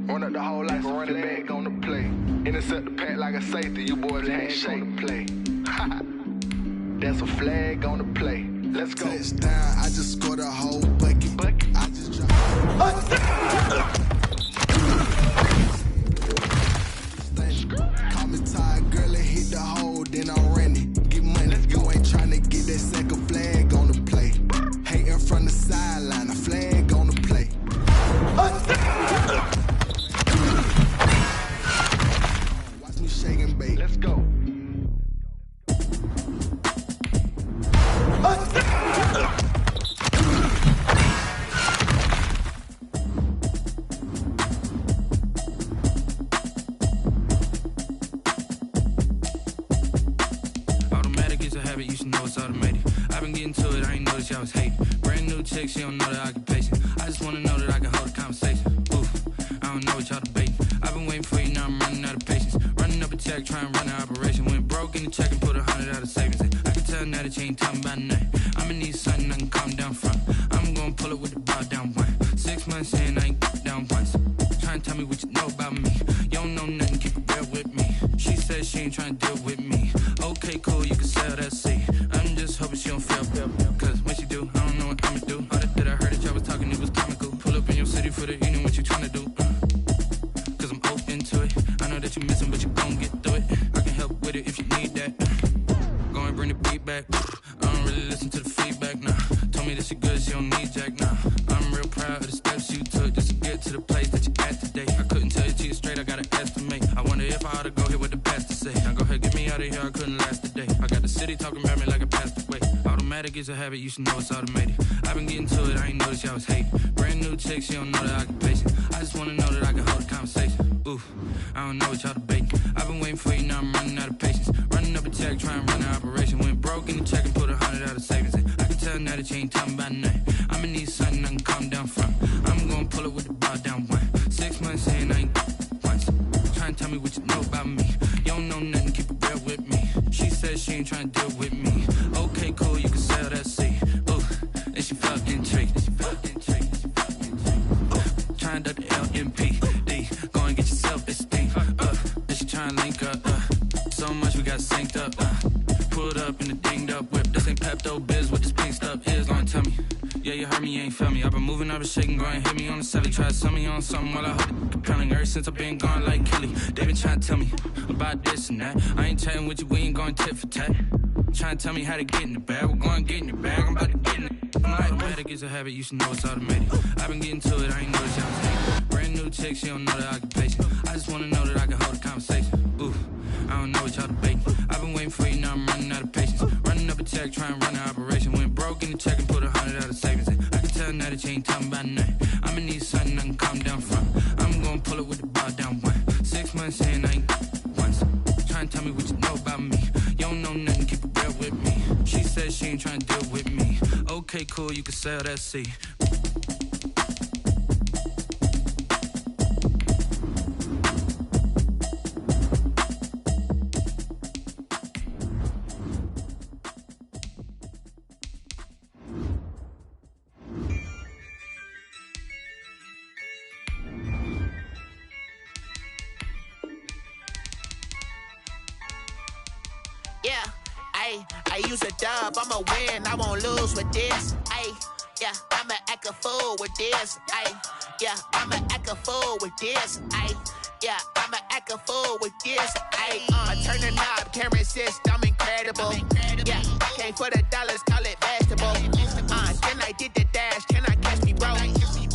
Run up the whole life, run it back on the play. Intercept the pack like a safety, you boys can't shake the play. That's a flag on the play. Let's go. Touchdown, I just scored a whole bucket. I just dropped. Call me tired, girl, and hit the hole, then I'm running. Get money, you ain't tryna get that second flag on the play. Hating from the sideline, a flag on the play. Watch me shake and bake. Let's go. Automatic is a habit, you should know it's automated. I've been getting to it, I ain't noticed y'all was hating. Brand new chick, she don't know the occupation. I just wanna know that I can hold a conversation. Oof, I don't know what y'all debating. I've been waiting for you, now I'm running out of patience. Running up a check, trying to run an operation. Went broke in the check and put 100 out of savings. I can tell now that you ain't talking about nothing. I'ma need something I can calm down from. I'm gonna pull it with the bow down one. 6 months in, I ain't down once. Trying to tell me what you know about me. You don't know nothing, keep it real with me. She said she ain't trying to deal with me. Okay, cool, you can sell that seat. I'm just hoping she don't fail. Cause when she do, I don't know what I'ma do. All that I heard that y'all was talking, it was comical. Pull up in your city for the evening, what you trying to do? Cause I'm open to it. I know that you're missing, but you gon' get through it. I can help with it if you need that. Go and bring the beat back. I don't really listen to the feedback, nah. Told me that she good, she don't need Jack, nah. I'm real proud of the steps you took just to get to the place that you at today. I couldn't tell you to you straight, I gotta estimate. I wonder if I ought to go here with the pastor say. Now go ahead, get me out of here, I couldn't last a day. I got the city talking about me like a passed away. Automatic is a habit, you should know it's automated. I've been getting to it, I ain't noticed y'all was hating. Brand new chick, she don't know the occupation. I just wanna know that I can hold a conversation. Oof, I don't know what y'all debating. I've been waiting for you, now I'm running out of patience. Running up a check, trying to run an operation. Went broke in the check and put 100 out of savings. I can tell now that you ain't talking about nothing. I'ma need something I can calm down from. I'm gonna pull it with the bow down one. 6 months in, I ain't once. Trying to tell me what you know about me. You don't know nothing, keep it real with me. She said she ain't trying to deal with me. Okay, cool, you can sell that seat. Ooh, and she felt intrigued. Trying to the LMPD. Go and get yourself esteem. And she trying to link up. So much we got synced up. Pulled up in the dinged up whip. This ain't Pepto Biz, what this pink stuff is. Long tell me, Yeah, you heard me, you ain't felt me. I've been moving, I've been shaking, go and hit me on the celly. Try to sell me on something while I hold it compelling. Ever since I've been gone like Kelly, they been trying to tell me about this and that. I ain't chatting with you, we ain't going tit for tat. Trying to tell me how to get in the bag. We're going to get in the bag, I'm about to get in it. I'm automatic, it's a habit, you should know it's automatic. I've been getting to it, I ain't noticed y'all was hating. Brand new chick, she don't know the occupation. I just wanna know that I can hold a conversation. Ooh, I don't know what y'all debating. I've been waiting for you, now I'm running out of patience. Running up a check, trying to run an operation. Went broke in the check and put 100 out of savings in. I can tell now that you ain't talking about nothing. I'ma need something I can calm down from. I'm gonna pull it with the bar down one. 6 months in, I ain't once. Trying to tell me what you know about me. You don't know nothing, keep it real with me. She said she ain't trying to deal with me. Okay, cool, you can sell that seed. Yeah, I use a dub, I'ma win, I won't lose with this. Yeah, I'ma act a fool with this. Yeah, I'ma act a fool with this. Yeah, I'ma act a fool with this. I turn the knob, camera assist, I'm incredible. Yeah, came for the dollars, call it basketball. Then I did the dash, can I catch me, bro?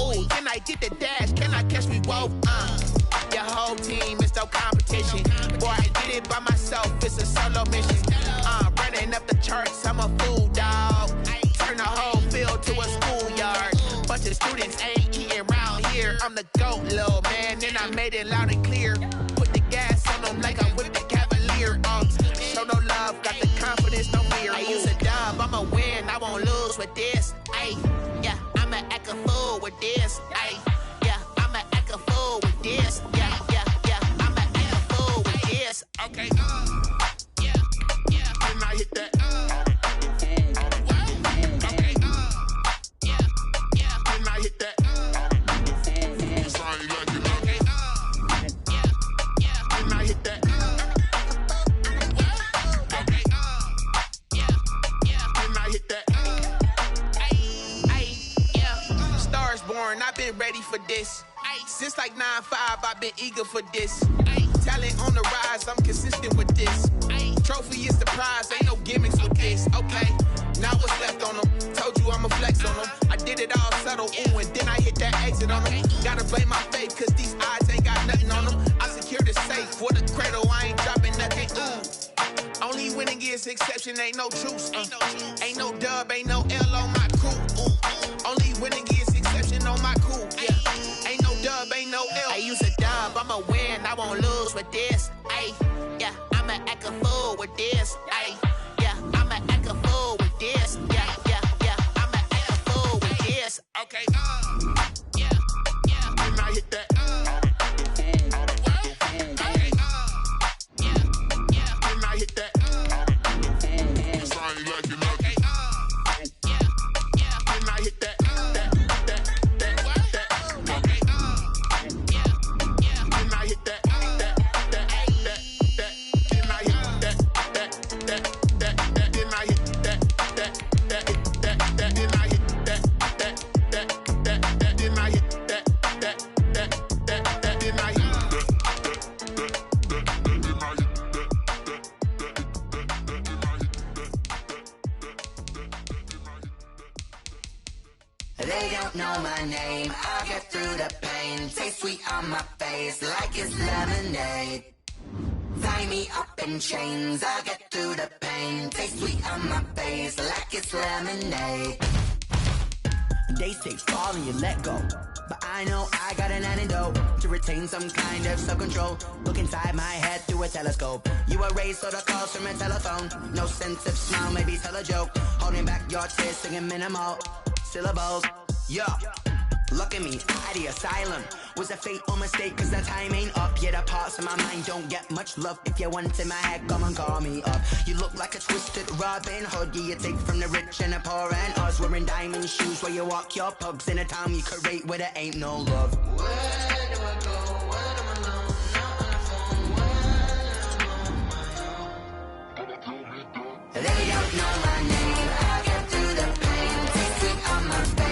Ooh, then I did the dash, can I catch me, whoa? Your whole team is no competition. Boy, I did it by myself, it's a solo mission. Running up the charts, I'm a fool, dog. Turn the whole field to a schoolyard. Bunch of students ain't eating round here. I'm the GOAT, little man, and I made it loud and clear. Put the gas on them like I'm with the Cavalier. Show no love, got the confidence, no fear. I use a dub, I'ma win, I won't lose with this. Yeah, I'ma act a fool with this. Yeah, I'ma act a fool with this. Yeah, I'ma act a fool with this. Okay, can I hit that? Okay, can I hit that? Sorry, like you know. Okay, can I hit that? Okay, can I hit that? Yeah, Stars born, I've been ready for this. Since like 9-5, I've been eager for this. Talent on the rise, I'm consistent with this. Trophy is the prize, ain't no gimmicks with this. Okay, now what's left on them? Told you I'ma flex on them. I did it all subtle, ooh, and then I hit that exit on them. Gotta blame my faith, cause these odds ain't got nothing on them. I secure the safe for the cradle, I ain't dropping nothing, ooh. Only winning is exception, ain't no truce. Ain't no dub, ain't no L on my crew. Only winning is exception on my crew. Yeah, ain't no dub, ain't no L. I use a dub, I'ma win, I won't lose with this. Yeah, I'ma act a fool with this. Yeah, I'ma act a fool with this. Yeah, I'ma act a fool with this. Okay, can I hit that? Okay, can I hit that? Sorry, like you know. Okay, can I hit that? They don't know my name, I'll get through the pain. Taste sweet on my face like it's lemonade. Tie me up in chains, I'll get through the pain. Taste sweet on my face like it's lemonade. They say fall and you let go, but I know I got an antidote to retain some kind of self-control. Look inside my head through a telescope. You erase all the calls from a telephone. No sense of smile, maybe tell a joke. Holding back your tears, singing minimal syllables. Yeah, look at me, at the asylum. Was a fate or mistake, cause the time ain't up. Yeah, the parts of my mind don't get much love. If you want in my head, come and call me up. You look like a twisted Robin Hood. Yeah, you take from the rich and the poor and us. Wearing diamond shoes where you walk your pugs in a town you create where there ain't no love. Where do I go? Where am I alone? Not on the phone. Where am I on my own? They don't know my name. I'll get through the pain. Taste sweet on my face.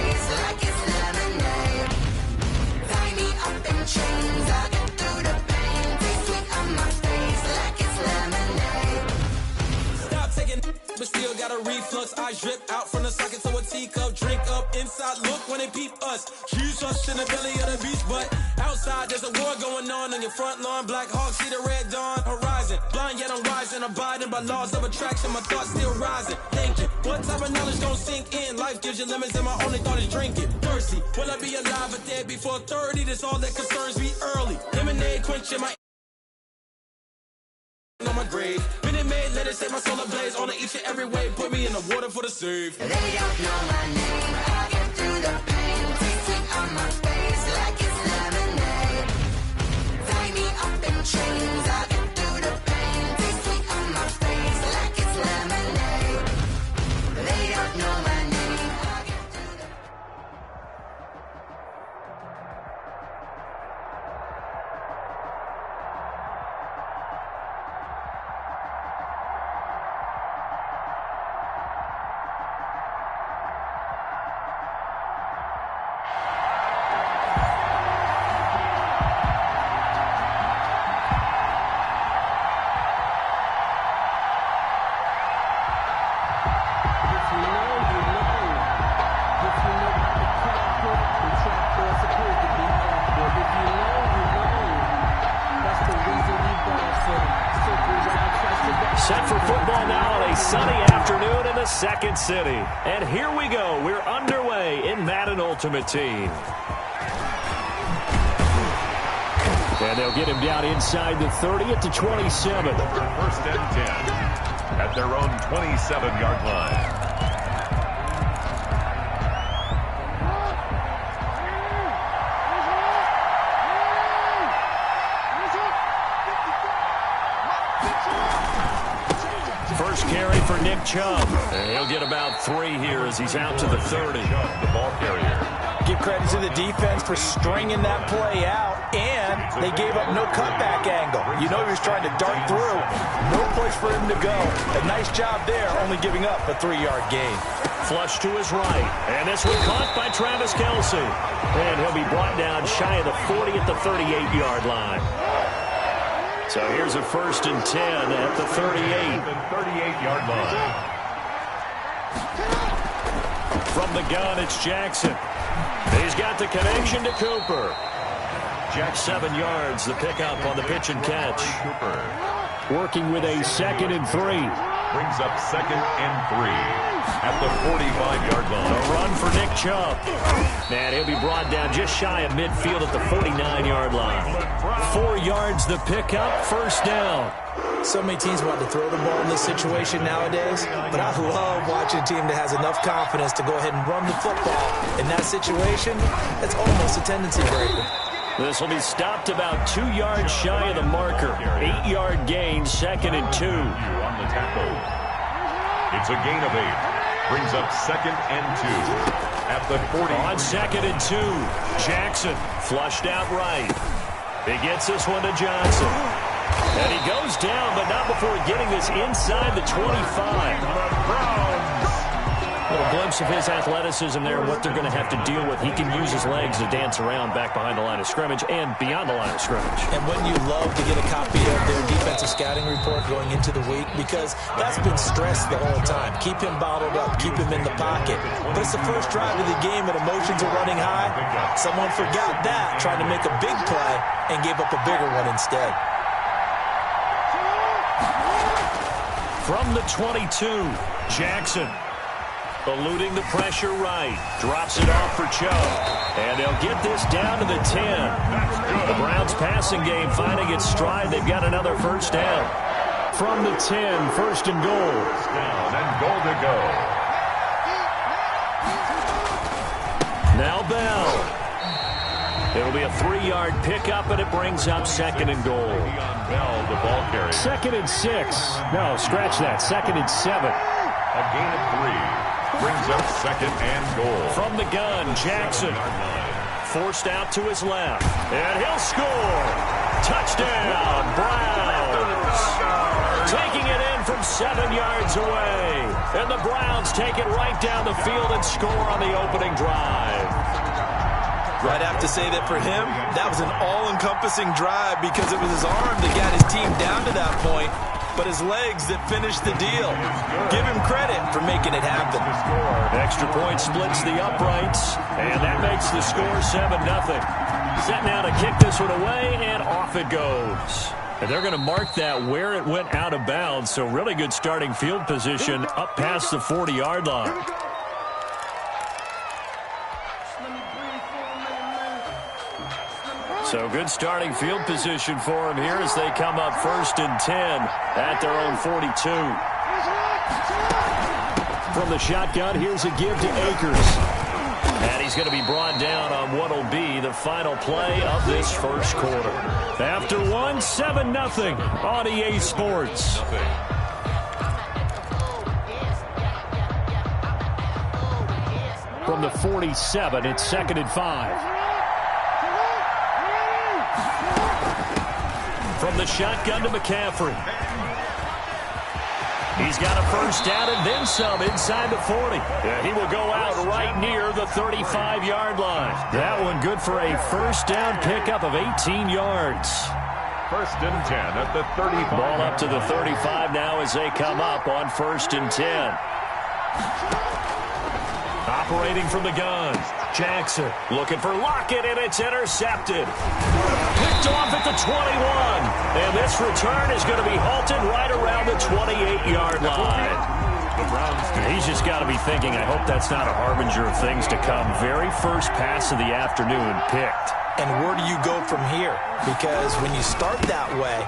but still got a reflux. Eyes drip out from the socket to a teacup. Drink up inside, look when they peep us. Huge us in the belly of the beast, but outside there's a war going on your front lawn. Black Hawk see the red dawn horizon. Blind yet I'm rising, abiding by laws of attraction. My thoughts still rising. Thinking, what type of knowledge gon' sink in? Life gives you lemons and my only thought is drinking. Thirsty, will I be alive or dead before 30? That's all that concerns me early. Lemonade quenching my on my grave. Minute Maid, let it set my soul ablaze. On each and every way, put me in the water for the save. They don't know my name. I get through the pain. Taste sweet on my face like it's lemonade. Tie me up in chains. I get through the pain. Taste sweet on my face like it's lemonade. They don't know my name. I get through the Set for football now on a sunny afternoon in the second city. And here we go. We're underway in Madden Ultimate Team. And they'll get him down inside the 30 at the 27. First and 10 at their own 27-yard line. First carry for Nick Chubb. And he'll get about 3 here as he's out to the 30. The ball carrier. Give credit to the defense for stringing that play out, and they gave up no cutback angle. You know he was trying to dart through. No place for him to go. A nice job there, only giving up a 3-yard gain. Flush to his right. And this one caught by Travis Kelce. And he'll be brought down shy of the 40 at the 38-yard line. So here's a first and 10 at the 38. The 38-yard line. From the gun, it's Jackson. He's got the connection to Cooper. Jack 7 yards, the pickup on the pitch and catch. Cooper. Working with a 2nd and 3. Brings up 2nd and 3 at the 45-yard line. A run for Nick Chubb. And he'll be brought down just shy of midfield at the 49-yard line. 4 yards the pickup, first down. So many teams want to throw the ball in this situation nowadays, but I love watching a team that has enough confidence to go ahead and run the football. In that situation, it's almost a tendency breaker. This will be stopped about 2 yards shy of the marker. 8-yard gain, 2nd and 2. On the tackle. It's a gain of 8. Brings up 2nd and 2 at the 40. On 2nd and 2, Jackson flushed out right. He gets this one to Johnson. And he goes down, but not before getting this inside the 25. A little glimpse of his athleticism there and what they're going to have to deal with. He can use his legs to dance around back behind the line of scrimmage and beyond the line of scrimmage. And wouldn't you love to get a copy of their defensive scouting report going into the week? Because that's been stressed the whole time. Keep him bottled up. Keep him in the pocket. But it's the first drive of the game and emotions are running high. Someone forgot that, trying to make a big play and gave up a bigger one instead. From the 22, Jackson. Eluding the pressure right. Drops it off for Chubb. And they'll get this down to the 10. The Browns passing game finding its stride. They've got another first down. From the 10, first and goal. Down and goal to go. Now Bell. It'll be a 3-yard pickup, and it brings up 2nd and goal. Bell, the ball carrier. 2nd and 6. No, scratch that. 2nd and 7. A gain of 3. Brings up 2nd and goal. From the gun, Jackson. Forced out to his left. And he'll score. Touchdown, Browns. Taking it in from 7 yards away. And the Browns take it right down the field and score on the opening drive. I'd have to say that for him, that was an all-encompassing drive because it was his arm that got his team down to that point. but his legs that finished the deal. Give him credit for making it happen. Extra point splits the uprights, and that makes the score 7-0. Set now to kick this one away, and off it goes. And they're going to mark that where it went out of bounds, so really good starting field position up past the 40-yard line. So good starting field position for him here as they come up 1st and 10 at their own 42. From the shotgun, here's a give to Akers. And he's going to be brought down on what will be the final play of this first quarter. After one, 7-0 on EA Sports. From the 47, it's 2nd and 5. From the shotgun to McCaffrey. He's got a first down and then some inside the 40. And he will go out right near the 35-yard line. That one good for a first down pickup of 18 yards. 1st and 10 at the 35. Ball up to the 35 now as they come up on 1st and 10. Operating from the gun. Jackson looking for Lockett, and it's intercepted. Picked off at the 21. And this return is going to be halted right around the 28-yard line. He's just got to be thinking, I hope that's not a harbinger of things to come. Very first pass of the afternoon picked. And where do you go from here? Because when you start that way,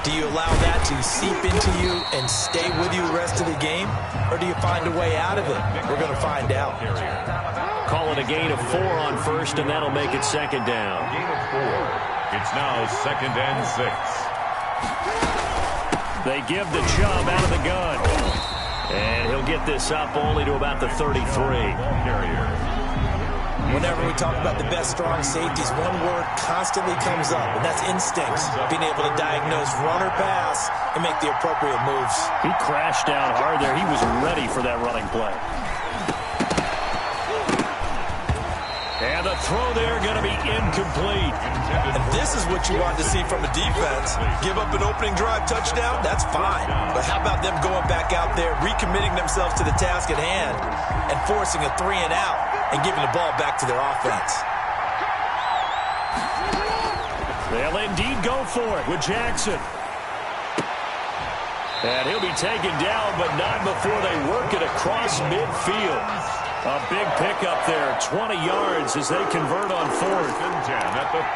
do you allow that to seep into you and stay with you the rest of the game? Or do you find a way out of it? We're going to find out. Call it a gain of 4 on 1st, and that'll make it 2nd down. Gain of 4. It's now 2nd and 6. They give the Chubb out of the gun. And he'll get this up only to about the 33. Whenever we talk about the best strong safeties, one word constantly comes up, and that's instincts. Being able to diagnose run or pass and make the appropriate moves. He crashed down hard there. He was ready for that running play. And the throw there going to be incomplete. And this is what you want to see from a defense. Give up an opening drive touchdown, that's fine. But how about them going back out there, recommitting themselves to the task at hand, and forcing a 3 and out, and giving the ball back to their offense. They'll indeed go for it with Jackson. And he'll be taken down, but not before they work it across midfield. A big pickup there, 20 yards as they convert on 4th.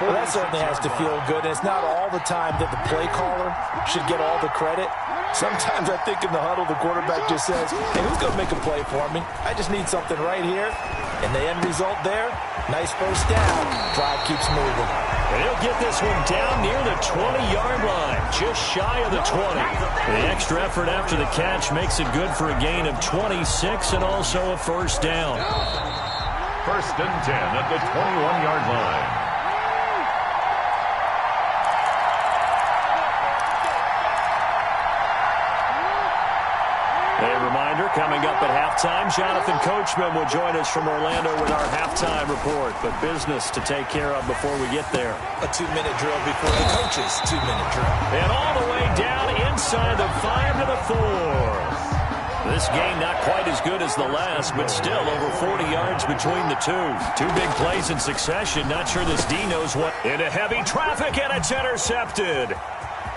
Well, that certainly has to feel good. And it's not all the time that the play caller should get all the credit. Sometimes I think in the huddle, the quarterback just says, hey, who's going to make a play for me? I just need something right here. And the end result there, nice first down. Drive keeps moving. And he'll get this one down near the 20-yard line, just shy of the 20. The extra effort after the catch makes it good for a gain of 26 and also a first down. 1st and 10 at the 21-yard line. A reminder, coming up at halftime, Jonathan Coachman will join us from Orlando with our halftime report. But business to take care of before we get there. A 2-minute drill before the coach's 2-minute drill. And all the way down inside the 5 to the 4. This game not quite as good as the last, but still over 40 yards between the two. 2 big plays in succession. Not sure this D knows what. Into heavy traffic, and it's intercepted.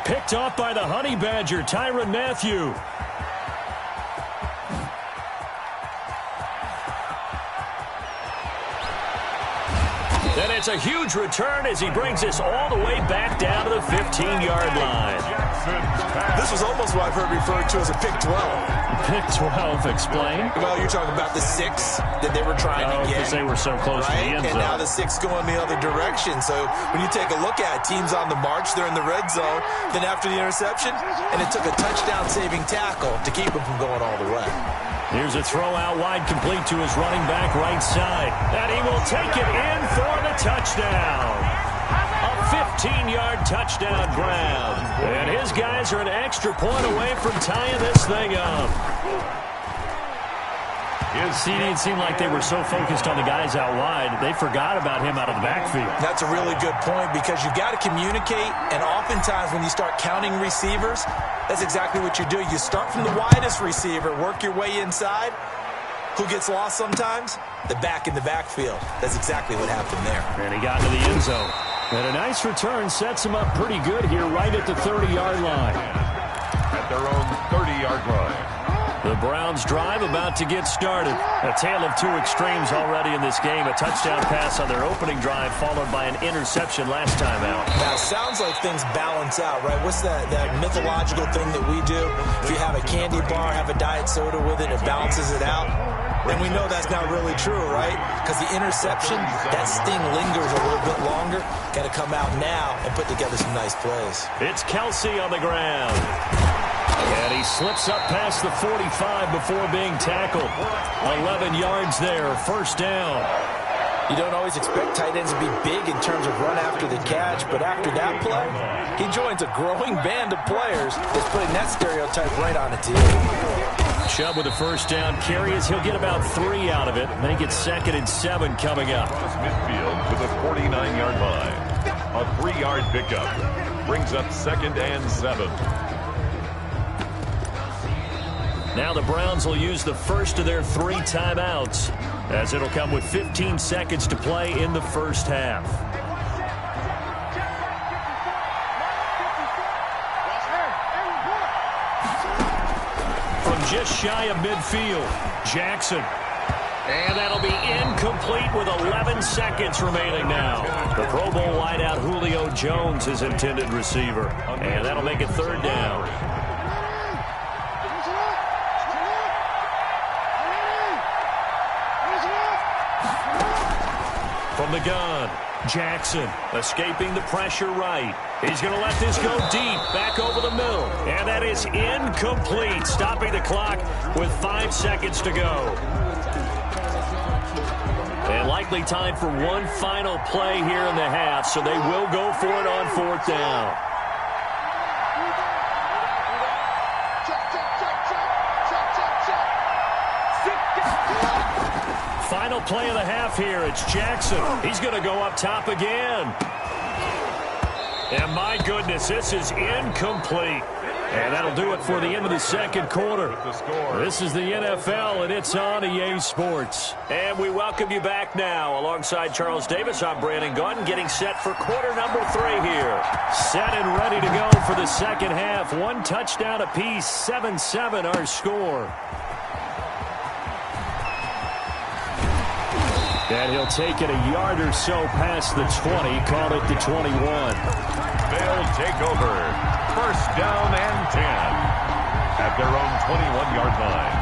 Picked off by the Honey Badger, Tyrann Mathieu. And it's a huge return as he brings this all the way back down to the 15-yard line. This was almost what I've heard referred to as a pick 12. Pick 12, explain. Well, you're talking about the 6 that they were trying to get. Because they were so close to the end zone. And now the 6 going the other direction. So when you take a look at teams on the march, they're in the red zone. Then after the interception, and it took a touchdown-saving tackle to keep them from going all the way. Here's a throw out wide complete to his running back right side. And he will take it in for the touchdown. A 15-yard touchdown grab. And his guys are an extra point away from tying this thing up. His CD, it seemed like they were so focused on the guys out wide, they forgot about him out of the backfield. That's a really good point because you've got to communicate, and oftentimes when you start counting receivers, that's exactly what you do. You start from the widest receiver, work your way inside. Who gets lost sometimes? The back in the backfield. That's exactly what happened there. And he got into the end zone. And a nice return sets him up pretty good here right at the 30-yard line. At their own 30-yard line. The Browns drive about to get started. A tale of two extremes already in this game. A touchdown pass on their opening drive followed by an interception last time out. Now, it sounds like things balance out, right? What's that mythological thing that we do? If you have a candy bar, have a diet soda with it, it balances it out. And we know that's not really true, right? Because the interception, that sting lingers a little bit longer. Got to come out now and put together some nice plays. It's Kelsey on the ground. And he slips up past the 45 before being tackled. 11 yards there, first down. You don't always expect tight ends to be big in terms of run after the catch, but after that play, he joins a growing band of players that's putting that stereotype right on the team. Chubb with a first down carry as he'll get about 3 out of it. Make it 2nd and 7 coming up. Across midfield to the 49-yard line. A 3-yard pickup brings up 2nd and 7. Now the Browns will use the first of their 3 timeouts, as it'll come with 15 seconds to play in the first half. From just shy of midfield, Jackson. And that'll be incomplete with 11 seconds remaining now. The Pro Bowl wideout Julio Jones is intended receiver. And that'll make it 3rd down. From the gun, Jackson escaping the pressure right. He's going to let this go deep, back over the middle. And that is incomplete, stopping the clock with 5 seconds to go. And likely time for one final play here in the half, so they will go for it on 4th down. Final play of the half here. It's Jackson. He's going to go up top again. And my goodness, this is incomplete. And that'll do it for the end of the second quarter. This is the NFL, and it's on EA Sports. And we welcome you back now. Alongside Charles Davis, I'm Brandon Gaudin, getting set for quarter number 3 here. Set and ready to go for the second half. 1 touchdown apiece, 7-7 our score. And he'll take it a yard or so past the 20, call it the 21. They'll take over. First down and 10 at their own 21-yard line.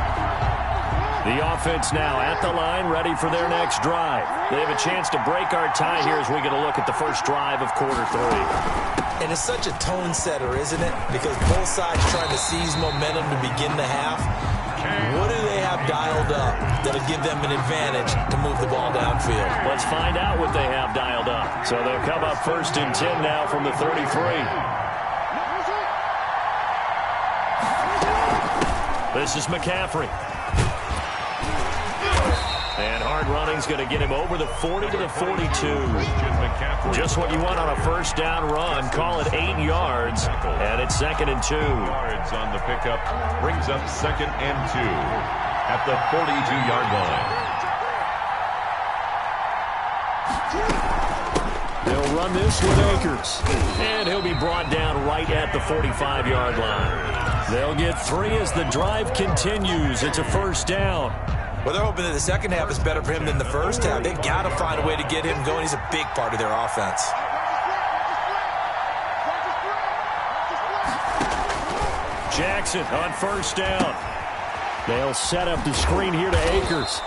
The offense now at the line, ready for their next drive. They have a chance to break our tie here as we get a look at the first drive of quarter 3. And it's such a tone setter, isn't it? Because both sides trying to seize momentum to begin the half. What do they have dialed up that'll give them an advantage to move the ball downfield? Let's find out what they have dialed up. So they'll come up 1st and 10 now from the 33. This is McCaffrey. And hard running's going to get him over the 40 to the 42. Just what you want on a first down run. Call it 8 yards. And it's 2nd and 2. Yards on the pickup brings up 2nd and 2 at the 42-yard line. They'll run this with Akers. And he'll be brought down right at the 45-yard line. They'll get 3 as the drive continues. It's a first down. Well, they're hoping that the second half is better for him than the first half. They've got to find a way to get him going. He's a big part of their offense. Jackson on first down. They'll set up the screen here to Akers.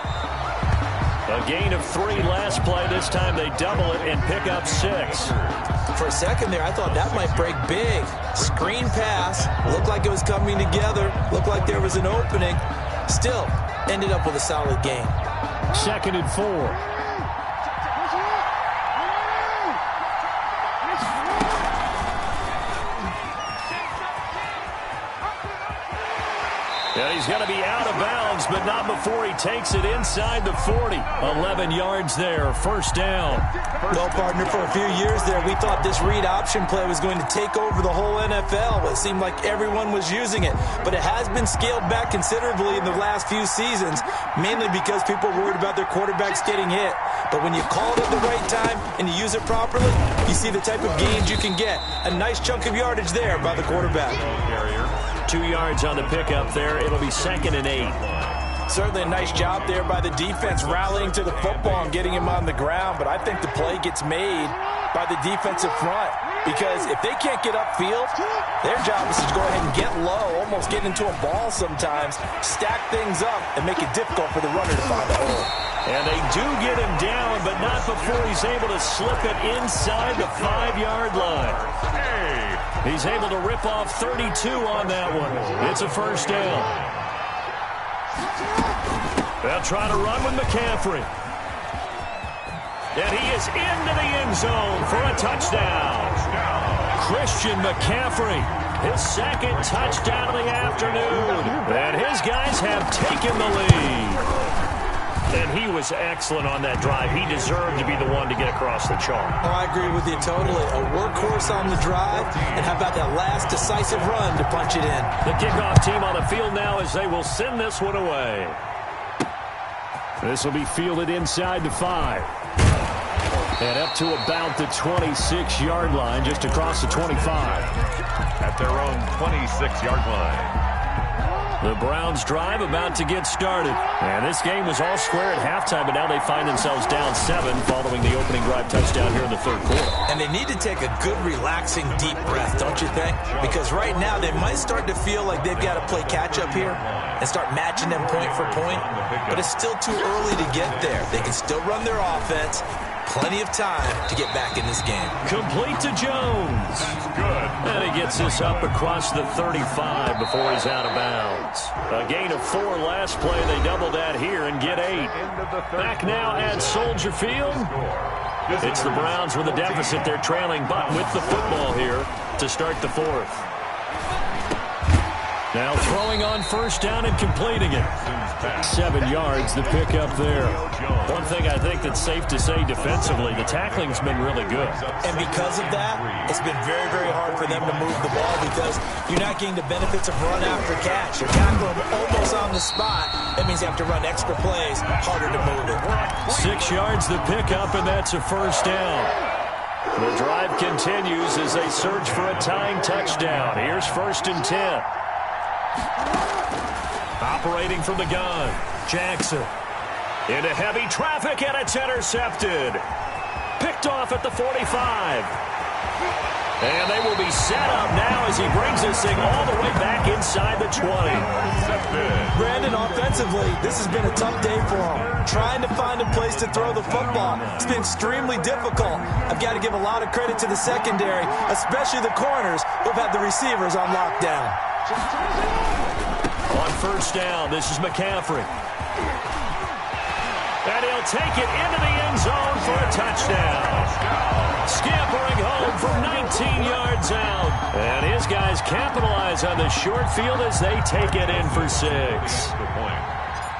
A gain of 3 last play. This time they double it and pick up 6. For a second there, I thought that might break big. Screen pass. Looked like it was coming together. Looked like there was an opening. Still, ended up with a solid game. 2nd and 4. And he's going to be out of bounds Jones, but not before he takes it inside the 40. 11 yards there, first down. Well, partner, for a few years there, we thought this read option play was going to take over the whole NFL. It seemed like everyone was using it, but it has been scaled back considerably in the last few seasons, mainly because people are worried about their quarterbacks getting hit. But when you call it at the right time and you use it properly, you see the type of gains you can get. A nice chunk of yardage there by the quarterback. 2 yards on the pickup there. It'll be 2nd and 8. Certainly a nice job there by the defense rallying to the football and getting him on the ground, but I think the play gets made by the defensive front because if they can't get upfield, their job is to go ahead and get low, almost get into a ball sometimes, stack things up, and make it difficult for the runner to find a hole. And they do get him down, but not before he's able to slip it inside the 5-yard line. He's able to rip off 32 on that one. It's a first down. They'll try to run with McCaffrey. And he is into the end zone for a touchdown. Christian McCaffrey, his 2nd touchdown of the afternoon. And his guys have taken the lead. And he was excellent on that drive. He deserved to be the one to get across the chalk. Oh, I agree with you totally. A workhorse on the drive. And how about that last decisive run to punch it in? The kickoff team on the field now as they will send this one away. This will be fielded inside the 5. And up to about the 26-yard line, just across the 25. At their own 26-yard line. The Browns drive about to get started. And this game was all square at halftime, but now they find themselves down 7 following the opening drive touchdown here in the 3rd quarter. And they need to take a good, relaxing, deep breath, don't you think? Because right now they might start to feel like they've got to play catch-up here and start matching them point for point. But it's still too early to get there. They can still run their offense. Plenty of time to get back in this game. Complete to Jones. And he gets this up across the 35 before he's out of bounds. A gain of 4 last play. They double that here and get 8. Back now at Soldier Field. It's the Browns with a deficit. They're trailing, but with the football here to start the 4th. Now throwing on first down and completing it. 7 yards, the pickup there. One thing I think that's safe to say defensively, the tackling's been really good. And because of that, it's been very, very hard for them to move the ball because you're not getting the benefits of run after catch. You're tackling almost on the spot. That means you have to run extra plays, harder to move it. 6 yards, the pickup, and that's a first down. The drive continues as they search for a tying touchdown. Here's 1st and 10. Operating from the gun, Jackson. Into heavy traffic, and it's intercepted. Picked off at the 45. And they will be set up now as he brings this thing all the way back inside the 20. Brandon, offensively, this has been a tough day for him. Trying to find a place to throw the football. It's been extremely difficult. I've got to give a lot of credit to the secondary, especially the corners who have had the receivers on lockdown. On first down, this is McCaffrey. And he'll take it into the end zone for a touchdown. Scampering home from 19 yards out. And his guys capitalize on the short field as they take it in for 6.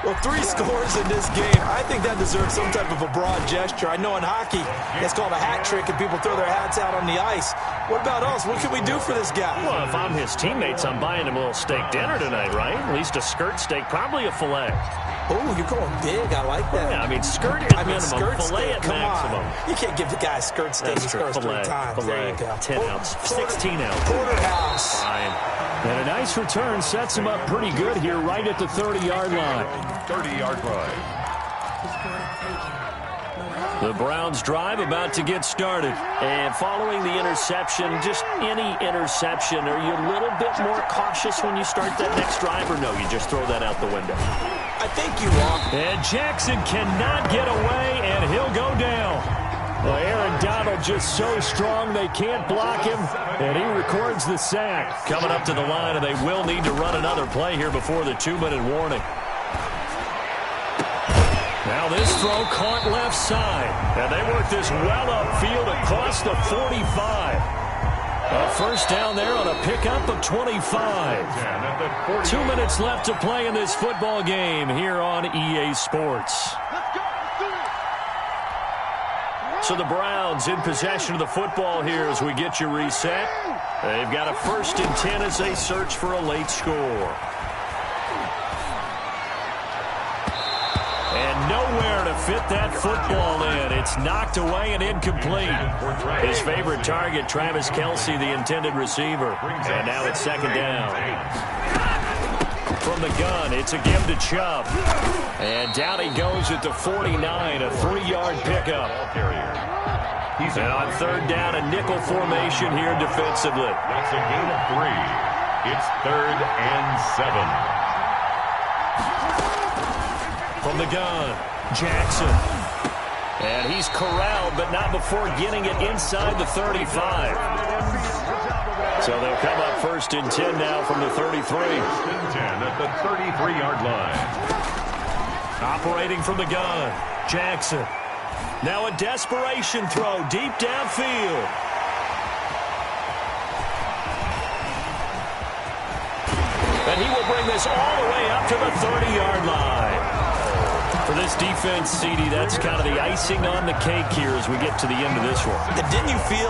Well, 3 scores in this game. I think that deserves some type of a broad gesture. I know in hockey, it's called a hat trick and people throw their hats out on the ice. What about us? What can we do for this guy? Well, if I'm his teammates, I'm buying him a little steak dinner tonight, right? At least a skirt steak, probably a filet. Oh, you're going big. I like that. Yeah, I mean, skirt at minimum, skirt filet steak. at Come maximum. on. You can't give the guy a skirt steak. He scores 3 times. There you go. 10 ounce, 16 ounce. Porterhouse. Fine. And a nice return sets him up pretty good here right at the 30-yard line. 30-yard line. The Browns drive about to get started. And following the interception, just any interception, are you a little bit more cautious when you start that next drive, or no, you just throw that out the window? I think you are. And Jackson cannot get away, and he'll go down. Well, Aaron Donald just so strong they can't block him, and he records the sack. Coming up to the line, and they will need to run another play here before the 2-minute warning. Now this throw caught left side, and they work this well upfield across the 45. A first down there on a pickup of 25. 2 minutes left to play in this football game here on EA Sports. So the Browns in possession of the football here as we get you reset. They've got a 1st and 10 as they search for a late score. And nowhere to fit that football in. It's knocked away and incomplete. His favorite target, Travis Kelce, the intended receiver. And now it's 2nd down. From the gun, it's a give to Chubb. And down he goes at the 49, a 3-yard pickup. And on 3rd down, a nickel formation here defensively. That's a gain of 3. It's 3rd and 7. From the gun, Jackson. And he's corralled, but not before getting it inside the 35. So they'll come up 1st and 10 now from the 33. 1st and 10 at the 33-yard line. Operating from the gun, Jackson. Now a desperation throw deep downfield. And he will bring this all the way up to the 30-yard line. For this defense, CD, that's kind of the icing on the cake here as we get to the end of this one. And didn't you feel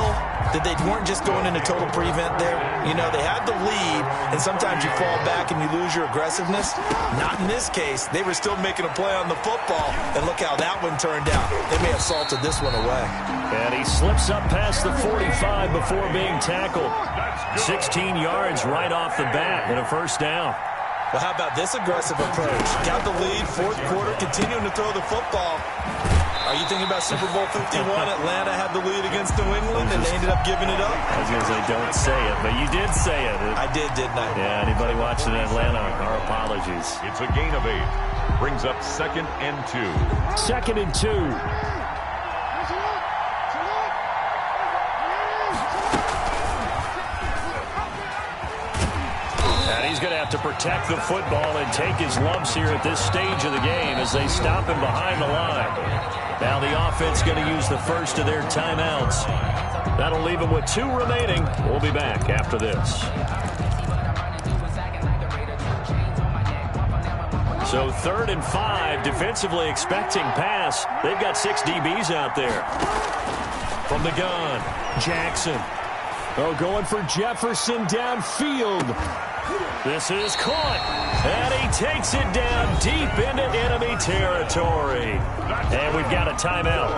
that they weren't just going into total prevent there? You know, they had the lead, and sometimes you fall back and you lose your aggressiveness. Not in this case. They were still making a play on the football, and look how that one turned out. They may have salted this one away. And he slips up past the 45 before being tackled. 16 yards right off the bat and a 1st down. Well, how about this aggressive approach? Got the lead, 4th quarter, continuing to throw the football. Are you thinking about Super Bowl 51? Atlanta had the lead against New England, and they ended up giving it up? I was going to say, don't say it, but you did say it. I did, didn't I? Yeah, anybody watching Atlanta, our apologies. It's a gain of 8. Brings up 2nd and 2. 2nd and 2. He's going to have to protect the football and take his lumps here at this stage of the game as they stop him behind the line. Now the offense going to use the first of their timeouts. That'll leave him with 2 remaining. We'll be back after this. So 3rd and 5, defensively expecting pass. They've got 6 DBs out there. From the gun, Jackson. Oh, going for Jefferson downfield. This is caught, and he takes it down deep into enemy territory. And we've got a timeout.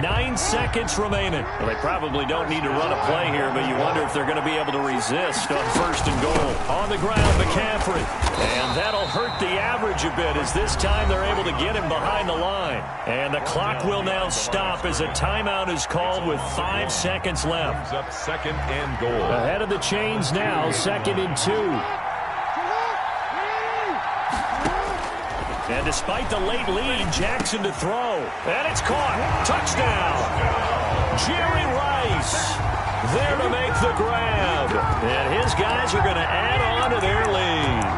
9 seconds remaining. Well, they probably don't need to run a play here, but you wonder if they're going to be able to resist on 1st and goal. On the ground, McCaffrey. And that'll hurt the average a bit as this time they're able to get him behind the line. And the clock will now stop as a timeout is called with 5 seconds left. Up 2nd and goal. Ahead of the chains now, 2nd and 2. And despite the late lead, Jackson to throw. And it's caught. Touchdown. Jerry Rice there to make the grab. And his guys are going to add on to their lead.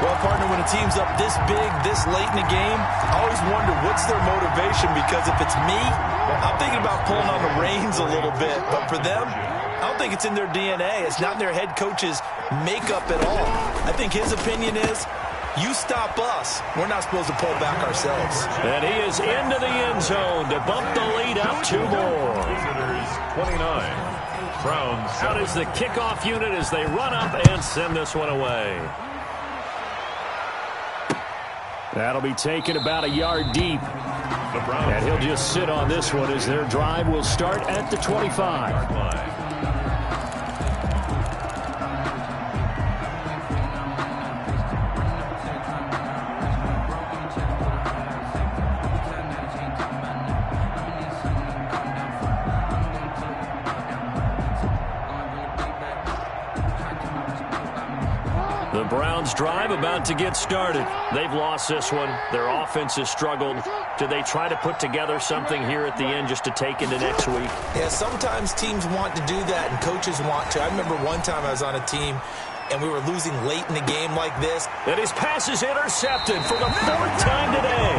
Well, partner, when a team's up this big, this late in the game, I always wonder what's their motivation, because if it's me, I'm thinking about pulling on the reins a little bit. But for them, I don't think it's in their DNA. It's not in their head coach's makeup at all. I think his opinion is, you stop us, we're not supposed to pull back ourselves. And he is into the end zone to bump the lead up 2 more. Visitors 29. Browns. Out is the kickoff unit as they run up and send this one away. That'll be taken about a yard deep. And he'll just sit on this one as their drive will start at the 25. The Browns drive about to get started. They've lost this one. Their offense has struggled. Do they try to put together something here at the end just to take into next week? Yeah, sometimes teams want to do that and coaches want to. I remember one time I was on a team and we were losing late in the game like this. And his pass is intercepted for the 4th time today.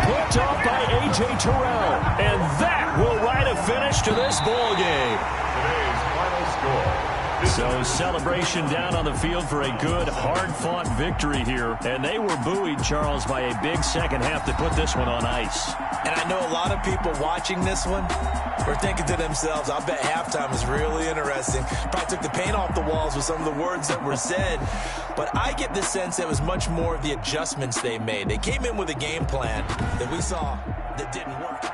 Picked off by A.J. Terrell. And that will write a finish to this ball game. today's final score. So celebration down on the field for a good, hard-fought victory here. And they were buoyed, Charles, by a big second half to put this one on ice. And I know a lot of people watching this one were thinking to themselves, I bet halftime is really interesting. Probably took the paint off the walls with some of the words that were said. But I get the sense it was much more of the adjustments they made. They came in with a game plan that we saw that didn't work.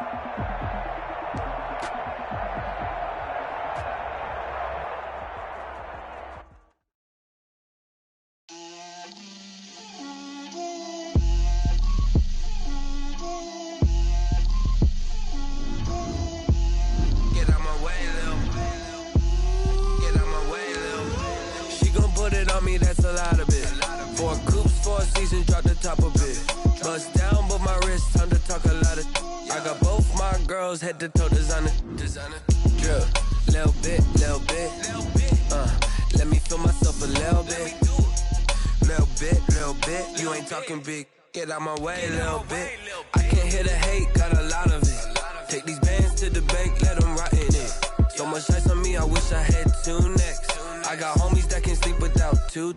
That's a lot of it. 4 coops, 4 seasons, drop the top of it. Bust down, but my wrist, time to talk a lot of. I got both my girls head to toe designer. Drip, little bit. Let me feel myself a little bit. Little bit. You ain't talking big. Get out my way, little bit. I can't hear the hate, got a lot of it. Take these bands to the bank, let them rot in it. So much ice on me, I wish I had 2 necks. I got homies that can sleep without 2.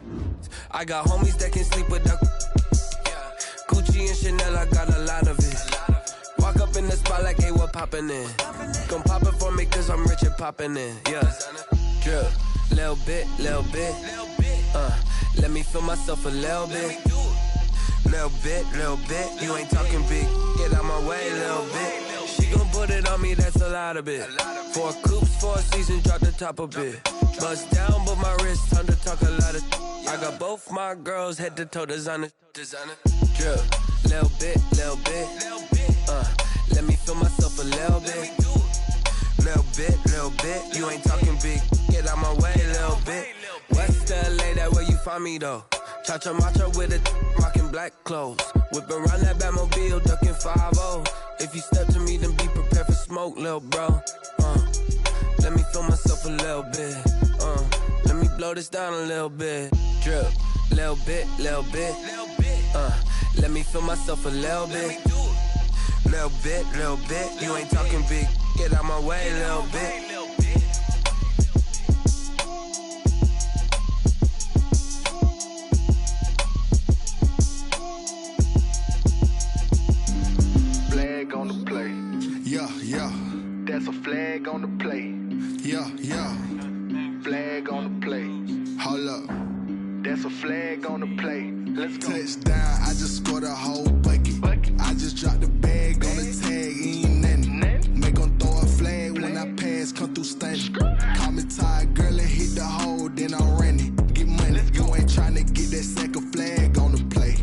I got homies that can sleep without Gucci and Chanel, I got a lot of it. Walk up in the spot like, hey, what poppin' in? Gon' pop it for me cause I'm rich and poppin' in. Yeah, drip, little bit. Let me feel myself a little bit. Little bit. You ain't talking big. Get out my way, little bit. She gon' put it on me, that's a lot of it. 4 coops, 4 seasons, drop the top a bit. Bust down, but my wrist, time to talk a lot of. I got both my girls head to toe designer. Drip, little bit. Let me feel myself a little bit. Little bit. You ain't talking big. Get out my way, little bit. West LA, that where you find me though. Cha-cha matcha with a rockin' black clothes. Whip around that Batmobile, ducking 5-0. If you step to me, then be prepared for smoke, lil' bro. Let me feel myself a little bit. Let me blow this down a little bit. Drip, little bit. Let me feel myself a little bit. Little bit. You ain't talking big. Get out my way, little bit. Flag on the play. Yeah. That's a flag on the play. Yeah. Flag on the play. Hold up. That's a flag on the play. Let's go. Touchdown, I just scored a whole bucket. I just dropped the bag on the tag, ain't nothing. Make 'em throw a flag when I pass, come through stunning. Call me tired, girl, and hit the hole, then I'm running. Get money, you ain't tryna get that second flag on the play.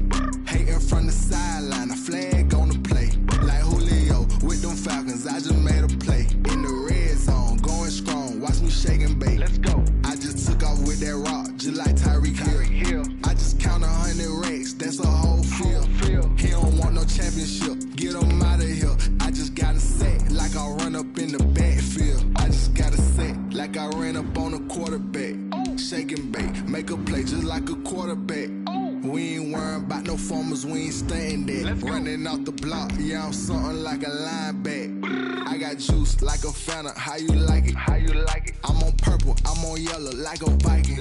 Hating from the sideline, a flag on the play. Like Julio with them Falcons, I just made a play. In the red zone, going strong, watch me shake and bake. Let's go. I just took off with that rock, just like Tyreek Hill. I just count 100 racks, that's a whole field. He don't want no championship, get him out of here. I just got a set, like I run up in the backfield. I just got a set, like I ran up on a quarterback. Shake and bake, make a play just like a quarterback. We ain't worrying about no formers, we ain't staying there. Running off the block, yeah, I'm something like a linebacker. I got juice like a Fanta, how you like it? I'm on purple, I'm on yellow, like a Viking.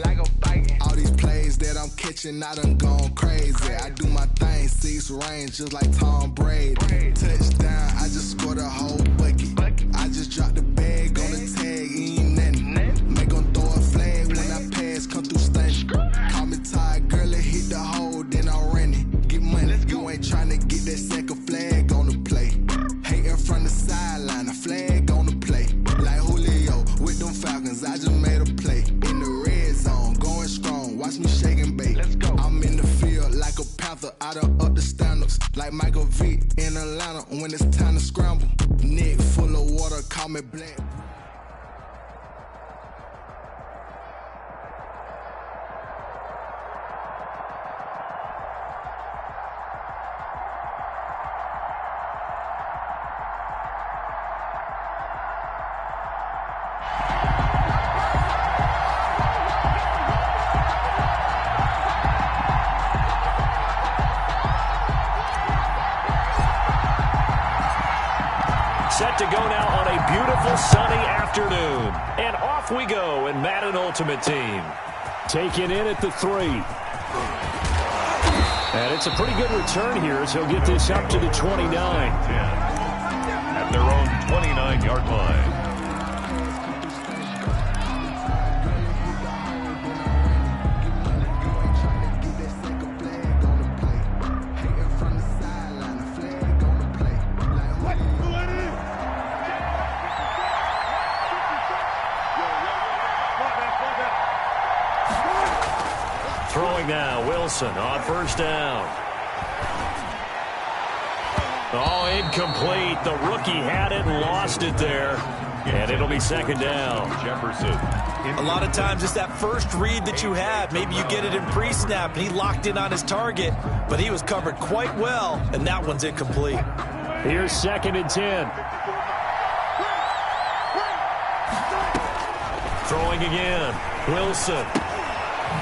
All these plays that I'm catching, I done gone crazy. I do my thing, 6 range, just like Tom Brady. Touchdown, I just scored a whole bucket. I just dropped the bag on the tag, ain't nothing. Make 'em throw a flag when I pass, come through stunning. Call me tired, girl, and hit the hole, then I'm running. Get money, you ain't tryna get that second flag on the play. Hating from the sideline, a flag on the play. Like Julio with them Falcons, I just made a play. In the red zone, going strong, watch me shake and bake. I'm in the field like a Panther, I done up the standards. Like Michael Vick in Atlanta when it's time to scramble. Neck full of water, call me black. Set to go now on a beautiful sunny afternoon. And off we go in Madden Ultimate Team. Taken in at the 3. And it's a pretty good return here as he'll get this up to the 29. At their own 29-yard line. Throwing now, Wilson on first down. Oh, incomplete. The rookie had it and lost it there. And it'll be second down. Jefferson. A lot of times it's that first read that you have. Maybe you get it in pre-snap, and he locked in on his target, but he was covered quite well, and that one's incomplete. Here's 2nd and 10. Throwing again. Wilson.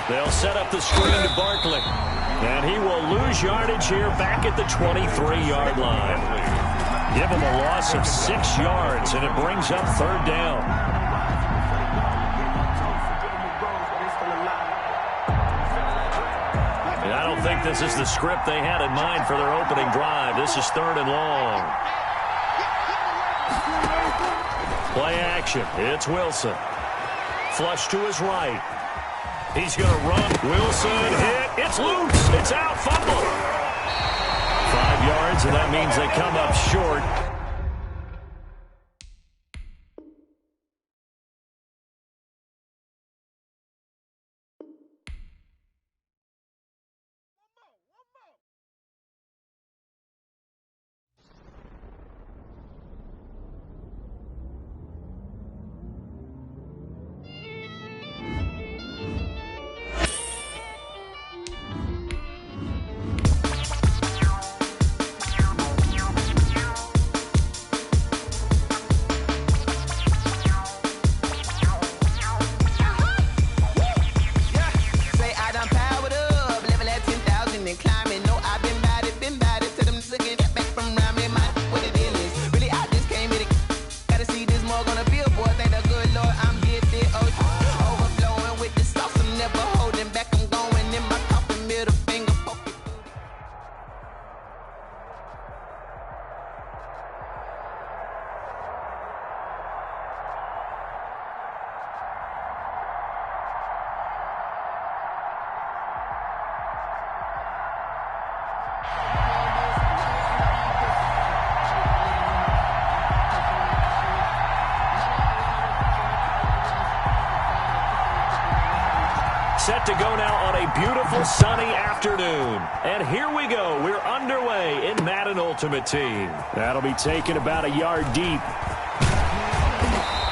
They'll set up the screen to Barkley. And he will lose yardage here back at the 23-yard line. Give him a loss of 6 yards, and it brings up 3rd down. And I don't think this is the script they had in mind for their opening drive. This is 3rd and long. Play action. It's Wilson. Flush to his right. He's going to run. Wilson hit. It's loose. It's out. Fumble. 5 yards, and that means they come up short. Set to go now on a beautiful sunny afternoon. And here we go. We're underway in Madden Ultimate Team. That'll be taken about a yard deep.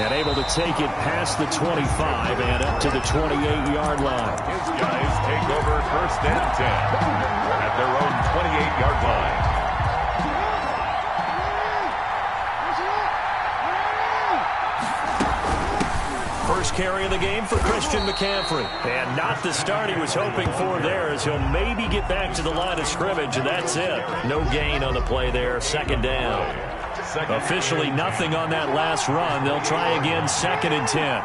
And able to take it past the 25 and up to the 28-yard line. His guys take over 1st and 10 at their own 28-yard line. First carry of the game for Christian McCaffrey. And not the start he was hoping for there, as he'll maybe get back to the line of scrimmage, and that's it. No gain on the play there. 2nd down. Officially nothing on that last run. They'll try again 2nd and 10.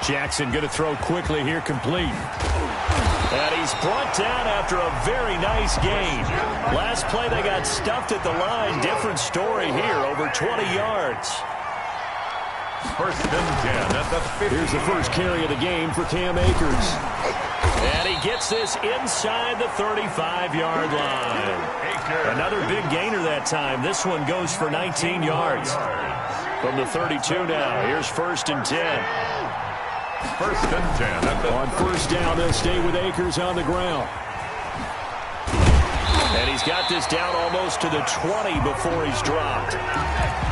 Jackson going to throw quickly here, complete. And he's brought down after a very nice gain. Last play they got stuffed at the line. Different story here, over 20 yards. 1st and 10 at the 50. Here's the first carry of the game for Cam Akers. And he gets this inside the 35-yard line. Another big gainer that time. This one goes for 19 yards. From the 32 now, here's 1st and 10. 1st and 10. On first down, they'll stay with Akers on the ground. And he's got this down almost to the 20 before he's dropped.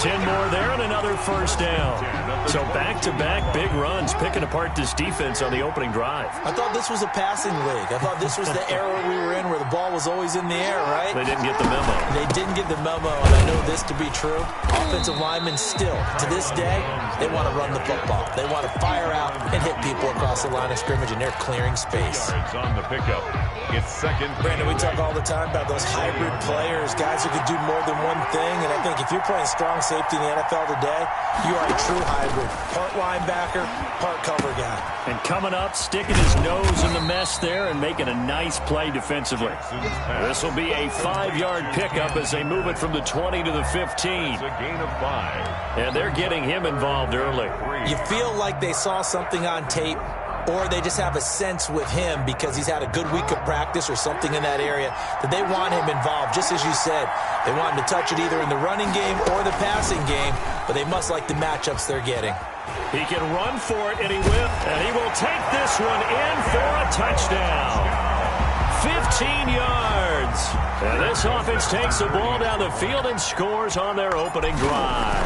10 more there and another first down. So back-to-back big runs picking apart this defense on the opening drive. I thought this was a passing league. I thought this was the era we were in where the ball was always in the air, right? They didn't get the memo. They didn't get the memo, and I know this to be true. Offensive linemen still, to this day, they want to run the football. They want to fire out and hit people across the line of scrimmage, and they're clearing space. On the pickup. It's second. Brandon, we talk all the time about those hybrid players, guys who could do more than one thing, and I think if you're playing strong safety in the NFL today, you are a true hybrid. Part linebacker, part cover guy. And coming up, sticking his nose in the mess there and making a nice play defensively. This will be a 5-yard pickup as they move it from the 20 to the 15. It's a gain of 5. And they're getting him involved early. You feel like they saw something on tape, or they just have a sense with him because he's had a good week of practice or something in that area that they want him involved. Just as you said, they want him to touch it either in the running game or the passing game, but they must like the matchups they're getting. He can run for it, and he will. And he will take this one in for a touchdown. 15 yards. And this offense takes the ball down the field and scores on their opening drive.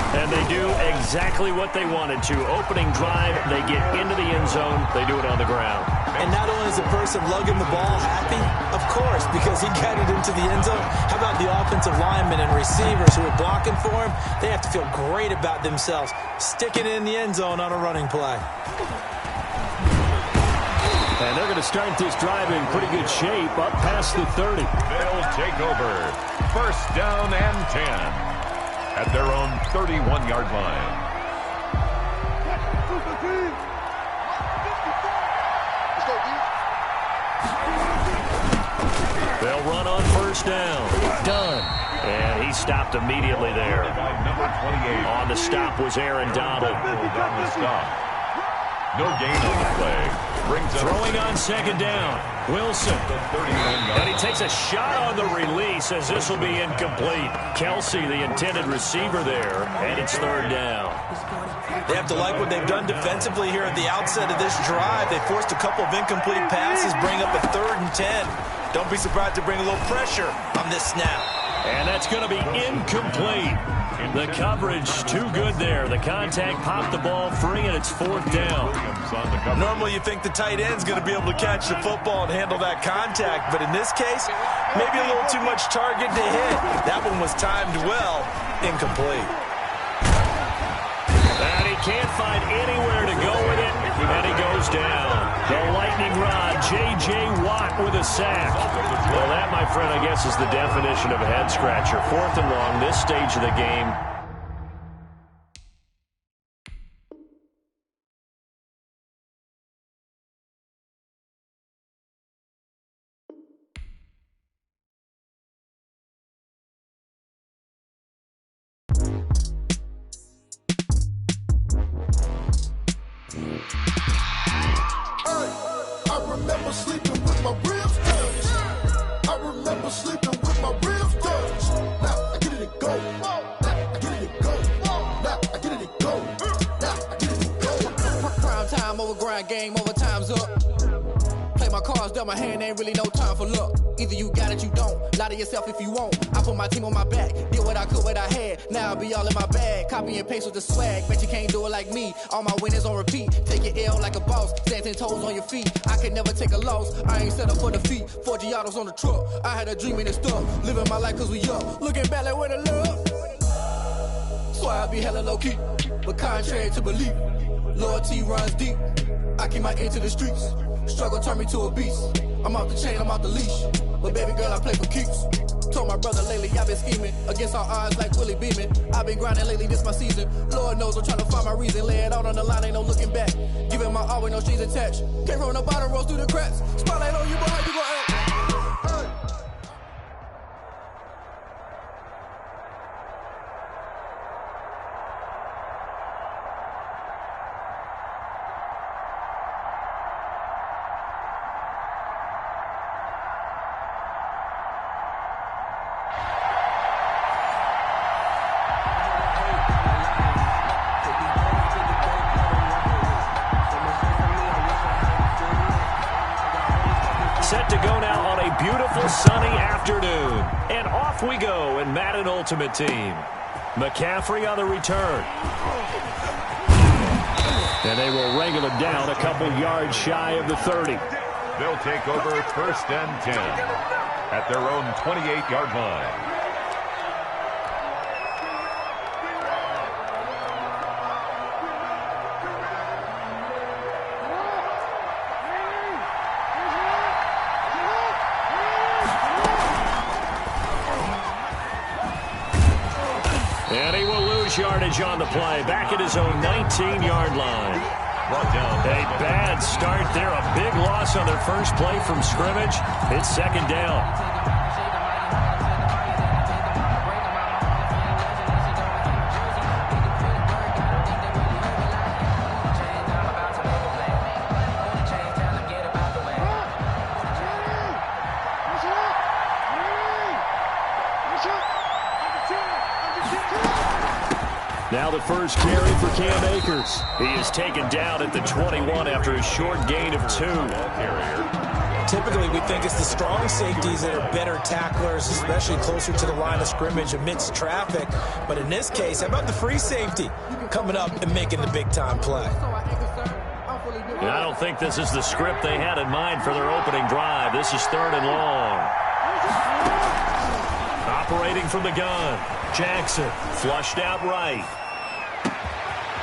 And they do exactly what they wanted to. Opening drive, they get into the end zone. They do it on the ground. And not only is the person lugging the ball happy, of course, because he got it into the end zone. How about the offensive linemen and receivers who are blocking for him? They have to feel great about themselves, sticking it in the end zone on a running play. And they're going to start this drive in pretty good shape up past the 30. They'll take over. First down and 10 at their own 31-yard line. They'll run on first down. Done. And he stopped immediately there. Number 28. On the stop was Aaron Donald. On the stop. No gain on the play. Throwing on second down. Wilson. And he takes a shot on the release as this will be incomplete. Kelsey, the intended receiver there, and it's third down. They have to like what they've done defensively here at the outset of this drive. They forced a couple of incomplete passes, bring up a 3rd and 10. Don't be surprised to bring a little pressure on this snap. And that's going to be incomplete. The coverage too good there. The contact popped the ball free, and it's 4th down. Normally you think the tight end's going to be able to catch the football and handle that contact, but in this case, maybe a little too much target to hit. That one was timed well, incomplete. And he can't find anywhere to go with it, and he goes down. The lightning rod, J.J. Watt with a sack. Well, that, my friend, I guess is the definition of a head-scratcher. 4th and long, this stage of the game. Game over, time's up. Play my cards, dealt my hand, ain't really no time for luck. Either you got it, you don't. Lie to yourself if you won't. I put my team on my back, did what I could, what I had. Now I'll be all in my bag. Copy and paste with the swag. Bet you can't do it like me. All my winners on repeat. Take your L like a boss. Stand 10 toes on your feet. I can never take a loss. I ain't set up for defeat. 4 Giottos on the truck. I had a dream and it's stuck. Living my life cause we up. Looking back like where the love. Swear I be hella low key. But contrary to belief, loyalty runs deep. I keep my ear to the streets. Struggle turned me to a beast. I'm off the chain, I'm off the leash. But baby girl, I play for keeps. Told my brother lately, I've been scheming. Against all odds like Willie Beeman. I've been grinding lately, this my season. Lord knows I'm trying to find my reason. Lay it out on the line, ain't no looking back. Giving my all with no strings attached. Can't roll no bottom, rolls through the cracks. Spotlight on you, but how you gon' act? Set to go afternoon. And off we go in Madden Ultimate Team. McCaffrey on the return. And they will wrangle it down a couple yards shy of the 30. They'll take over 1st and 10 at their own 28-yard line. And he will lose yardage on the play. Back at his own 19-yard line. A bad start there. A big loss on their first play from scrimmage. It's 2nd down. Now the first carry for Cam Akers. He is taken down at the 21 after a short gain of 2. Typically, we think it's the strong safeties that are better tacklers, especially closer to the line of scrimmage amidst traffic. But in this case, how about the free safety coming up and making the big-time play? I don't think this is the script they had in mind for their opening drive. This is 3rd and long. Operating from the gun. Jackson flushed out right.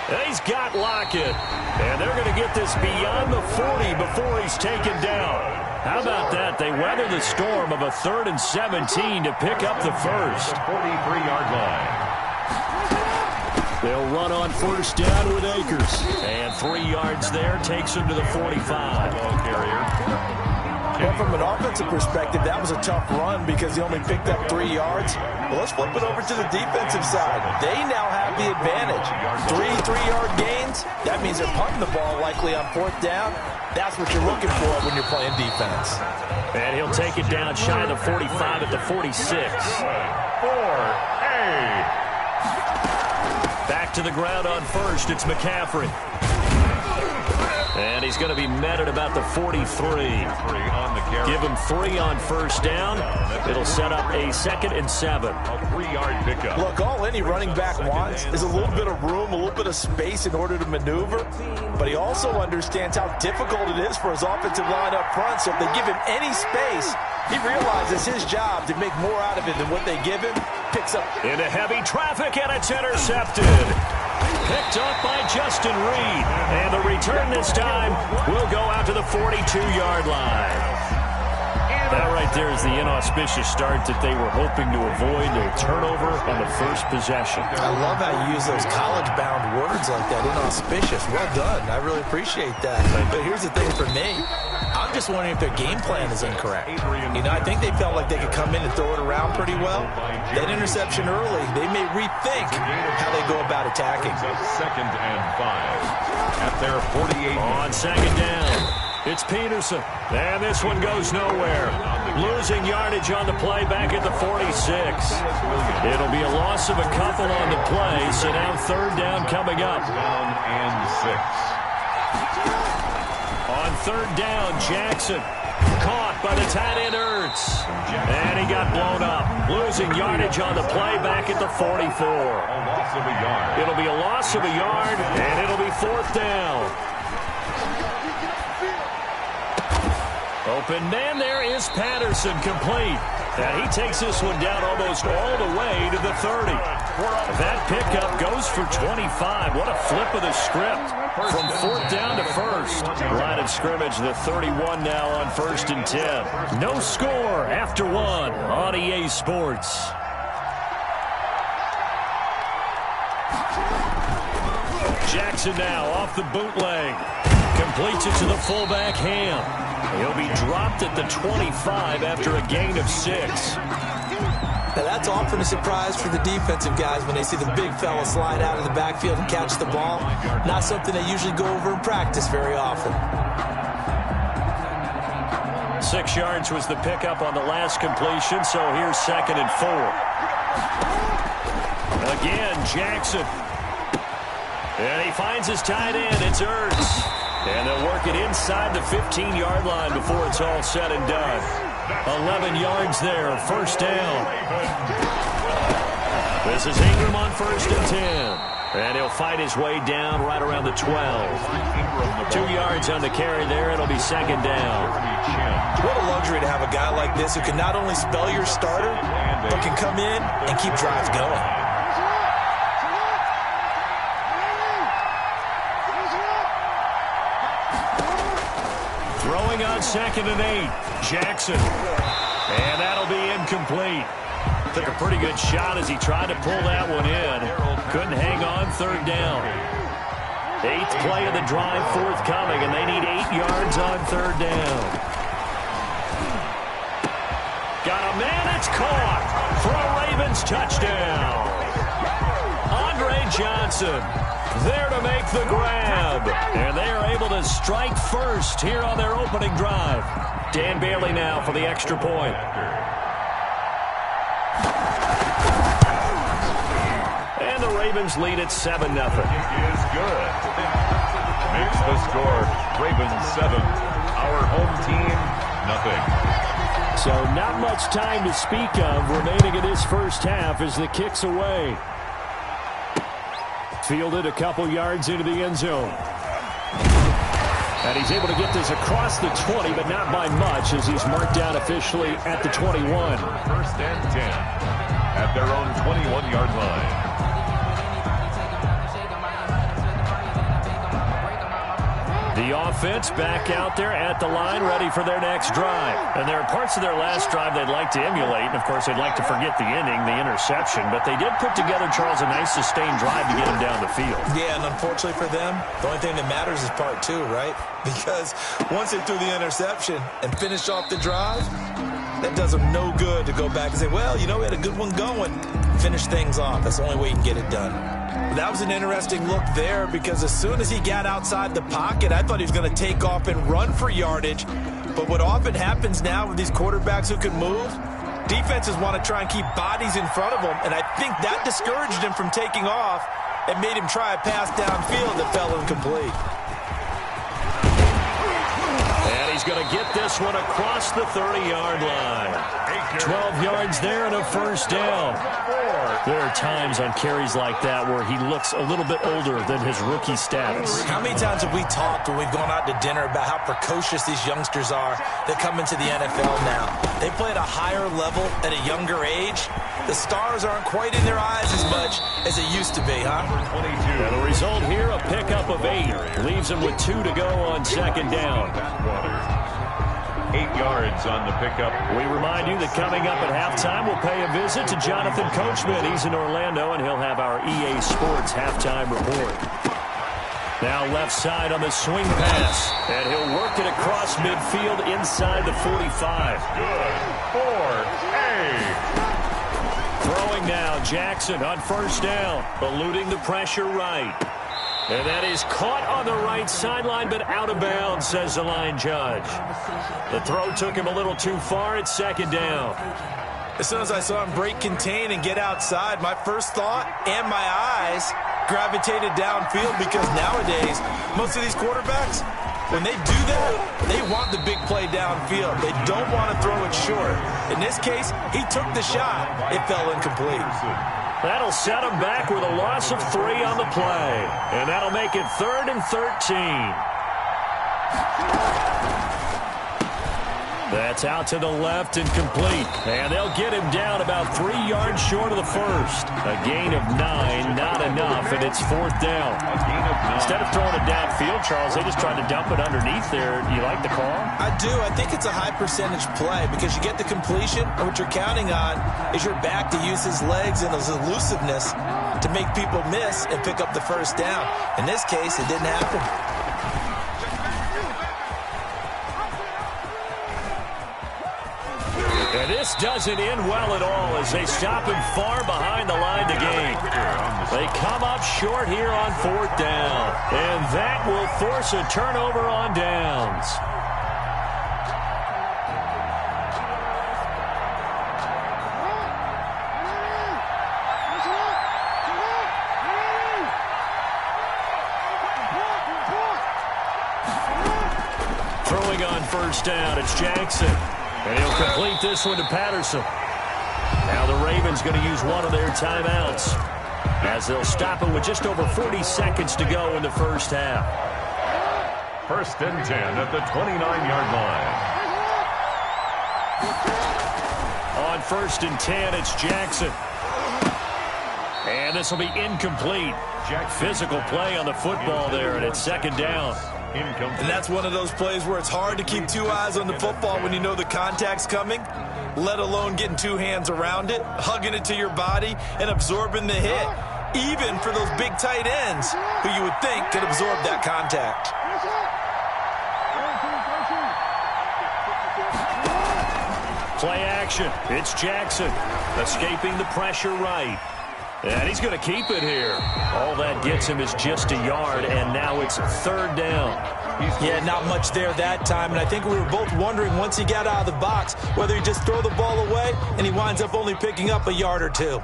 And he's got Lockett. And they're going to get this beyond the 40 before he's taken down. How about that? They weather the storm of a 3rd and 17 to pick up the first. 43-yard line. They'll run on 1st down with Akers. And 3 yards there takes him to the 45. Ball carrier. Well, from an offensive perspective, that was a tough run because he only picked up 3 yards. Well, let's flip it over to the defensive side. They now have the advantage. 3-3-yard gains. That means they're punting the ball likely on 4th down. That's what you're looking for when you're playing defense. And he'll take it down shy of the 45 at the 46. 4A. Back to the ground on 1st. It's McCaffrey. And he's going to be met at about the 43. Give him 3 on 1st down. It'll set up a 2nd and 7. A 3-yard pickup. Look, all any running back wants is a little bit of room, a little bit of space in order to maneuver. But he also understands how difficult it is for his offensive line up front. So if they give him any space, he realizes his job to make more out of it than what they give him. Picks up into heavy traffic, and it's intercepted. Picked up by Justin Reed. And the return this time will go out to the 42-yard line. That right there is the inauspicious start that they were hoping to avoid, a turnover on the first possession. I love how you use those college-bound words like that, inauspicious. Well done. I really appreciate that. But here's the thing for me. I'm just wondering if their game plan is incorrect. You know, I think they felt like they could come in and throw it around pretty well. That interception early, they may rethink how they go about attacking. 2nd and 5 at their 48. On 2nd down, it's Peterson. And this one goes nowhere. Losing yardage on the play back at the 46. It'll be a loss of a couple on the play, so now 3rd down coming up. 1 and 6. On 3rd down, Jackson caught by the tight end Ertz. And he got blown up. Losing yardage on the play back at the 44. It'll be a loss of a yard, and it'll be 4th down. Open man there is Patterson, complete. And he takes this one down almost all the way to the 30. That pickup goes for 25. What a flip of the script. From 4th down to 1st. Line of scrimmage, the 31 now on 1st and 10. No score after 1 on EA Sports. Jackson now off the bootleg. Completes it to the fullback Ham. He'll be dropped at the 25 after a gain of 6. Now that's often a surprise for the defensive guys when they see the big fella slide out of the backfield and catch the ball. Not something they usually go over in practice very often. 6 yards was the pickup on the last completion, so here's 2nd and 4. Again, Jackson. And he finds his tight end. It's Ertz. And they'll work it inside the 15-yard line before it's all said and done. 11 yards there, first down. This is Ingram on 1st and 10. And he'll fight his way down right around the 12. 2 yards on the carry there. It'll be 2nd down. What a luxury to have a guy like this who can not only spell your starter, but can come in and keep drives going. Throwing on 2nd and 8. Jackson. And that'll be incomplete. Took a pretty good shot as he tried to pull that one in. Couldn't hang on 3rd down. 8th play of the drive forthcoming, and they need 8 yards on 3rd down. Got a man, it's caught for a Ravens touchdown. Andre Johnson there to make the grab. And they are able to strike first here on their opening drive. Dan Bailey now for the extra point. And the Ravens lead at 7-0. It is good. Makes the score Ravens 7. Our home team, nothing. So not much time to speak of remaining in this first half as the kick's away. Fielded a couple yards into the end zone. And he's able to get this across the 20, but not by much as he's marked down officially at the 21. 1st and 10 at their own 21-yard line. The offense back out there at the line, ready for their next drive. And there are parts of their last drive they'd like to emulate. And, of course, they'd like to forget the inning, the interception. But they did put together, Charles, a nice sustained drive to get him down the field. Yeah, and unfortunately for them, the only thing that matters is part 2, right? Because once they threw the interception and finished off the drive, that does them no good to go back and say, well, you know, we had a good one going. Finish things off. That's the only way you can get it done. That was an interesting look there because as soon as he got outside the pocket, I thought he was going to take off and run for yardage. But what often happens now with these quarterbacks who can move, defenses want to try and keep bodies in front of them, and I think that discouraged him from taking off and made him try a pass downfield that fell incomplete. And he's going to get this one across the 30-yard line. 12 yards there and a first down. There are times on carries like that where he looks a little bit older than his rookie status. How many times have we talked when we've gone out to dinner about how precocious these youngsters are that come into the NFL now? They play at a higher level at a younger age. The stars aren't quite in their eyes as much as it used to be, huh? And the result here, a pickup of 8. Leaves him with 2 to go on 2nd down. 8 yards on the pickup. We remind you that coming up at halftime, we'll pay a visit to Jonathan Coachman. He's in Orlando, and he'll have our EA Sports halftime report. Now left side on the swing pass, and he'll work it across midfield inside the 45. Good for A. Throwing now, Jackson on 1st down, eluding the pressure right. And that is caught on the right sideline, but out of bounds, says the line judge. The throw took him a little too far. It's 2nd down. As soon as I saw him break contain and get outside, my first thought and my eyes gravitated downfield because nowadays, most of these quarterbacks, when they do that, they want the big play downfield. They don't want to throw it short. In this case, he took the shot. It fell incomplete. That'll set him back with a loss of 3 on the play. And that'll make it 3rd and 13. That's out to the left and complete. And they'll get him down about 3 yards short of the first. A gain of 9, not enough, and it's 4th down. Instead of throwing it downfield, Charles, they just tried to dump it underneath there. You like the call? I do. I think it's a high percentage play because you get the completion, and what you're counting on is your back to use his legs and his elusiveness to make people miss and pick up the first down. In this case, it didn't happen. And this doesn't end well at all as they stop him far behind the line to gain. They come up short here on 4th down. And that will force a turnover on downs. Throwing on 1st down, it's Jackson. And he'll complete this one to Patterson. Now the Ravens going to use one of their timeouts as they'll stop it with just over 40 seconds to go in the first half. 1st and 10 at the 29-yard line. On 1st and 10, it's Jackson. And this will be incomplete. Physical play on the football there, and it's 2nd down. And that's one of those plays where it's hard to keep 2 eyes on the football when you know the contact's coming, let alone getting 2 hands around it, hugging it to your body, and absorbing the hit, even for those big tight ends who you would think could absorb that contact. Play action. It's Jackson escaping the pressure right. And he's going to keep it here. All that gets him is just a yard, and now it's 3rd down. Yeah, not much there that time, and I think we were both wondering once he got out of the box whether he'd just throw the ball away, and he winds up only picking up a yard or 2.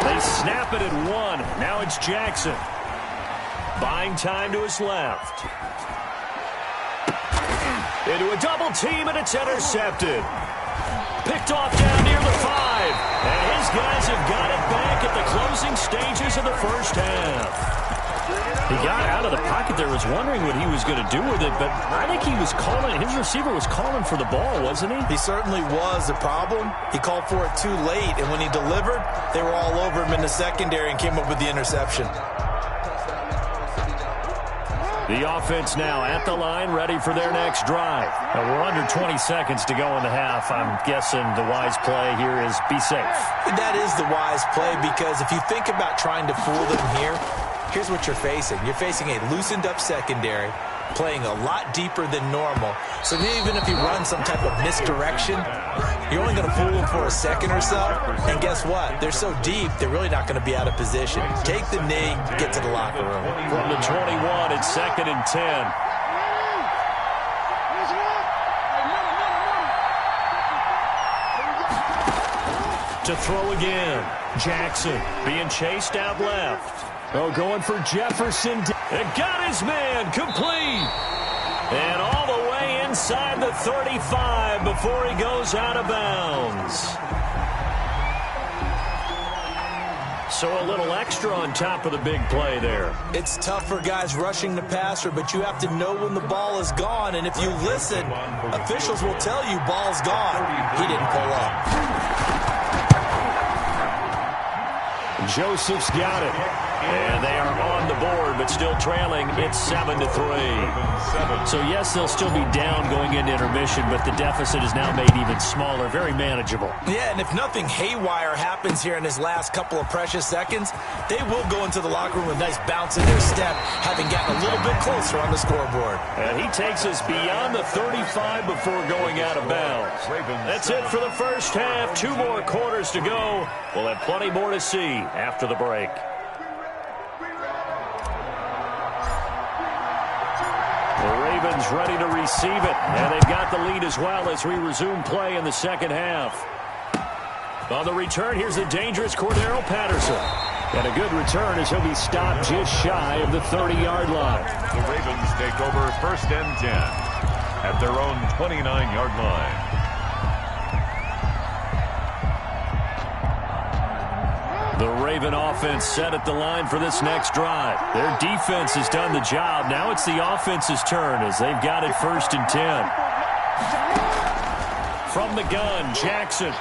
They snap it at 1. Now it's Jackson. Buying time to his left. Into a double team, and it's intercepted. Picked off down near the 5. And his guys have got it back at the closing stages of the first half. He got out of the pocket there, was wondering what he was going to do with it, but I think he was calling, his receiver was calling for the ball, wasn't he? He certainly was. The problem, he called for it too late, and when he delivered, they were all over him in the secondary and came up with the interception. The offense now at the line, ready for their next drive. Now we're under 20 seconds to go in the half. I'm guessing the wise play here is be safe. That is the wise play, because if you think about trying to fool them here, here's what you're facing. You're facing a loosened-up secondary, playing a lot deeper than normal. So even if you run some type of misdirection, you're only going to fool them for a second or so. And guess what? They're so deep, they're really not going to be out of position. Take the knee, get to the locker room. From the 21, it's 2nd and 10. To throw again. Jackson being chased out left. Oh, going for Jefferson. And got his man complete. And all the way inside the 35 before he goes out of bounds. So a little extra on top of the big play there. It's tough for guys rushing the passer, but you have to know when the ball is gone. And if you listen, officials will tell you ball's gone. He didn't pull up. Joseph's got it. And they are on the board, but still trailing. It's 7-3. So, yes, they'll still be down going into intermission, but the deficit is now made even smaller, very manageable. Yeah, and if nothing haywire happens here in his last couple of precious seconds, they will go into the locker room with a nice bounce in their step, having gotten a little bit closer on the scoreboard. And he takes us beyond the 35 before going out of bounds. That's it for the first half. 2 more quarters to go. We'll have plenty more to see after the break. The Ravens ready to receive it, and they've got the lead as well as we resume play in the second half. On the return, here's the dangerous Cordero Patterson. And a good return as he'll be stopped just shy of the 30-yard line. The Ravens take over 1st and 10 at their own 29-yard line. The Raven offense set at the line for this next drive. Their defense has done the job. Now it's the offense's turn as they've got it 1st and 10. From the gun, Jackson.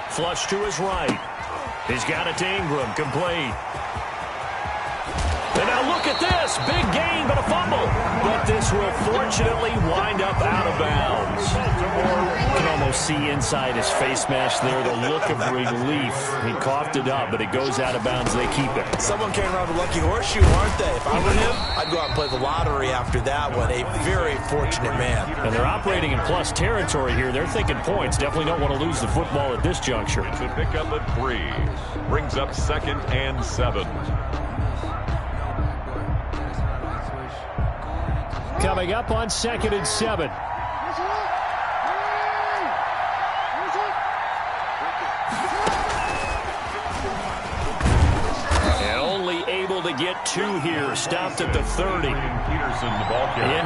Flush to his right. He's got it to Ingram, complete. And now look at this. Big gain, but a fumble. But this will fortunately wind up out of bounds. You can almost see inside his face mask there the look of relief. He coughed it up, but it goes out of bounds. They keep it. Someone came around with a lucky horseshoe, aren't they? If I were him, I'd go out and play the lottery after that one. A very fortunate man. And they're operating in plus territory here. They're thinking points. Definitely don't want to lose the football at this juncture. It's a pickup at 3. Brings up 2nd and 7. coming up on 2nd and 7. And only able to get 2 here. Stopped at the 30. In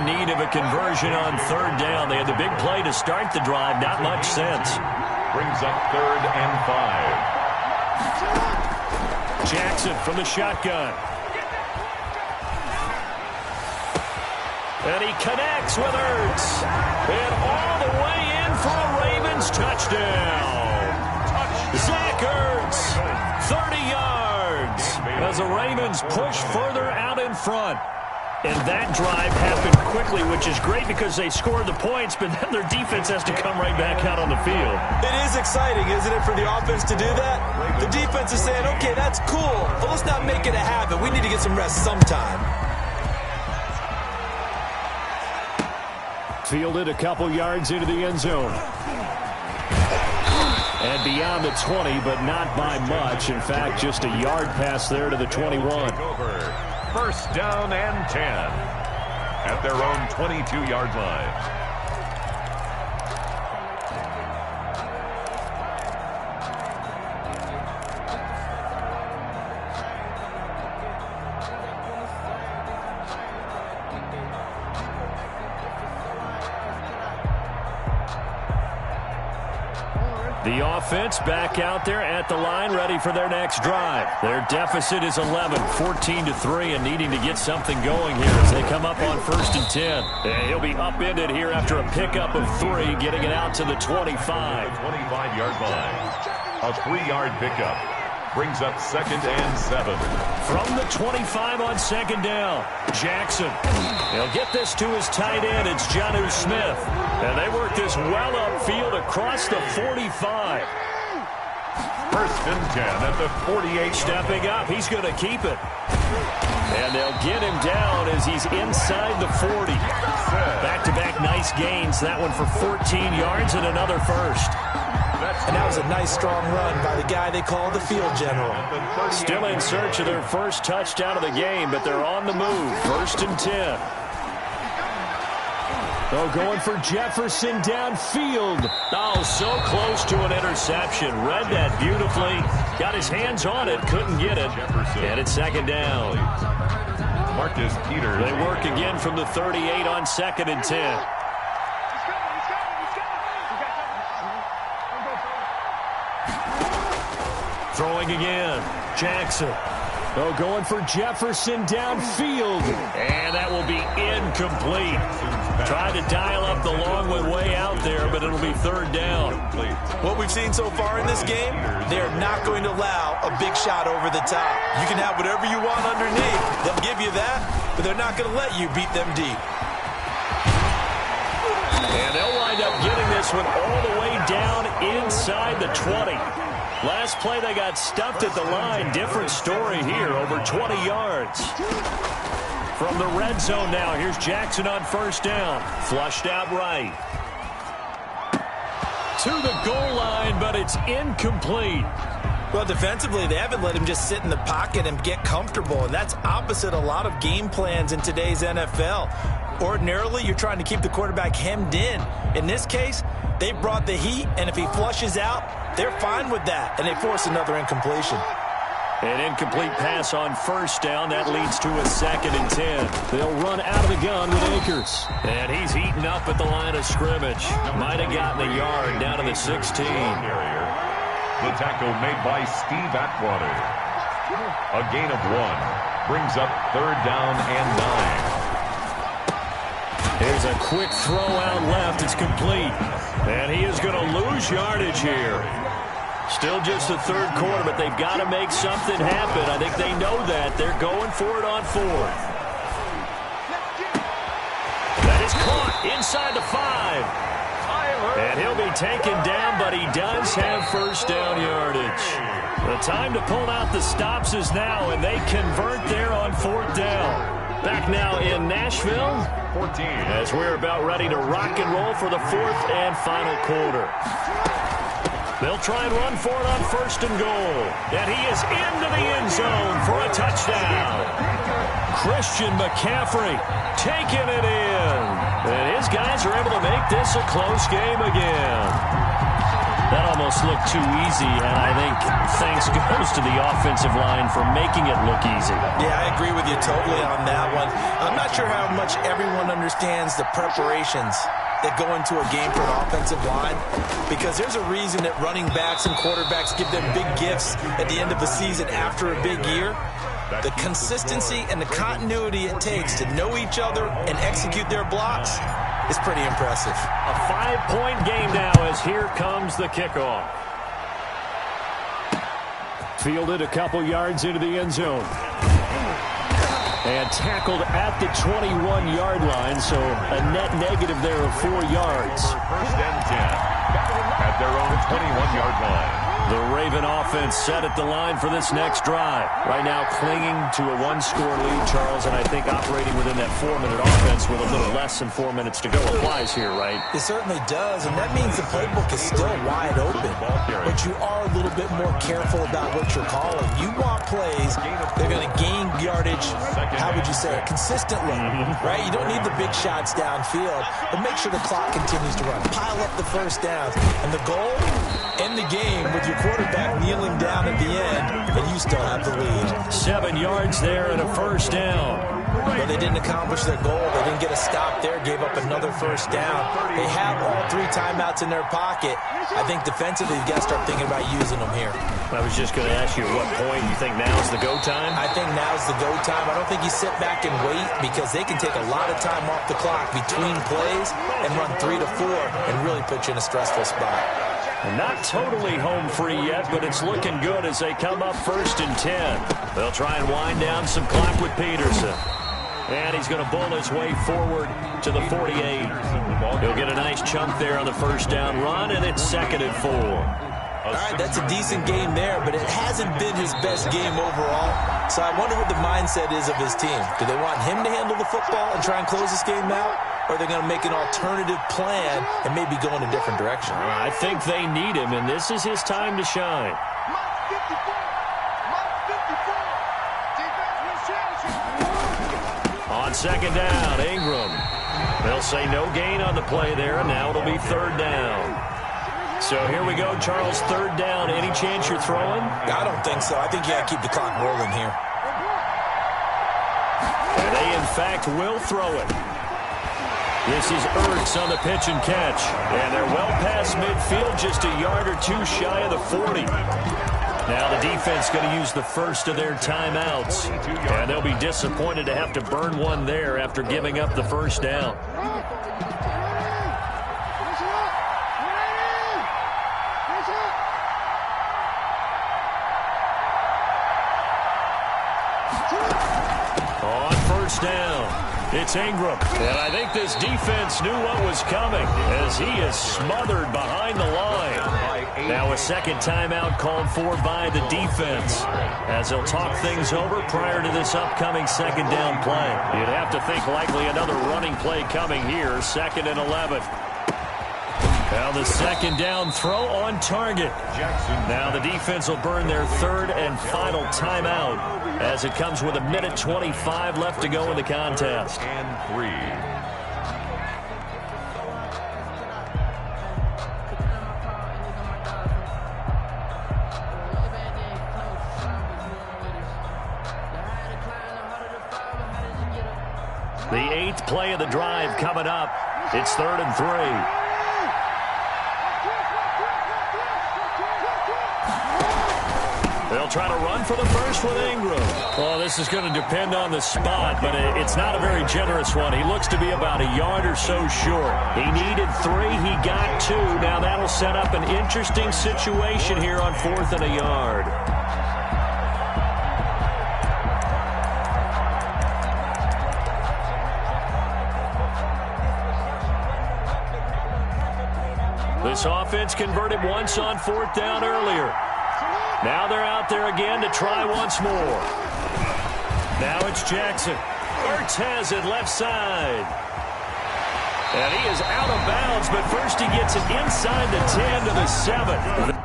need of a conversion on 3rd down. They had the big play to start the drive. Not much sense. Brings up 3rd and 5. Jackson from the shotgun. And he connects with Ertz. And all the way in for a Ravens touchdown. Zach Ertz, 30 yards. As the Ravens push further out in front. And that drive happened quickly, which is great because they scored the points, but then their defense has to come right back out on the field. It is exciting, isn't it, for the offense to do that? The defense is saying, okay, that's cool, but let's not make it a habit. We need to get some rest sometime. Fielded a couple yards into the end zone. And beyond the 20, but not by much. In fact, just a yard pass there to the 21. 1st down and 10 at their own 22-yard line. The offense back out there at the line, ready for their next drive. Their deficit is 11, 14-3, and needing to get something going here as they come up on 1st and 10. And he'll be upended here after a pickup of 3, getting it out to the 25. 25-yard line. A 3-yard pickup. Brings up 2nd and 7. From the 25 on 2nd down, Jackson. He'll get this to his tight end. It's Jonnu Smith. And they work this well upfield across the 45. 1st and 10 at the 48. Stepping up. He's going to keep it. And they'll get him down as he's inside the 40. Back-to-back nice gains. That one for 14 yards and another first. And that was a nice, strong run by the guy they call the field general. Still in search of their first touchdown of the game, but they're on the move. 1st and 10. Oh, going for Jefferson downfield. Oh, so close to an interception. Read that beautifully. Got his hands on it. Couldn't get it. And it's 2nd down. Marcus Peters. They work again from the 38 on 2nd and 10. Throwing again. Jackson. Oh, going for Jefferson downfield. And that will be incomplete. Tried to dial up the long way out there, but it'll be 3rd down. What we've seen so far in this game, they're not going to allow a big shot over the top. You can have whatever you want underneath. They'll give you that, but they're not going to let you beat them deep. And they'll wind up getting this one all the way down inside the 20. Last play, they got stuffed at the line. Different story here, over 20 yards. From the red zone now, here's Jackson on 1st down. Flushed out right. To the goal line, but it's incomplete. Well, defensively, they haven't let him just sit in the pocket and get comfortable, and that's opposite a lot of game plans in today's NFL. Ordinarily, you're trying to keep the quarterback hemmed in. In this case, they brought the heat, and if he flushes out, they're fine with that, and they force another incompletion. An incomplete pass on 1st down. That leads to a 2nd and 10. They'll run out of the gun with Akers. And he's eaten up at the line of scrimmage. Might have gotten a yard down to the 16. The tackle made by Steve Atwater. A gain of 1. Brings up 3rd down and 9. Here's a quick throw out left. It's complete. And he is going to lose yardage here. Still just the 3rd quarter, but they've got to make something happen. I think they know that. They're going for it on 4th. That is caught inside the 5. And he'll be taken down, but he does have 1st down yardage. The time to pull out the stops is now, and they convert there on 4th down. Back now in Nashville 14. As we're about ready to rock and roll for the 4th and final quarter. They'll try and run for it on 1st and goal. And he is into the end zone for a touchdown. Christian McCaffrey taking it in. And his guys are able to make this a close game again. That almost looked too easy, and I think thanks goes to the offensive line for making it look easy. Yeah, I agree with you totally on that one. I'm not sure how much everyone understands the preparations that go into a game for an offensive line, because there's a reason that running backs and quarterbacks give them big gifts at the end of the season after a big year. The consistency and the continuity it takes to know each other and execute their blocks is pretty impressive. A 5-point game now as here comes the kickoff. Fielded a couple yards into the end zone. And tackled at the 21-yard line, so a net negative there of 4 yards. First and 10 at their own 21-yard line. The Raven offense set at the line for this next drive. Right now clinging to a 1-score lead, Charles, and I think operating within that 4-minute offense with a little less than 4 minutes to go applies here, right? It certainly does, and that means the playbook is still wide open. But you are a little bit more careful about what you're calling. You want plays, they're going to gain yardage, how would you say it, consistently, right? You don't need the big shots downfield, but make sure the clock continues to run. Pile up the first downs. And the goal, end the game with your quarterback kneeling down at the end, and you still have the lead. 7 yards there and a first down. But they didn't accomplish their goal. They didn't get a stop there, gave up another first down. They have all 3 timeouts in their pocket. I think defensively, you've got to start thinking about using them here. I was just going to ask you at what point you think now's the go time? I think now's the go time. I don't think you sit back and wait, because they can take a lot of time off the clock between plays and run 3 to 4 and really put you in a stressful spot. Not totally home free yet, but it's looking good as they come up first and 10. They'll try and wind down some clock with Peterson. And he's going to bull his way forward to the 48. He'll get a nice chunk there on the first down run, and it's 2nd and 4. All right, that's a decent game there, but it hasn't been his best game overall. So I wonder what the mindset is of his team. Do they want him to handle the football and try and close this game out? Or are they going to make an alternative plan and maybe go in a different direction? I think they need him, and this is his time to shine. On 2nd down, Ingram. They'll say no gain on the play there, and now it'll be 3rd down. So here we go, Charles, 3rd down. Any chance you're throwing? I don't think so. I think you got to keep the clock rolling here. And they, in fact, will throw it. This is Ertz on the pitch and catch. And they're well past midfield, just a yard or 2 shy of the 40. Now the defense going to use the first of their timeouts. And they'll be disappointed to have to burn one there after giving up the first down. On first down. It's Ingram, and I think this defense knew what was coming as he is smothered behind the line. Now a second timeout called for by the defense as they'll talk things over prior to this upcoming 2nd down play. You'd have to think likely another running play coming here, 2nd and 11. Now the 2nd down throw on target. Now the defense will burn their 3rd and final timeout as it comes with 1:25 left to go in the contest. And 3. The 8th play of the drive coming up. It's 3rd and 3. They'll try to run for the first with Ingram. Well, this is going to depend on the spot, but it's not a very generous one. He looks to be about a yard or so short. He needed 3. He got 2. Now that'll set up an interesting situation here on 4th and a yard. This offense converted once on 4th down earlier. Now they're out there again to try once more. Now it's Jackson. Ertz has it left side. And he is out of bounds, but first he gets it inside the 10 to the 7.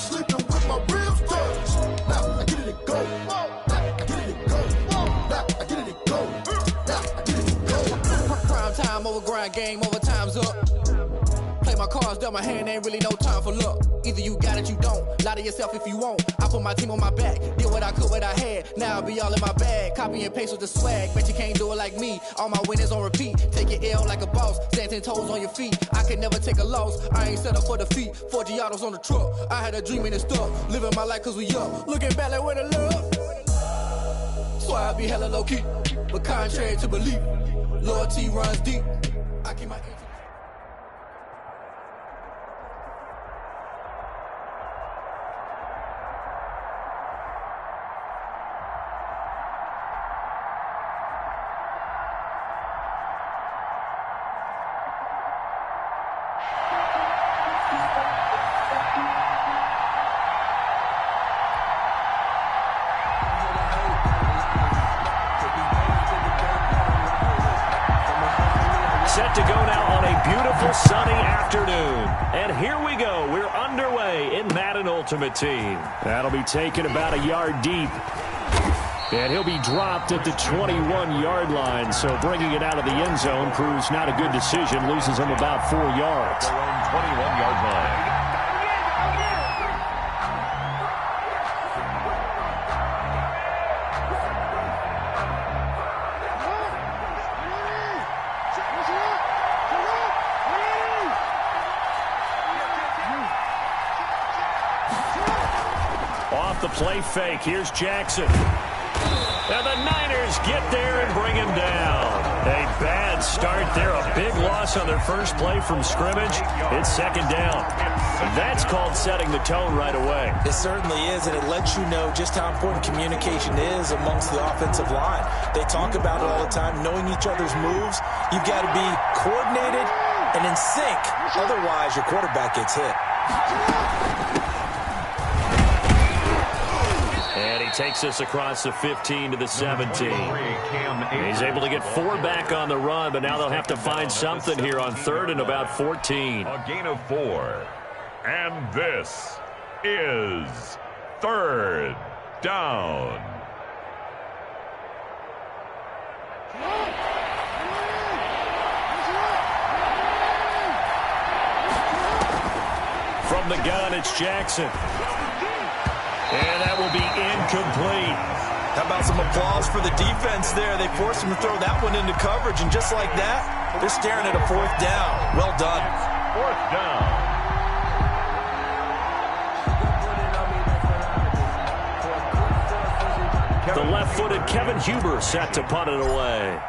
sleeping with my ribs touched. Now I get it and go. Now I get it and go. Now I get it and go. Now I get it and go. Prime time over grind game, over time's up. Play my cards, dealt my hand, ain't really no time for luck. Either you got it, you don't. Lie to yourself if you won't. I put my team on my back, did what I could, what I had. Now I'll be all in my bag, copy and paste with the swag. Bet you can't do it like me. All my winners on repeat. Take your L like a boss, stand 10 toes on your feet. I can never take a loss. I ain't set up for defeat. 4 Giottos on the truck. I had a dream and it stuck. Living my life cause we up. Looking back like where the love. So I be hella low key, but contrary to belief, loyalty runs deep. I keep my Set to go now on a beautiful sunny afternoon. And here we go. We're underway in Madden Ultimate Team. That'll be taken about a yard deep. And he'll be dropped at the 21-yard line. So bringing it out of the end zone proves not a good decision. Loses him about 4 yards. Their own 21-yard line. Off the play fake, here's Jackson. And the Niners get there and bring him down. A bad start there, a big loss on their first play from scrimmage. It's second down. That's called setting the tone right away. It certainly is, and it lets you know just how important communication is amongst the offensive line. They talk about it all the time, knowing each other's moves. You've got to be coordinated and in sync. Otherwise, your quarterback gets hit. And he takes us across the 15 to the 17. He's able to get 4 back on the run, but now they'll have to find something here on 3rd and about 14. A gain of 4. And this is 3rd down. From the gun, it's Jackson. And that will be incomplete. How about some applause for the defense there? They forced him to throw that one into coverage, and just like that, they're staring at a 4th down. Well done. 4th down. The left-footed Kevin Huber set to punt it away.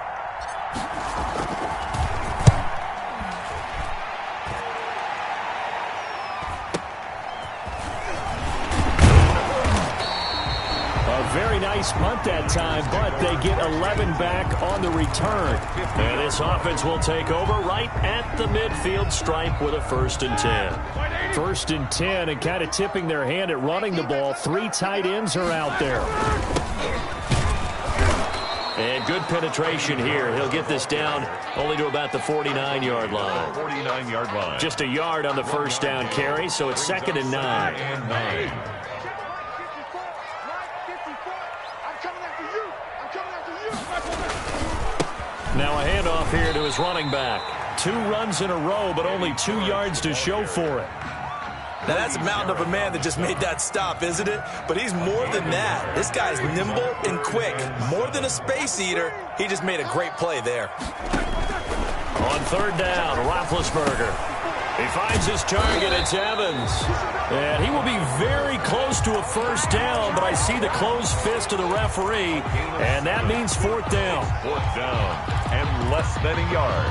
Very nice punt that time, but they get 11 back on the return. And this offense will take over right at the midfield stripe with a 1st and 10. 1st and 10, and kind of tipping their hand at running the ball. 3 tight ends are out there. And good penetration here. He'll get this down only to about the 49-yard line. 49-yard line. Just a yard on the 1st down carry, so it's 2nd and 9. And 9. Now a handoff here to his running back. 2 runs in a row, but only 2 yards to show for it. Now that's a mountain of a man that just made that stop, isn't it? But he's more than that. This guy's nimble and quick. More than a space eater, he just made a great play there. On 3rd down, Roethlisberger. He finds his target, it's Evans. And he will be very close to a 1st down, but I see the closed fist of the referee, and that means 4th down. 4th down and less than a yard.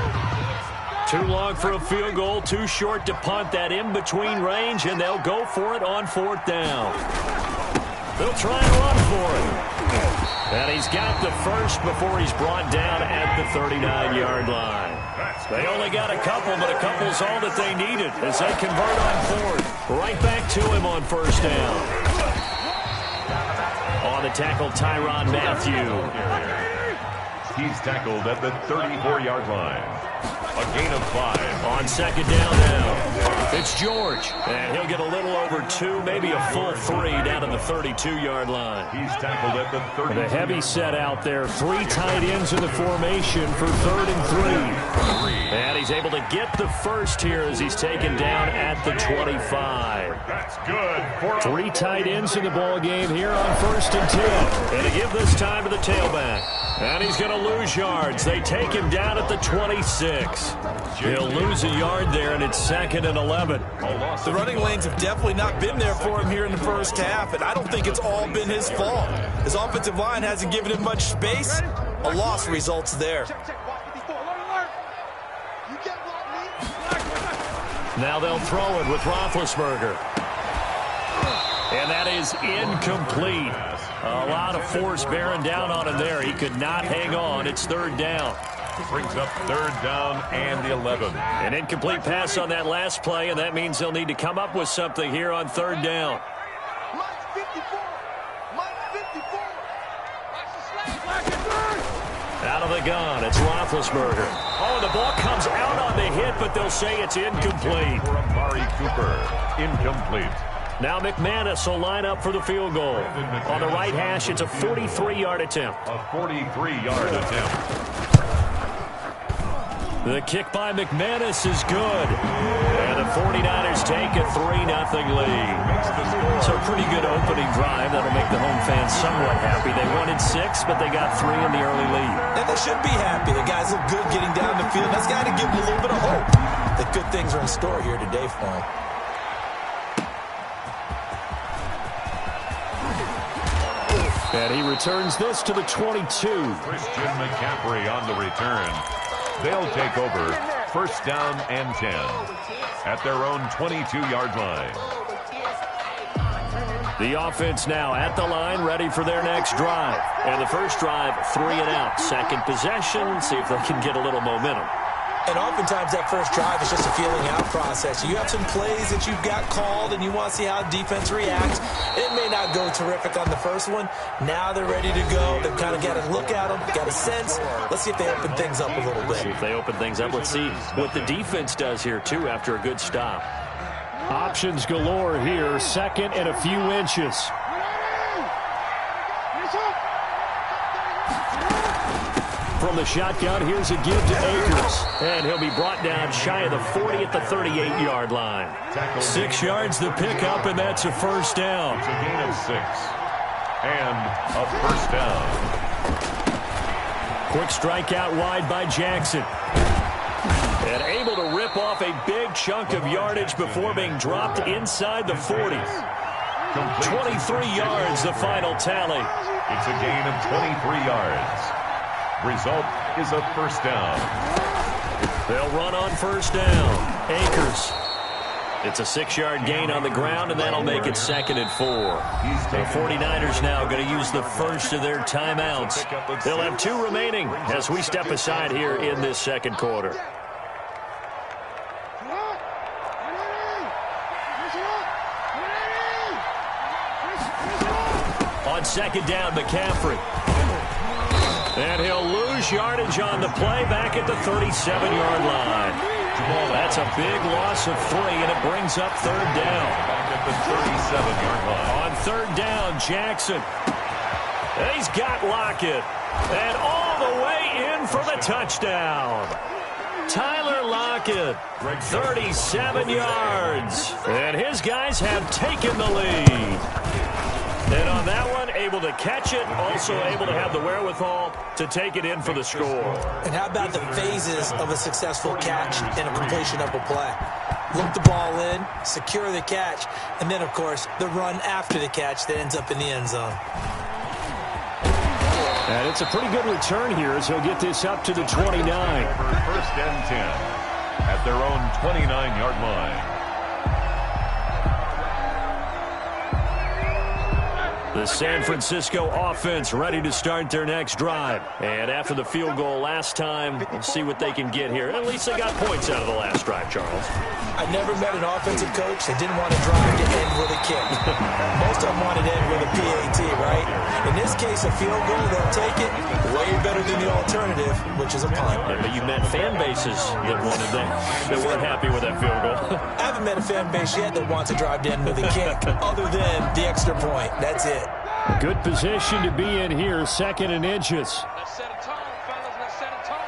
Too long for a field goal, too short to punt. That in-between range, and they'll go for it on 4th down. They'll try and run for it. And he's got the 1st before he's brought down at the 39-yard line. They only got a couple, but a couple's all that they needed as they convert on 4th. Right back to him on 1st down. On the tackle, Tyrann Mathieu. He's tackled at the 34-yard line. A gain of 5. On second down now, it's George. And he'll get a little over 2, maybe a full 3 down to the 32-yard line. He's tackled at the 30. The heavy set out there. 3 tight ends in the formation for 3rd and 3. And he's able to get the first here as he's taken down at the 25. That's good. 3 tight ends in the ball game here on 1st and 10. And to give this time to the tailback. And he's going to lose yards. They take him down at the 26. He'll lose a yard there, and it's 2nd and 11. The running lanes have definitely not been there for him here in the first half, and I don't think it's all been his fault. His offensive line hasn't given him much space. A loss results there. Now they'll throw it with Roethlisberger. And that is incomplete. A lot of force bearing down on him there. He could not hang on. It's 3rd down. Brings up 3rd down and the 11. An incomplete pass on that last play, and that means they'll need to come up with something here on 3rd down. Out of the gun, it's Roethlisberger. Oh, the ball comes out on the hit, but they'll say it's incomplete. For Amari Cooper, incomplete. Now McManus will line up for the field goal. On the right hash, it's a 43-yard attempt. A 43-yard attempt. The kick by McManus is good. And the 49ers take a 3-0 lead. So a pretty good opening drive. That'll make the home fans somewhat happy. They wanted 6, but they got 3 in the early lead. And they should be happy. The guys look good getting down the field. That's got to give them a little bit of hope that good things are in store here today for them. And he returns this to the 22. Christian McCaffrey on the return. They'll take over 1st down and 10 at their own 22-yard line. The offense now at the line, ready for their next drive. And the first drive, 3 and out. Second possession, see if they can get a little momentum. And oftentimes that first drive is just a feeling out process. You have some plays that you've got called and you want to see how defense reacts. It may not go terrific on the first one. Now they're ready to go. They've kind of got to look at them, got a sense. Let's see if they open things up a little bit. See if they open things up. Let's see what the defense does here, too, after a good stop. Options galore here. 2nd and a few inches. From the shotgun, here's a give to Akers. And he'll be brought down shy of the 40 at the 38-yard line. 6 yards the pickup, and that's a 1st down. It's a gain of 6. And a 1st down. Quick strikeout wide by Jackson. And able to rip off a big chunk of yardage before being dropped inside the 40. 23 yards, the final tally. It's a gain of 23 yards. Result is a 1st down. They'll run on 1st down. Akers. It's a 6-yard gain on the ground, and that'll make it 2nd and 4. The 49ers now going to use the first of their timeouts. They'll have 2 remaining as we step aside here in this 2nd quarter. On 2nd down, McCaffrey. And he'll lose yardage on the play back at the 37-yard line. That's a big loss of 3, and it brings up 3rd down. Back at the 37-yard line. On 3rd down, Jackson. And he's got Lockett. And all the way in for the touchdown. Tyler Lockett, 37 yards. And his guys have taken the lead. And on that one, able to catch it, also able to have the wherewithal to take it in for the score. And how about the phases of a successful catch and a completion of a play? Look the ball in, secure the catch, and then, of course, the run after the catch that ends up in the end zone. And it's a pretty good return here as he'll get this up to the 29. 1st and 10 at their own 29-yard line. The San Francisco offense ready to start their next drive. And after the field goal last time, we'll see what they can get here. At least they got points out of the last drive, Charles. I never met an offensive coach that didn't want to drive to end with a kick. Most of them wanted to end with a PAT, right? In this case, a field goal, they'll take it. Way better than the alternative, which is a punt. Yeah, but you met fan bases that wanted that weren't happy with that field goal. I haven't met a fan base yet that wants to drive in with a kick, other than the extra point. That's it. Good position to be in here, 2nd and inches. Let's set a tone, fellas. Let's set a tone.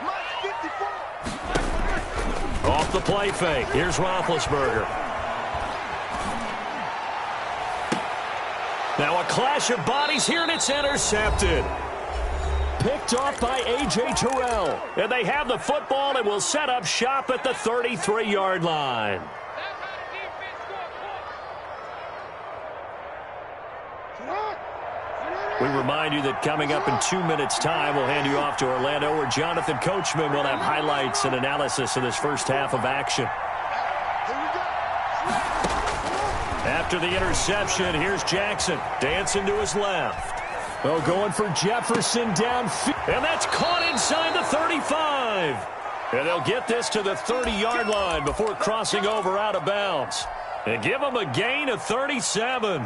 Mike 54. Off the play fake. Here's Roethlisberger. Now a clash of bodies here, and it's intercepted. Picked off by A.J. Terrell. And they have the football and will set up shop at the 33-yard line. We remind you that coming up in 2 minutes' time, we'll hand you off to Orlando, where Jonathan Coachman will have highlights and analysis of this first half of action. After the interception, here's Jackson dancing to his left. Well, going for Jefferson downfield. And that's caught inside the 35. And they'll get this to the 30-yard line before crossing over out of bounds. And give them a gain of 37.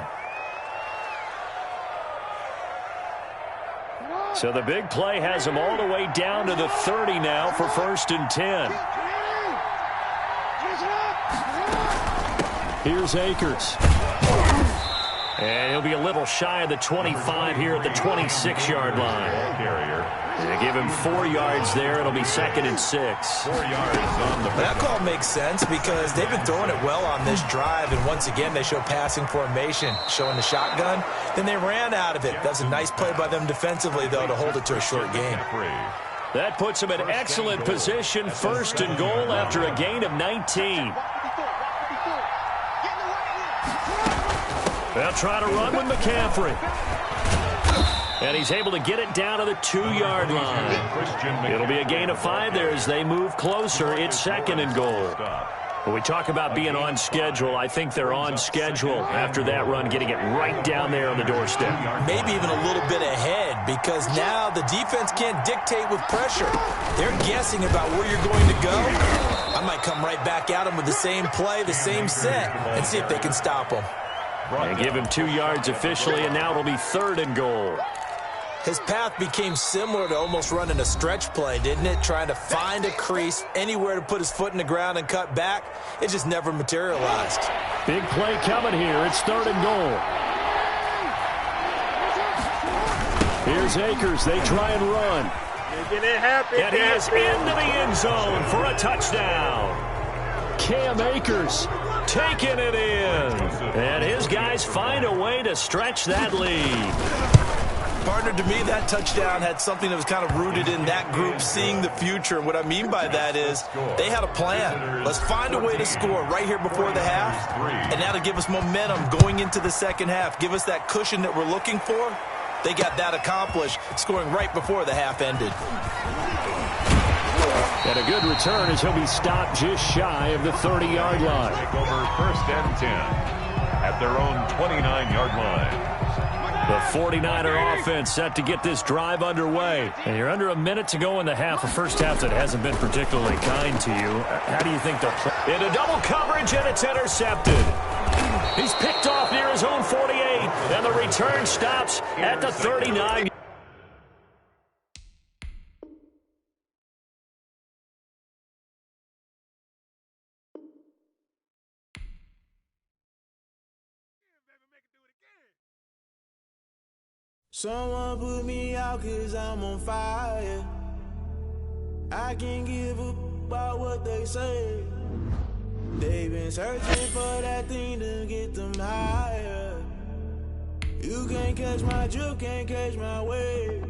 So the big play has them all the way down to the 30 now for 1st and 10. Here's Akers. And he'll be a little shy of the 25 here at the 26-yard line. They give him 4 yards there. It'll be 2nd and 6. 4 yards on the That call makes sense because they've been throwing it well on this drive, and once again they show passing formation, showing the shotgun. Then they ran out of it. That's a nice play by them defensively, though, to hold it to a short gain. That puts them in excellent position, 1st and goal after a gain of 19. They'll try to run with McCaffrey. And he's able to get it down to the 2-yard line. It'll be a gain of 5 there as they move closer. It's 2nd and goal. When we talk about being on schedule, I think they're on schedule after that run, getting it right down there on the doorstep. Maybe even a little bit ahead, because now the defense can't dictate with pressure. They're guessing about where you're going to go. I might come right back at them with the same play, the same set, and see if they can stop them. And give him 2 yards officially, and now it'll be 3rd and goal. His path became similar to almost running a stretch play, didn't it? Trying to find a crease, anywhere to put his foot in the ground and cut back. It just never materialized. Big play coming here. It's 3rd and goal. Here's Akers. They try and run. Making it happen. And he is into the end zone for a touchdown. Cam Akers taking it in. And his guys find a way to stretch that lead. Partner, to me, that touchdown had something that was kind of rooted in that group seeing the future. And what I mean by that is they had a plan. Let's find a way to score right here before the half. And that'll give us momentum going into the second half. Give us that cushion that we're looking for. They got that accomplished, scoring right before the half ended. And a good return as he'll be stopped just shy of the 30-yard line. Take over 1st and 10 at their own 29-yard line. The 49er offense set to get this drive underway. And you're under a minute to go in the half, a first half that hasn't been particularly kind to you. How do you think they'll play? Into double coverage, and it's intercepted. He's picked off near his own 48, and the return stops at the 39. Someone put me out 'cause I'm on fire. I can't give up about what they say. They've been searching for that thing to get them higher. You can't catch my drift, can't catch my wave.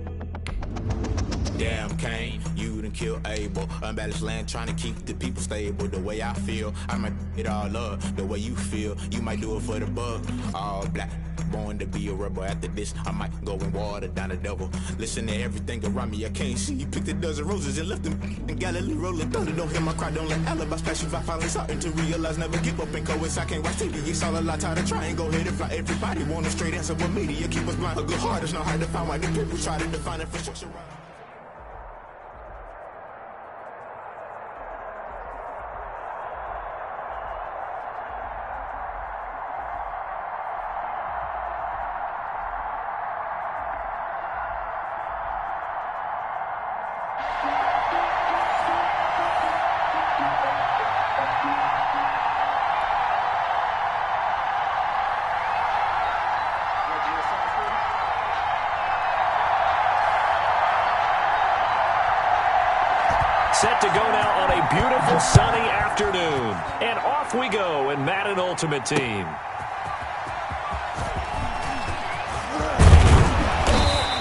Damn, Kane, you done kill Abel. Unbalanced land, trying to keep the people stable. The way I feel, I might it all up. The way you feel, you might do it for the bug. All black, born to be a rebel. After this, I might go and water down the devil. Listen to everything around me, I can't see. Picked a dozen roses and left them in Galilee rolling thunder. Don't hear my cry, don't let alibis pass you. I finally starting to realize, never give up and coincide. I can't watch TV, it's all a lot. Tired of trying, go ahead and fly. Everybody want a straight answer, but media keep us blind. A good heart is not hard to find. Why the people try to define infrastructure. Set to go now on a beautiful sunny afternoon. And off we go in Madden Ultimate Team.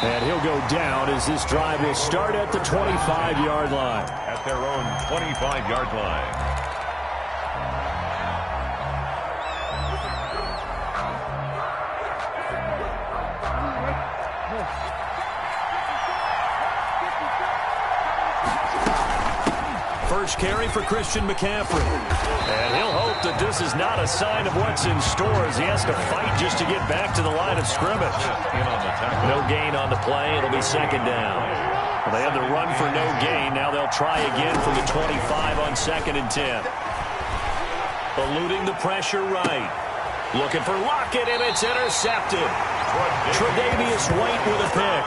And he'll go down as this drive will start at the 25-yard line. At their own 25-yard line. First carry for Christian McCaffrey. And he'll hope that this is not a sign of what's in store as he has to fight just to get back to the line of scrimmage. No gain on the play. It'll be second down. Well, they had the run for no gain. Now they'll try again from the 25 on 2nd and 10. Eluding the pressure right. Looking for Lockett, and it's intercepted. Tre'Davious White with a pick.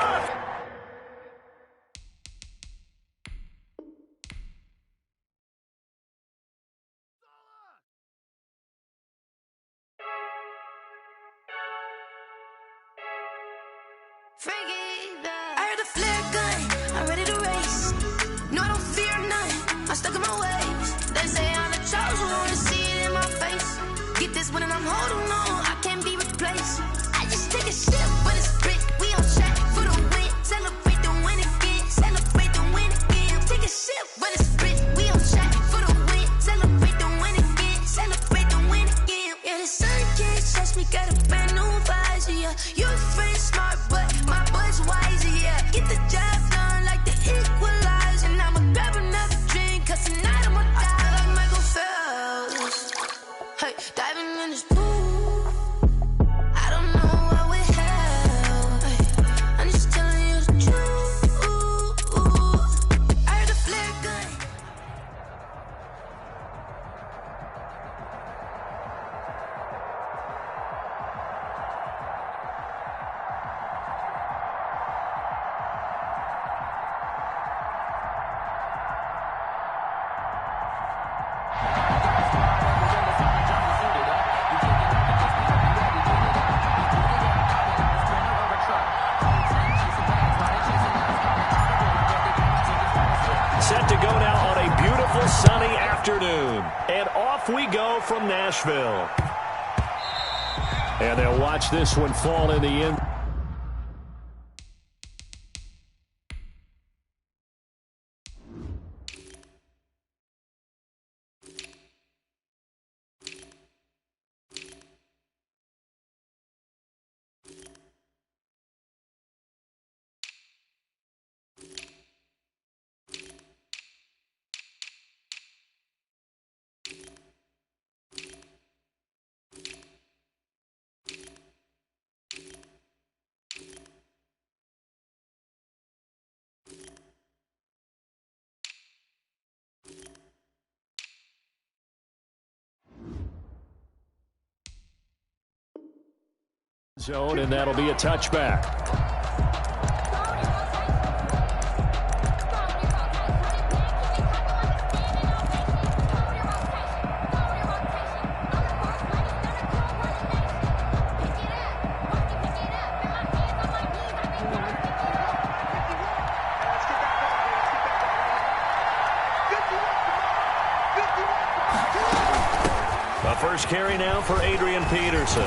I heard a flare gun, I'm ready to race. No, I don't fear none, I'm stuck in my ways. They say I'm the chosen one, see it in my face. Get this one and I'm holding on, I can't be replaced. I just take a sip, but it's split, we on track for the win. Celebrate the win again, celebrate the win again. Take a sip, but it's split, we on track for the win. Celebrate the win again, celebrate the win again. Yeah, the sun can't touch me, got a brand new visor, yeah. Your friend's smart, but my boy's wiser, yeah. Get the job done like the equalizer. And I'ma grab another drink, cause tonight I'ma die like Michael Phelps. Hey, diving in this pool, I don't know what we have. Hey, I'm just telling you the truth. I heard a flare gun. Set to go now on a beautiful sunny afternoon. And off we go from Nashville. And they'll watch this one fall in the end. Zone, and that'll be a touchback. The first carry now for Adrian Peterson.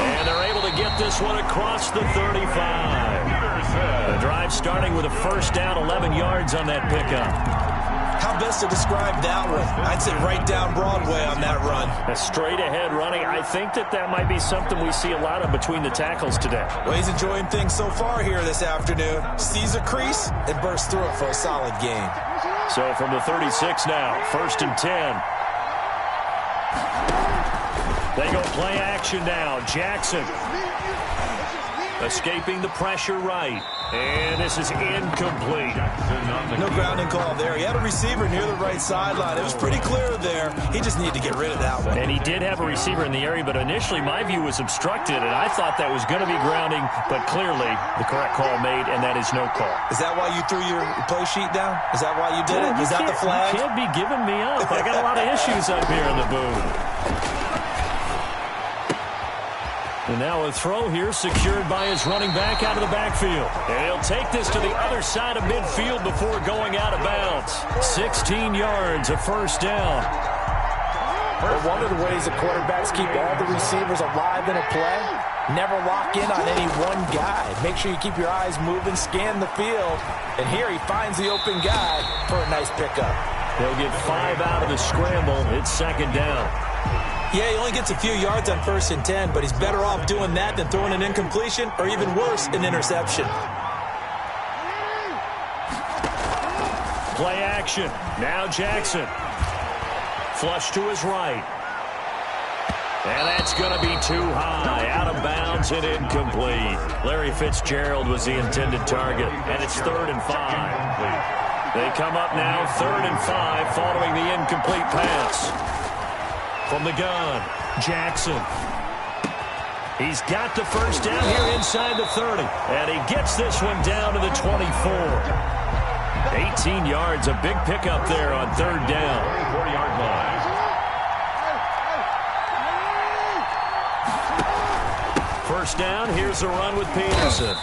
And they're able to get this one across the 35. The drive starting with a first down, 11 yards on that pickup. How best to describe that one? I'd say right down Broadway on that run. A straight ahead running. I think that might be something we see a lot of between the tackles today. Well, he's enjoying things so far here this afternoon. Sees a crease and bursts through it for a solid gain. So from the 36 now, 1st and 10. They go play action now. Jackson escaping the pressure right. And this is incomplete. No grounding call there. He had a receiver near the right sideline. It was pretty clear there. He just needed to get rid of that one. And he did have a receiver in the area, but initially my view was obstructed, and I thought that was going to be grounding, but clearly the correct call made, and that is no call. Is that why you threw your play sheet down? Is that why you did it? Is that the flag? You can't be giving me up. I got a lot of issues up here in the booth. And now a throw here secured by his running back out of the backfield. And he'll take this to the other side of midfield before going out of bounds. 16 yards, a first down. Well, one of the ways that quarterbacks keep all the receivers alive in a play, never lock in on any one guy. Make sure you keep your eyes moving, scan the field. And here he finds the open guy for a nice pickup. He'll get 5 out of the scramble. It's second down. Yeah, he only gets a few yards on 1st and 10, but he's better off doing that than throwing an incompletion or even worse, an interception. Play action. Now Jackson. Flush to his right. And that's going to be too high. Out of bounds and incomplete. Larry Fitzgerald was the intended target. And it's 3rd and 5. They come up now 3rd and 5 following the incomplete pass. From the gun, Jackson. He's got the first down here inside the 30. And he gets this one down to the 24. 18 yards, a big pickup there on 3rd down. 4-yard line. First down, here's the run with Peterson.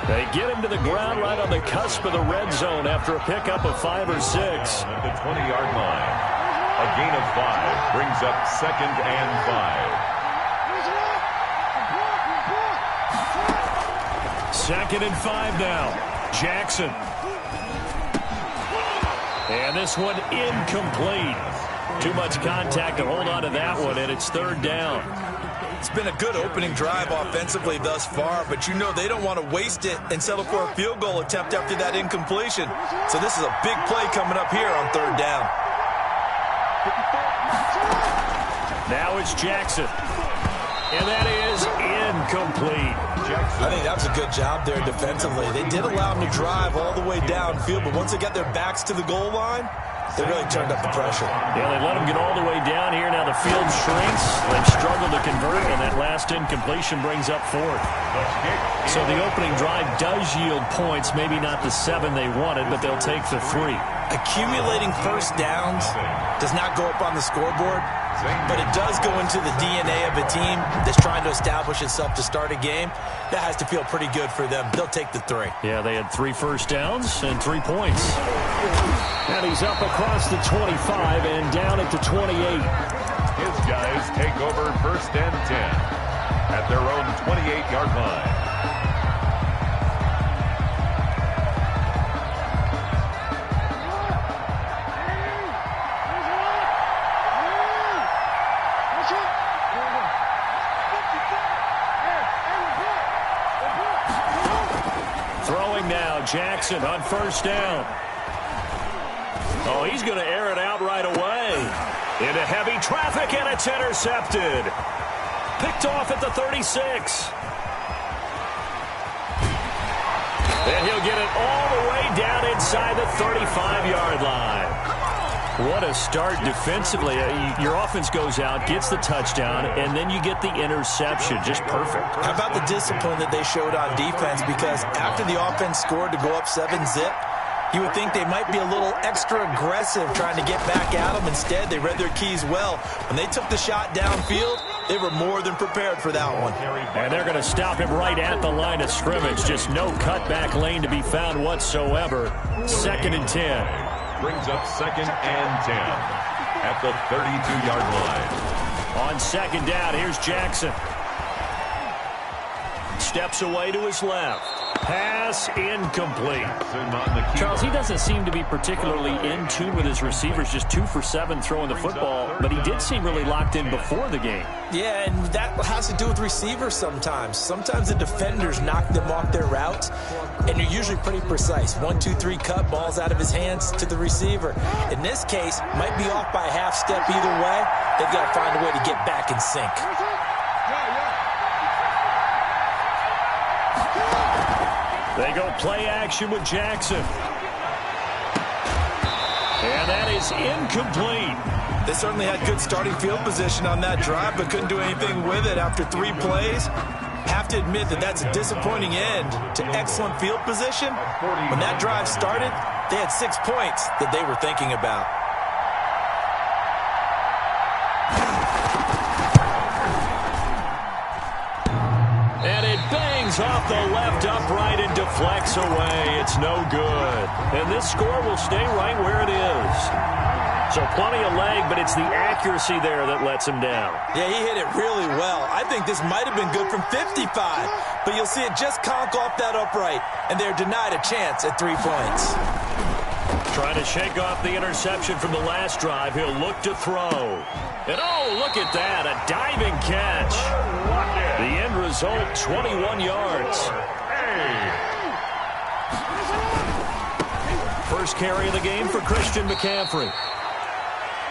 They get him to the ground right on the cusp of the red zone after a pickup of 5 or 6. At the 20-yard line. A gain of 5 brings up 2nd and 5. 2nd and 5 now. Jackson. And this one incomplete. Too much contact to hold on to that one, and it's 3rd down. It's been a good opening drive offensively thus far, but you know they don't want to waste it and settle for a field goal attempt after that incompletion. So this is a big play coming up here on 3rd down. Now it's Jackson. And that is incomplete. I think that was a good job there defensively. They did allow him to drive all the way downfield, but once they got their backs to the goal line, they really turned up the pressure. Yeah, they let him get all the way down here. Now the field shrinks. They've struggled to convert, and that last incompletion brings up 4th. So the opening drive does yield points, maybe not the 7 they wanted, but they'll take the 3. Accumulating first downs does not go up on the scoreboard, but it does go into the DNA of a team that's trying to establish itself to start a game. That has to feel pretty good for them. They'll take the 3. Yeah, they had 3 first downs and 3 points. And he's up across the 25 and down at the 28. His guys take over 1st and 10 at their own 28-yard line. Throwing now, Jackson on 1st down. Oh, he's going to air it out right away. Into heavy traffic, and it's intercepted. Picked off at the 36. And he'll get it all the way down inside the 35-yard line. What a start defensively. Your offense goes out, gets the touchdown, and then you get the interception. Just perfect. How about the discipline that they showed on defense? Because after the offense scored to go up 7-zip, you would think they might be a little extra aggressive trying to get back at them. Instead, they read their keys well. When they took the shot downfield, they were more than prepared for that one. And they're going to stop him right at the line of scrimmage. Just no cutback lane to be found whatsoever. 2nd and 10. Brings up 2nd and 10 at the 32-yard line. On 2nd down, here's Jackson. Steps away to his left. Pass incomplete. Charles, he doesn't seem to be particularly in tune with his receivers, just 2 for 7 throwing the football, but he did seem really locked in before the game. Yeah, and that has to do with receivers sometimes. Sometimes the defenders knock them off their routes, and they're usually pretty precise. 1, 2, 3 cut, balls out of his hands to the receiver. In this case, might be off by a half step either way. They've got to find a way to get back in sync. They go play action with Jackson. And that is incomplete. They certainly had good starting field position on that drive, but couldn't do anything with it after 3 plays. Have to admit that that's a disappointing end to excellent field position. When that drive started, they had 6 points that they were thinking about. Fires off the left upright and deflects away. It's no good. And this score will stay right where it is. So plenty of leg, but it's the accuracy there that lets him down. Yeah, he hit it really well. I think this might have been good from 55. But you'll see it just conk off that upright. And they're denied a chance at 3 points. Trying to shake off the interception from the last drive. He'll look to throw. And oh, look at that. A diving catch. The end result, 21 yards. First carry of the game for Christian McCaffrey.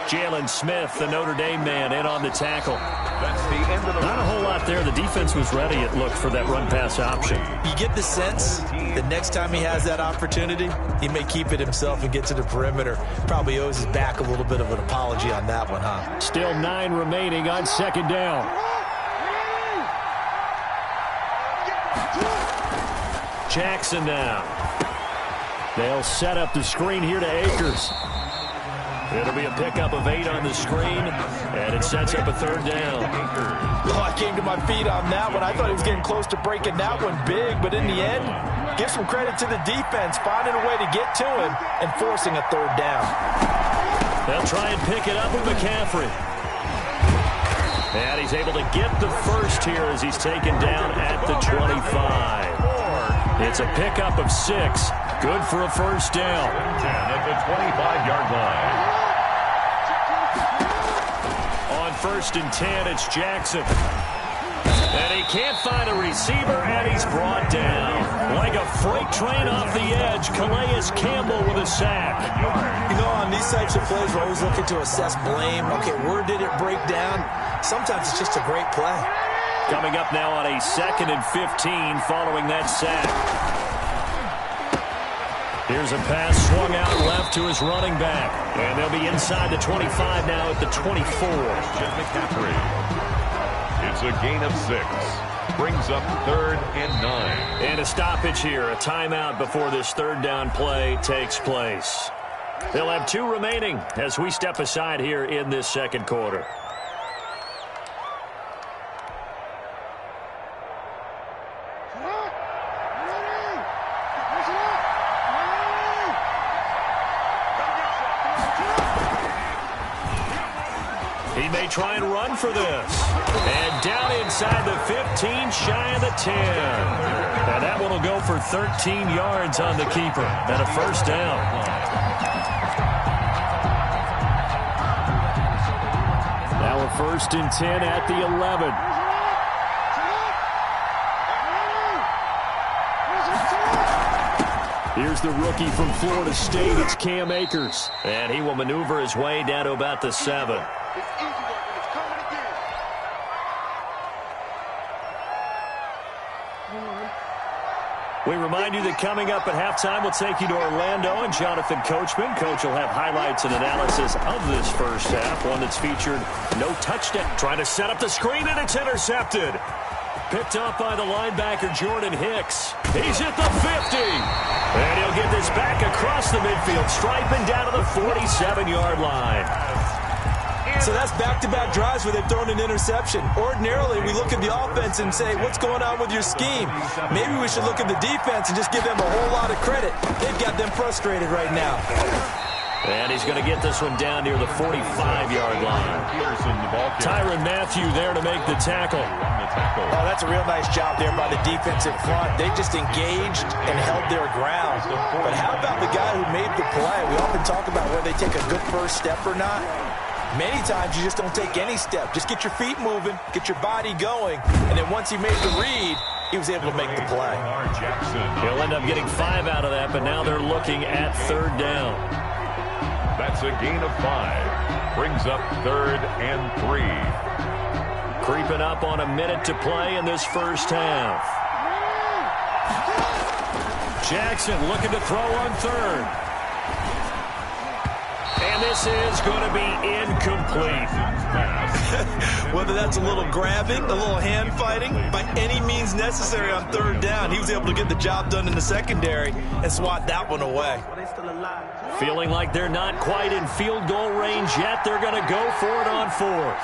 Jalen Smith, the Notre Dame man, in on the tackle. That's the end of the Not a whole lot there. The defense was ready, it looked, for that run-pass option. You get the sense that next time he has that opportunity, he may keep it himself and get to the perimeter. Probably owes his back a little bit of an apology on that one, huh? Still 9 remaining on second down. Jackson now. They'll set up the screen here to Akers. It'll be a pickup of 8 on the screen, and it sets up a third down. Oh, I came to my feet on that one. I thought he was getting close to breaking that one big, but in the end, give some credit to the defense, finding a way to get to him and forcing a third down. They'll try and pick it up with McCaffrey. And he's able to get the first here as he's taken down at the 25. It's a pickup of 6. Good for a first down. 10 at the 25-yard line. On 1st and 10, it's Jackson. And he can't find a receiver, and he's brought down. Like a freight train off the edge, Calais Campbell with a sack. You know, on these types of plays, we're always looking to assess blame. Okay, where did it break down? Sometimes it's just a great play. Coming up now on a 2nd and 15 following that sack. Here's a pass swung out left to his running back. And they'll be inside the 25 now at the 24. McCaffrey. It's a gain of 6. Brings up 3rd and 9. And a stoppage here. A timeout before this third down play takes place. They'll have 2 remaining as we step aside here in this second quarter. He may try and run for this. And down inside the 15, shy of the 10. And that one will go for 13 yards on the keeper. And a first down. Now a 1st and 10 at the 11. Here's the rookie from Florida State. It's Cam Akers. And he will maneuver his way down to about the 7. We remind you that coming up at halftime, we'll take you to Orlando and Jonathan Coachman. Coach will have highlights and analysis of this first half, one that's featured no touchdown. Trying to set up the screen, and it's intercepted. Picked up by the linebacker, Jordan Hicks. He's at the 50. And he'll get this back across the midfield, striping down to the 47-yard line. So that's back-to-back drives where they've thrown an interception. Ordinarily, we look at the offense and say, what's going on with your scheme? Maybe we should look at the defense and just give them a whole lot of credit. They've got them frustrated right now. And he's going to get this one down near the 45-yard line. Tyrann Mathieu there to make the tackle. Oh, that's a real nice job there by the defensive front. They just engaged and held their ground. But how about the guy who made the play? We often talk about whether they take a good first step or not. Many times you just don't take any step. Just get your feet moving, get your body going, and then once he made the read, he was able to make the play. He'll end up getting 5 out of that, but now they're looking at 3rd down. That's a gain of 5. Brings up 3rd and 3. Creeping up on a minute to play in this first half. Jackson looking to throw on 3rd. And this is going to be incomplete. Whether that's a little grabbing, a little hand fighting, by any means necessary on 3rd down, he was able to get the job done in the secondary and swat that one away. Feeling like they're not quite in field goal range yet, they're going to go for it on 4th.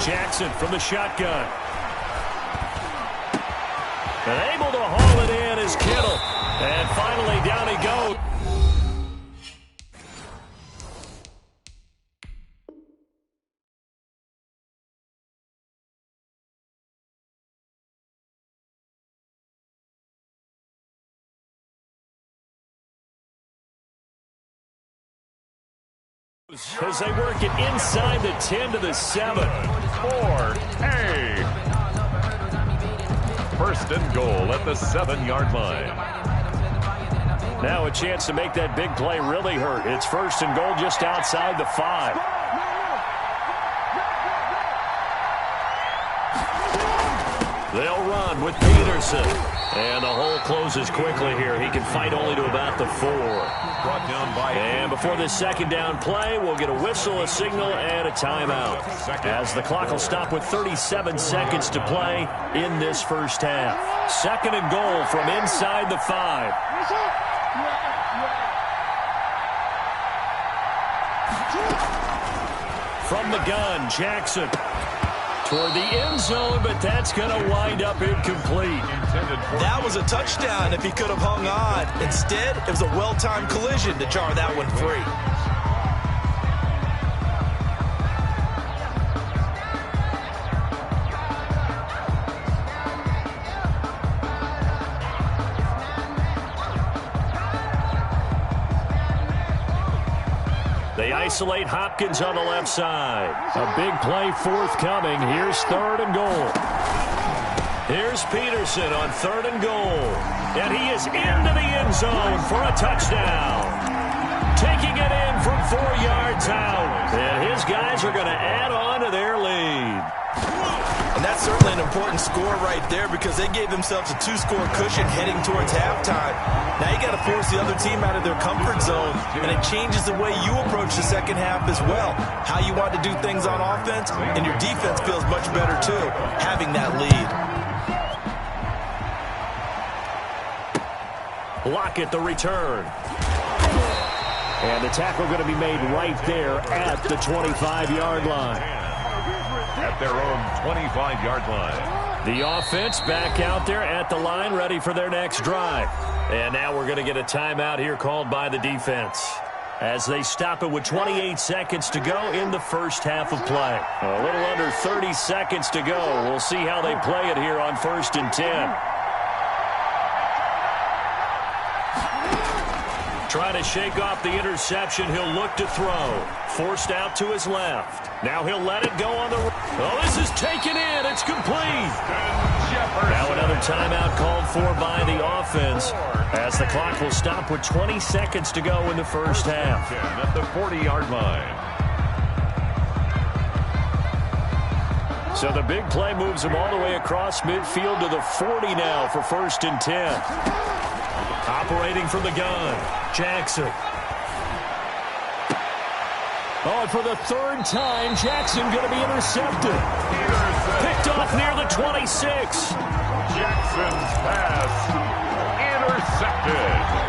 Jackson from the shotgun. And able to haul it in is Kittle. And finally down he goes. As they work it inside the 10 to the 7. 4A. First and goal at the 7-yard line. Now a chance to make that big play really hurt. It's first and goal just outside the 5. They'll run with Peterson. And the hole closes quickly here. He can fight only to about the 4. Brought down by... And before this second down play, we'll get a whistle, a signal, and a timeout. As the clock will stop with 37 seconds to play in this first half. Second and goal from inside the 5. From the gun, Jackson. Toward the end zone, but that's going to wind up incomplete. That was a touchdown if he could have hung on. Instead, it was a well-timed collision to jar that one free. They isolate Hopkins on the left side. A big play forthcoming. Here's third and goal. Here's Peterson on third and goal. And he is into the end zone for a touchdown. Taking it in from 4 yards out. And his guys are going to add on to their lead. And that's certainly an important score right there because they gave themselves a 2-score cushion heading towards halftime. Now you got to force the other team out of their comfort zone, and it changes the way you approach the second half as well. How you want to do things on offense, and your defense feels much better too, having that lead. Lockett the return. And the tackle going to be made right there at the 25-yard line. At their own 25-yard line. The offense back out there at the line, ready for their next drive. And now we're going to get a timeout here called by the defense as they stop it with 28 seconds to go in the first half of play. A little under 30 seconds to go. We'll see how they play it here on 1st and 10. Trying to shake off the interception. He'll look to throw. Forced out to his left. Now he'll let it go on the... Oh, this is taken in. It's complete. Now another timeout called for by the offense as the clock will stop with 20 seconds to go in the first half. At the 40-yard line. So the big play moves him all the way across midfield to the 40 now for 1st and 10. Operating from the gun, Jackson. Oh, and for the 3rd time, Jackson going to be intercepted. Picked off near the 26. Jackson's pass intercepted.